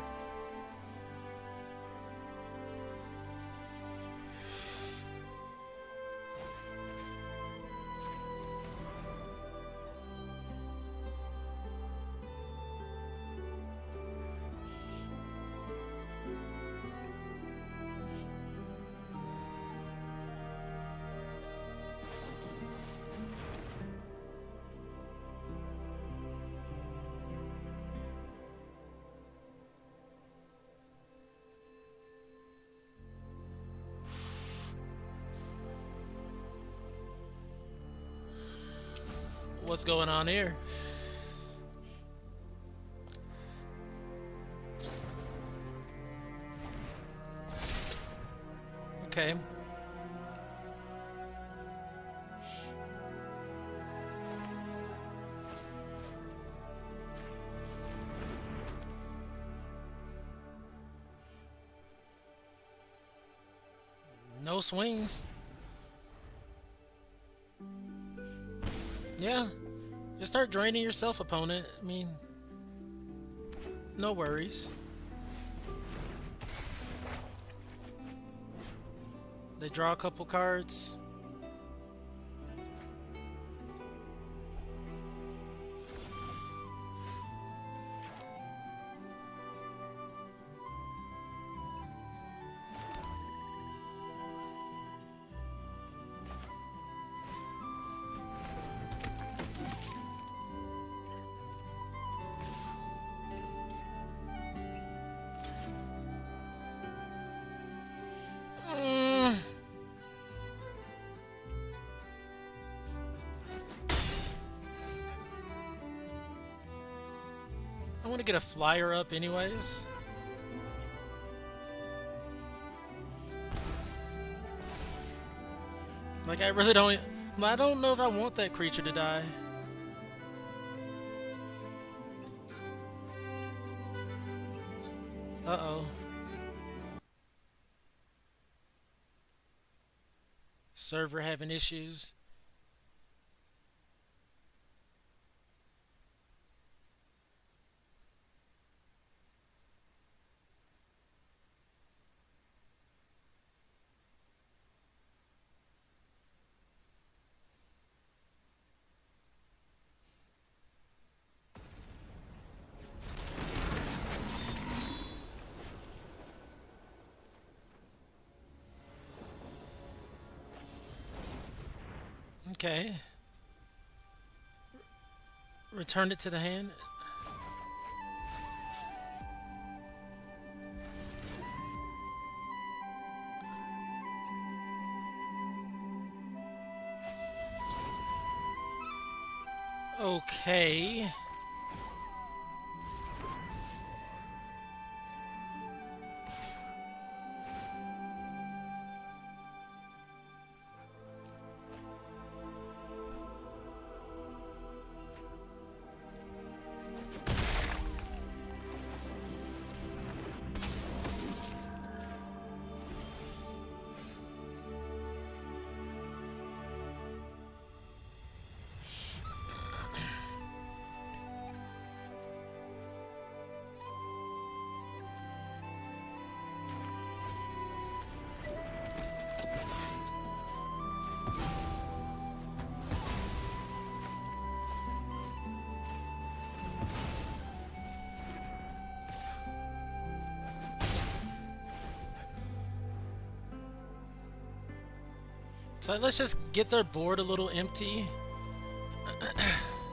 What's going on here? Okay. No swings. Yeah. Just start draining yourself, opponent. I mean, no worries. They draw a couple cards. I want to get a flyer up anyways. Like, I really don't... I don't know if I want that creature to die. Uh-oh. Server having issues. Okay. Return it to the hand. Okay. So let's just get their board a little empty.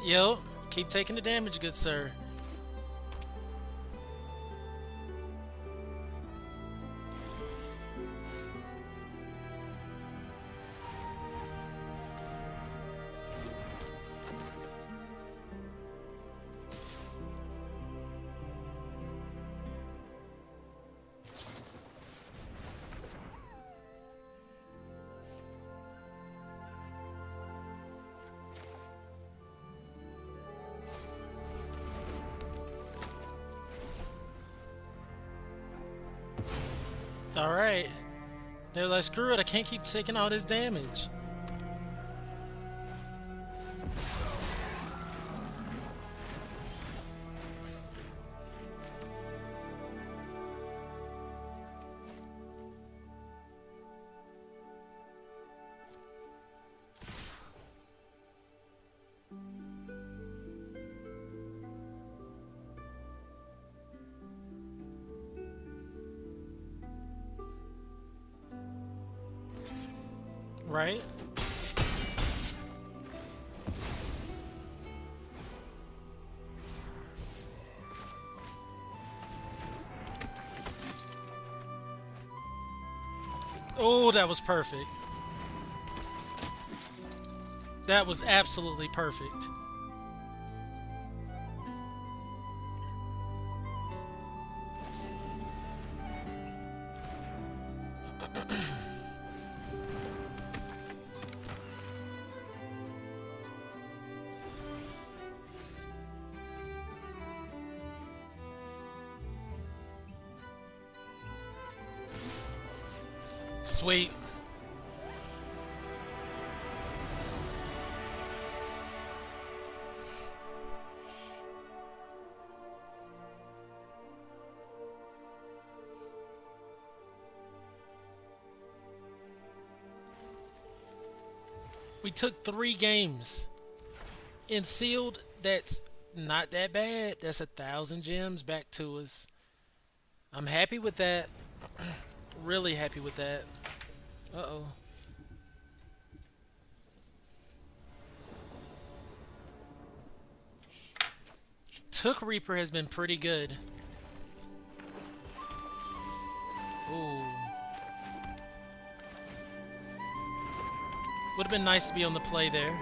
Yo, keep taking the damage, good sir. Alright. They're like, screw it, I can't keep taking all this damage. Right? Oh, that was perfect. That was absolutely perfect. Sweet. We took 3 games. In sealed, that's not that bad. That's 1,000 gems back to us. I'm happy with that. Really happy with that. Uh-oh. Took Reaper has been pretty good. Ooh. Would have been nice to be on the play there.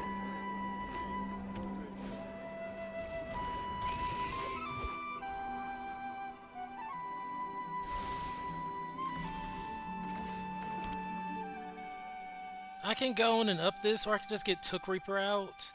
I can go on and up this, or I can just get Took Reaper out.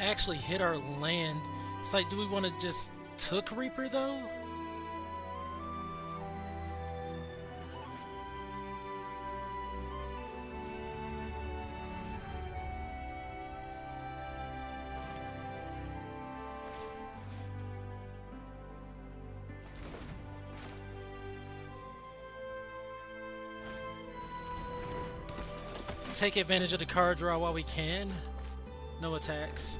Actually hit our land. It's like, do we want to just Took Reaper though? Take advantage of the card draw while we can. No attacks.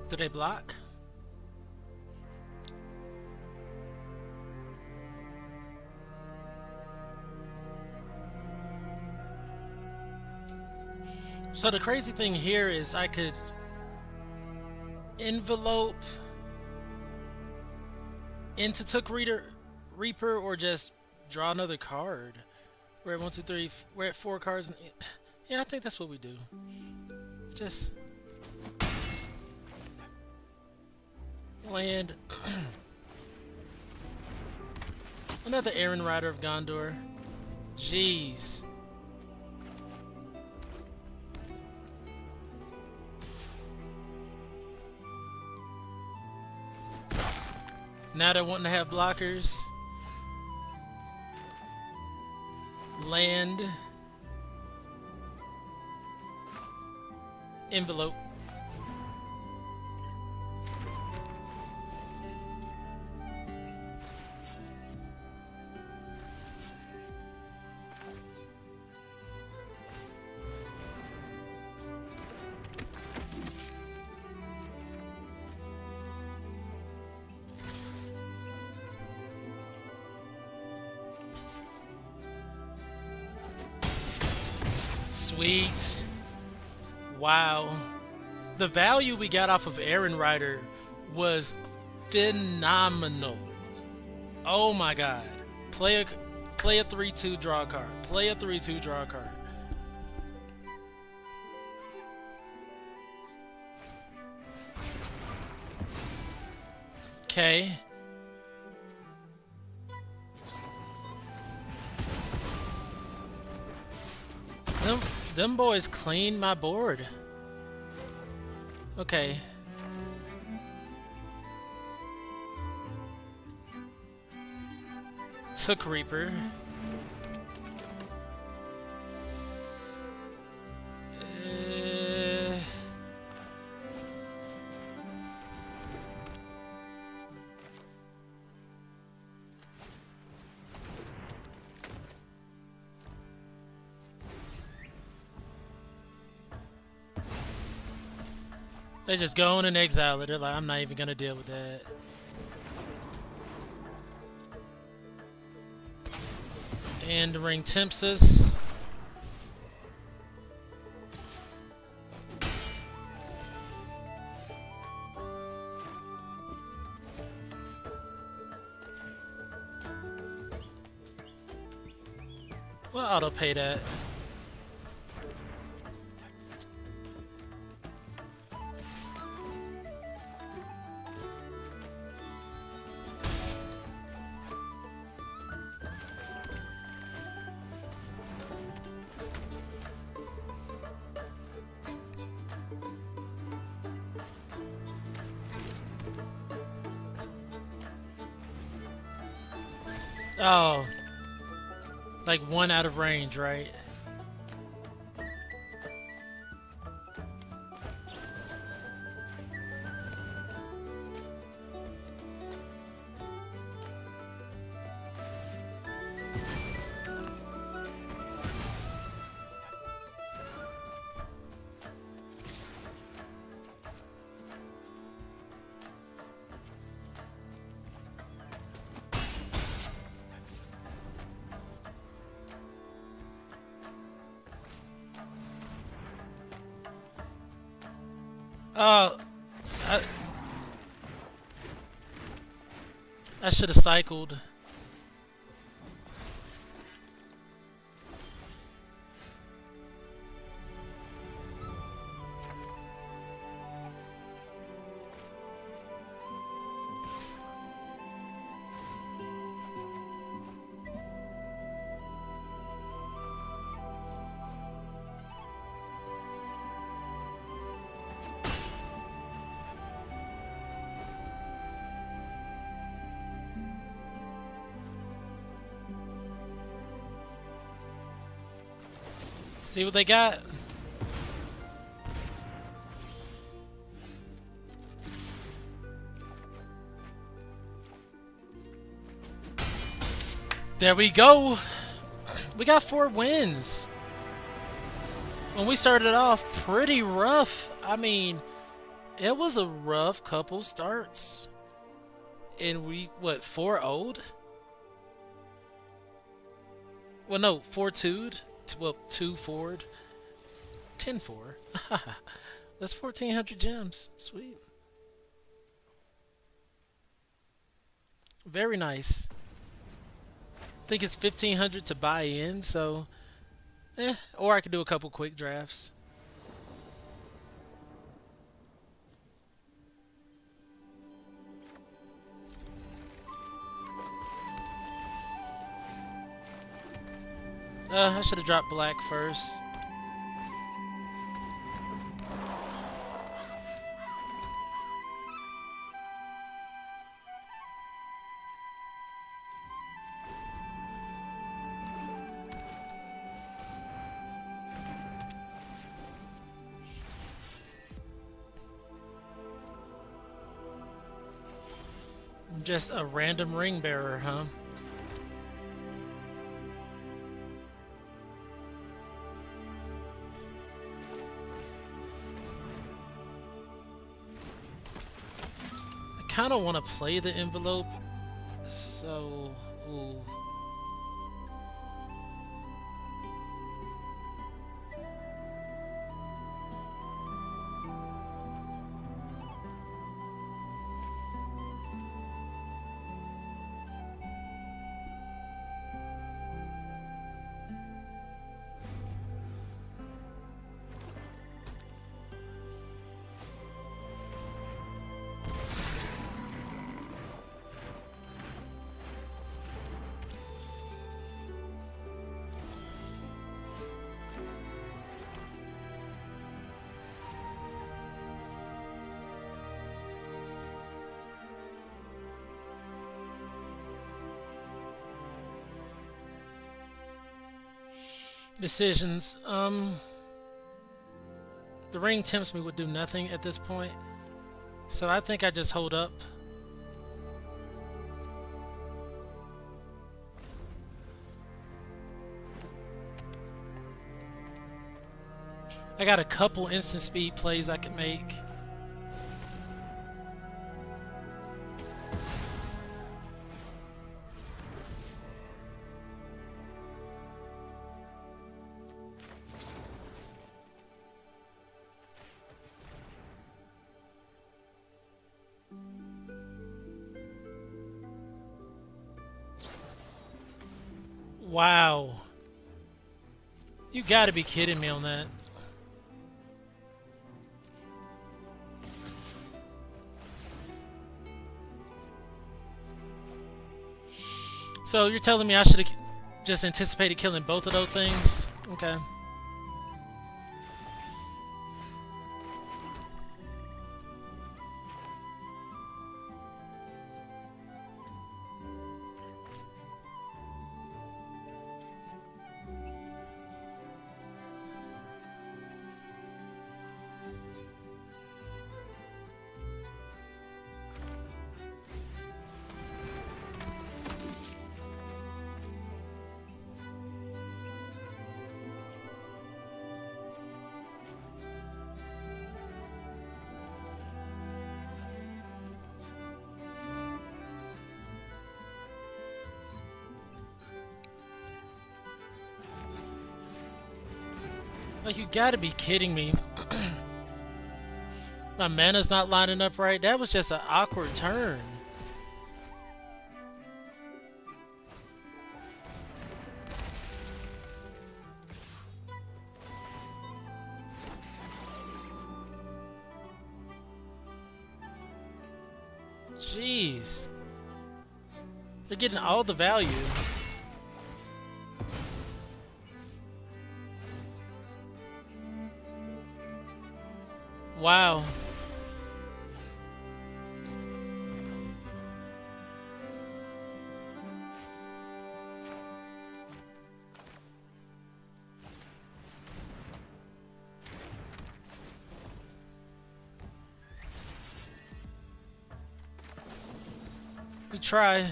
Do they block? So the crazy thing here is I could envelope into Took Reaper or just draw another card. We're at 1, 2, 3. We're at 4 cards. Yeah, I think that's what we do. Just land. Another Aaron Rider of Gondor. Jeez. Now they're wanting to have blockers. Land. Envelope. Sweet. Wow. The value we got off of Aaron Rider was phenomenal. Oh my god. Play a 3/2, draw a card. Play a 3/2, draw a card. Okay. Them boys cleaned my board. Okay. Took Reaper. They just go on and exile it. They're like, I'm not even gonna deal with that. And the ring tempts us. We'll auto pay that. Oh, like one out of range, right? Oh, I should have cycled. See what they got? There we go. We got 4 wins. When we started off pretty rough. I mean, it was a rough couple starts. And we, what, 4-0'd? Well, no, 4-2'd. Well, 2 forward, 10-4. That's 1,400 gems. Sweet. Very nice. I think it's 1,500 to buy in, so or I could do a couple quick drafts. I should have dropped black first. Just a random ring bearer, huh? I kind of want to play the envelope, so ooh. Decisions. The ring tempts me would do nothing at this point, so I think I just hold up. I got a couple instant speed plays I can make. Wow. You gotta be kidding me on that. So you're telling me I should have just anticipated killing both of those things? Okay. Like, you gotta be kidding me. My mana's not lining up right. That was just an awkward turn. Jeez. They're getting all the value. Wow. We try.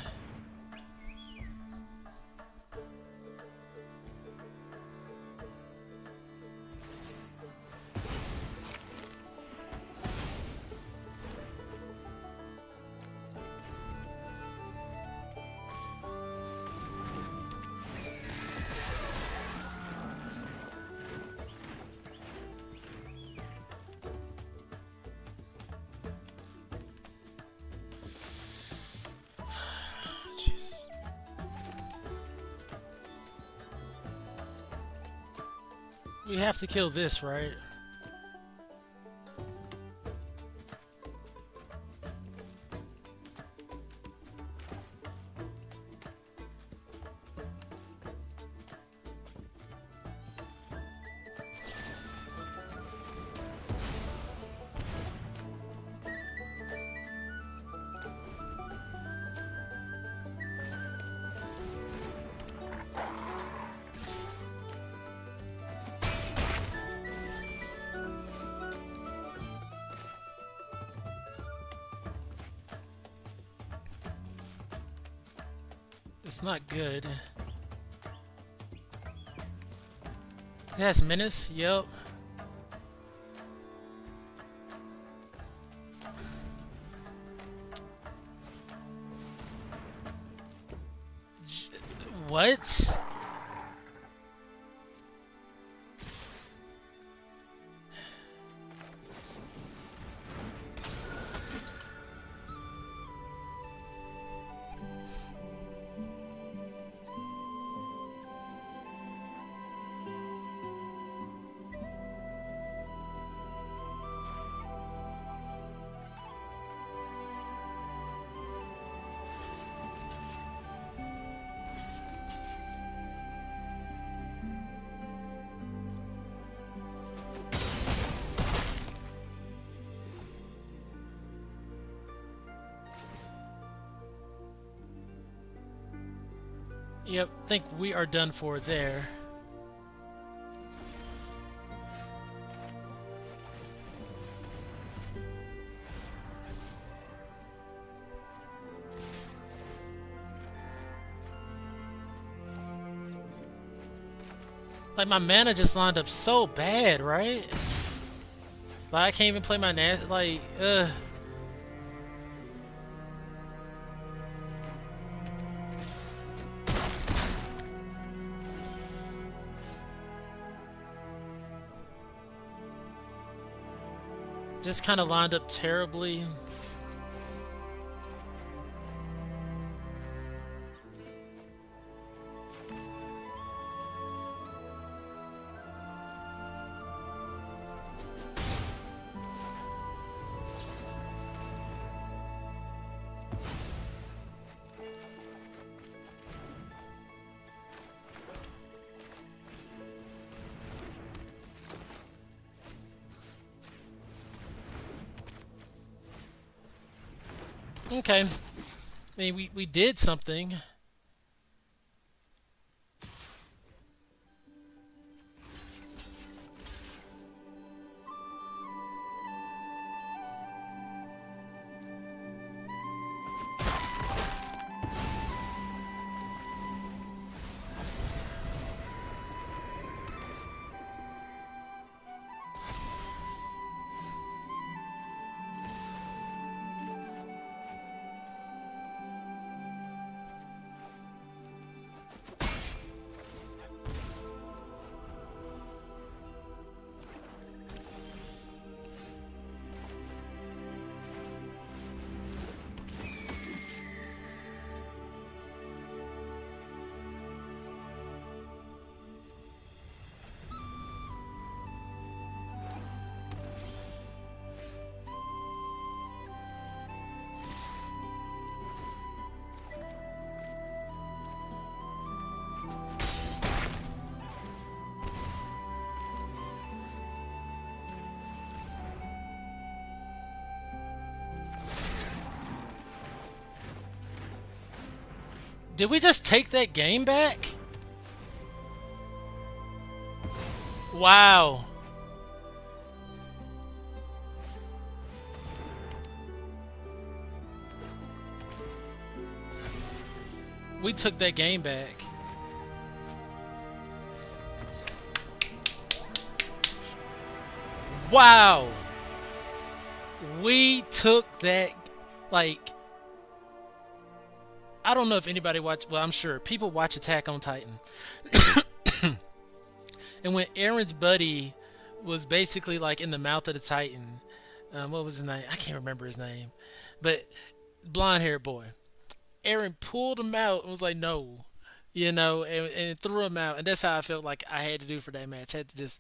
Jesus. We have to kill this, right? It's not good. It has menace, yep. What? Yep, think we are done for there. Like, my mana just lined up so bad, right? Like, I can't even play my nasty, like, ugh. Just kind of lined up terribly. Okay. I mean, we did something. Did we just take that game back? Wow. We took that game back. Wow. We took that, like, I don't know if anybody watch, well, I'm sure people watch Attack on Titan. And when Aaron's buddy was basically like in the mouth of the Titan, what was his name? I can't remember his name, but blonde haired boy. Aaron pulled him out and was like, no, you know, and threw him out. And that's how I felt like I had to do for that match. I had to just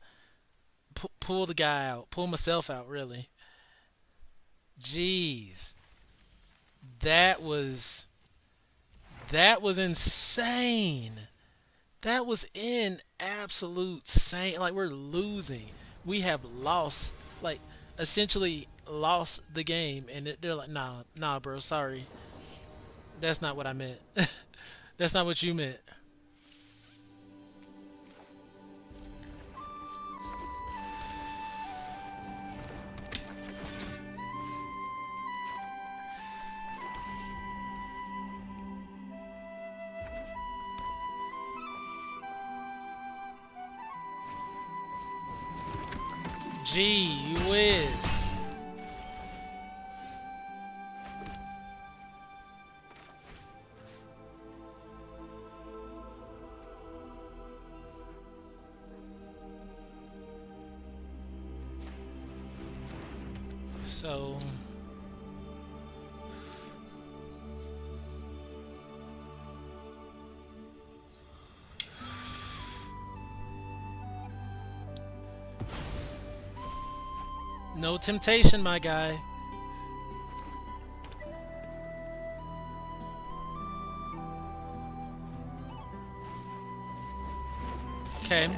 pull the guy out, pull myself out, really. Jeez. That was insane. That was in absolute sane. Like, we're losing. We have lost, like, essentially lost the game. And they're like, nah, bro, sorry. That's not what I meant. That's not what you meant. Gee whiz. So no temptation, my guy. Okay.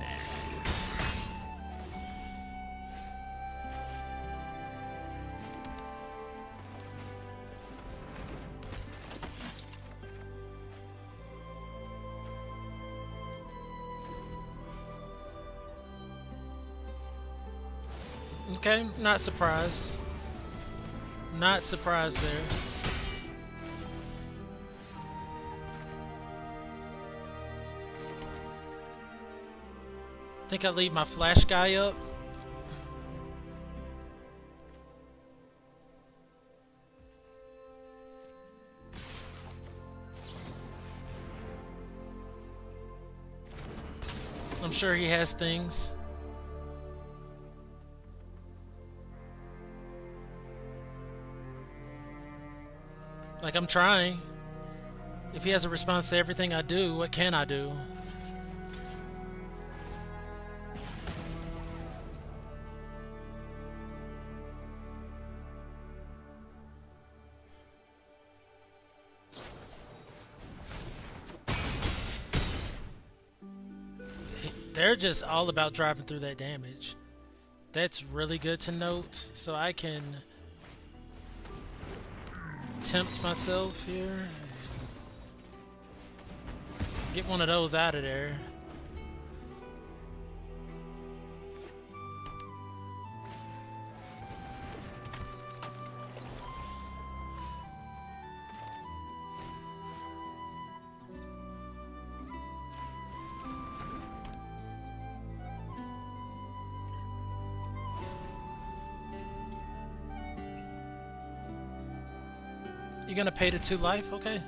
Okay, not surprised. Not surprised there. Think I leave my flash guy up. I'm sure he has things. Like, I'm trying. If he has a response to everything I do, what can I do? they're just all about driving through that damage. That's really good to note, so I can tempt myself here. Get one of those out of there. You gonna pay the 2 life? Okay.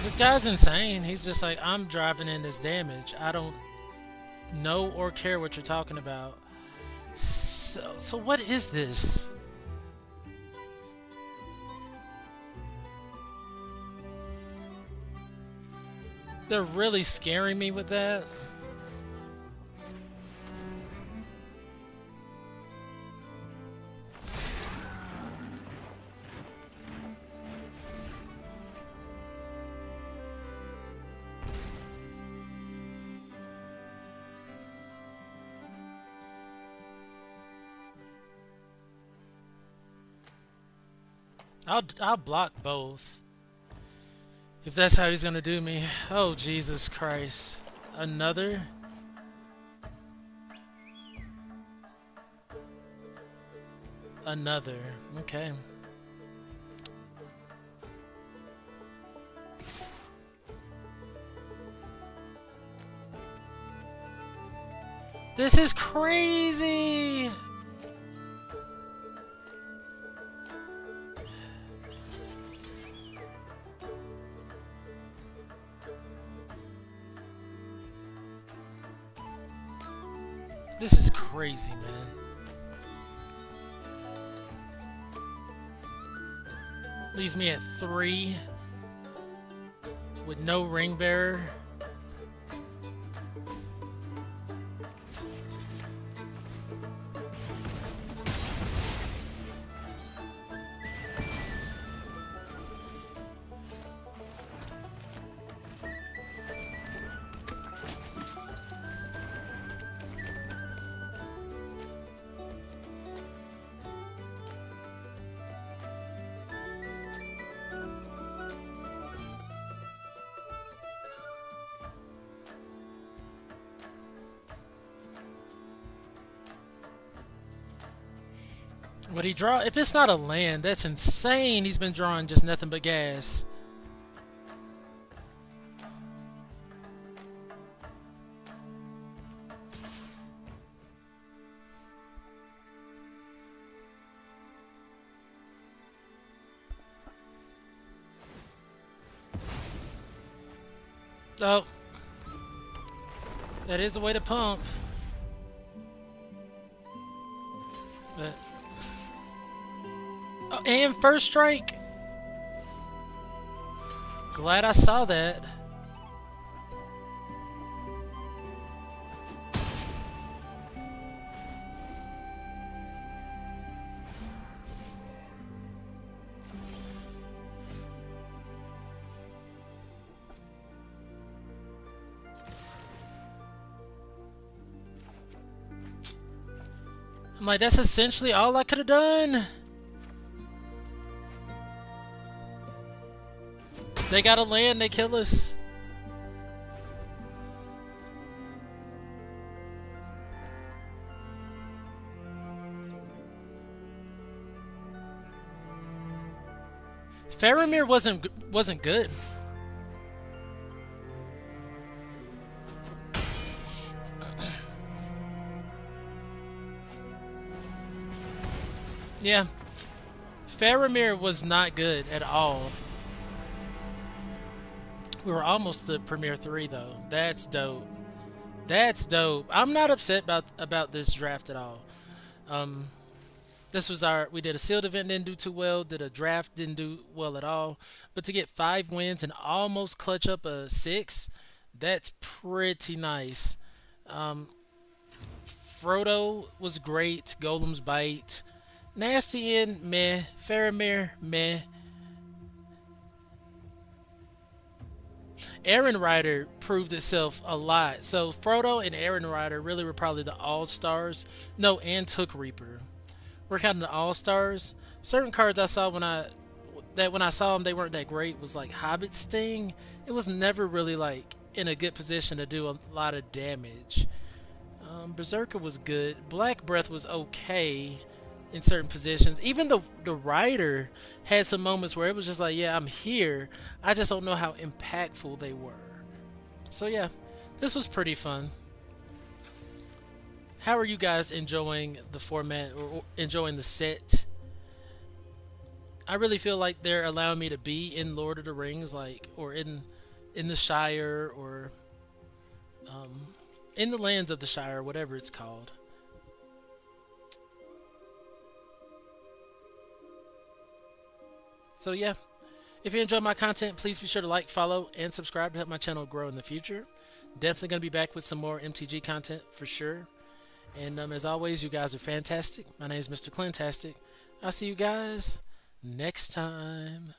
This guy's insane. He's just like, I'm driving in this damage. I don't know or care what you're talking about. So what is this? They're really scaring me with that. I'll block both. If that's how he's gonna do me. Oh, Jesus Christ. Another? Another. Okay. This is crazy! This is crazy, man. Leaves me at 3 with no ring bearer. What he draw? If it's not a land, that's insane. He's been drawing just nothing but gas. Oh, that is the way to pump. But oh, and first strike. Glad I saw that. I'm like, that's essentially all I could have done. They gotta land, they kill us. Faramir wasn't good. Yeah. Faramir was not good at all. We were almost to Premier 3 though. That's dope. That's dope. I'm not upset about this draft at all. This was we did a sealed event, didn't do too well, did a draft, didn't do well at all. But to get 5 wins and almost clutch up a 6, that's pretty nice. Frodo was great, Golem's Bite. Nasty End, meh. Faramir, meh. Aaron Ryder proved itself a lot. So Frodo and Aaron Ryder really were probably the all-stars. No, and Took Reaper. We're kind of the all-stars. Certain cards I saw when I saw them, they weren't that great. Was like Hobbit Sting. It was never really like in a good position to do a lot of damage. Berserker was good. Black Breath was okay in certain positions. Even the Rider had some moments where it was just like, yeah, I'm here. I just don't know how impactful they were. So yeah, this was pretty fun. How are you guys enjoying the format or enjoying the set? I really feel like they're allowing me to be in Lord of the Rings, like, or in the Shire, or in the lands of the Shire, whatever it's called. So yeah, if you enjoy my content, please be sure to like, follow, and subscribe to help my channel grow in the future. Definitely going to be back with some more MTG content for sure. And as always, you guys are fantastic. My name is Mr.Clintastik. I'll see you guys next time.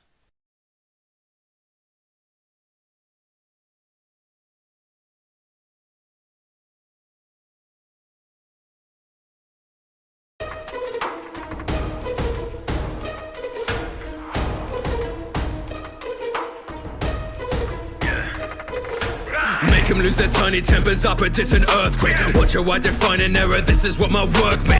Make them lose their tiny tempers up, but it's an earthquake. Watch how I define an error, this is what my work makes.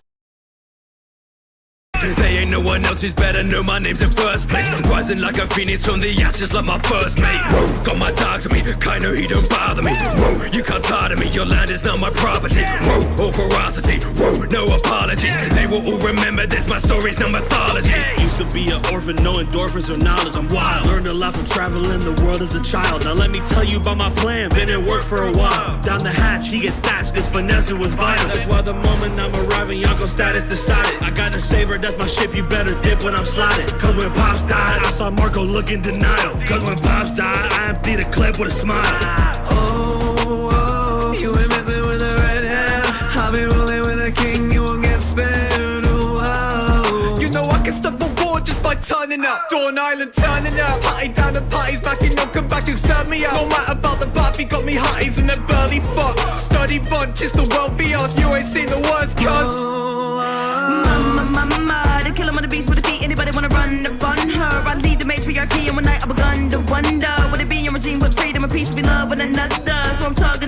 They ain't no one else who's better, know my name's in first place. Rising like a phoenix from the ashes like my first mate. Whoa, got my dogs on me, kinda he don't bother me. Whoa, you can't tire me, your land is not my property. Whoa, all ferocity, whoa, no apologies. They will all remember this, my story's no mythology. Used to be an orphan, no endorphins or knowledge, I'm wild. Learned a lot from traveling the world as a child. Now let me tell you about my plan, been at work for a while. Down the hatch, he get thatched, this finesse was vital. That's why the moment I'm arriving, Yonko status decided. I got the saber, that's my ship, you better dip when I'm slotted. Cause when Pops died, I saw Marco look in denial. Cause when Pops died, I emptied a clip with a smile. Oh, you ain't messing with the red hair. I'll be rolling with a king, you won't get spared. Oh, you know I can stop a war just by turning up. Dawn Island turning up. Party down the party's back, you know, come back and serve me up. No matter about the bath, you got me hotties and the burly fox. Sturdy bunch, it's the world be us. You ain't seen the worst, cuz. Mama, the killer on the beast with the feet. Anybody wanna run upon her? I lead the matriarchy, and one night I begun to wonder would it be a regime with freedom and peace, we love one another. So I'm talking.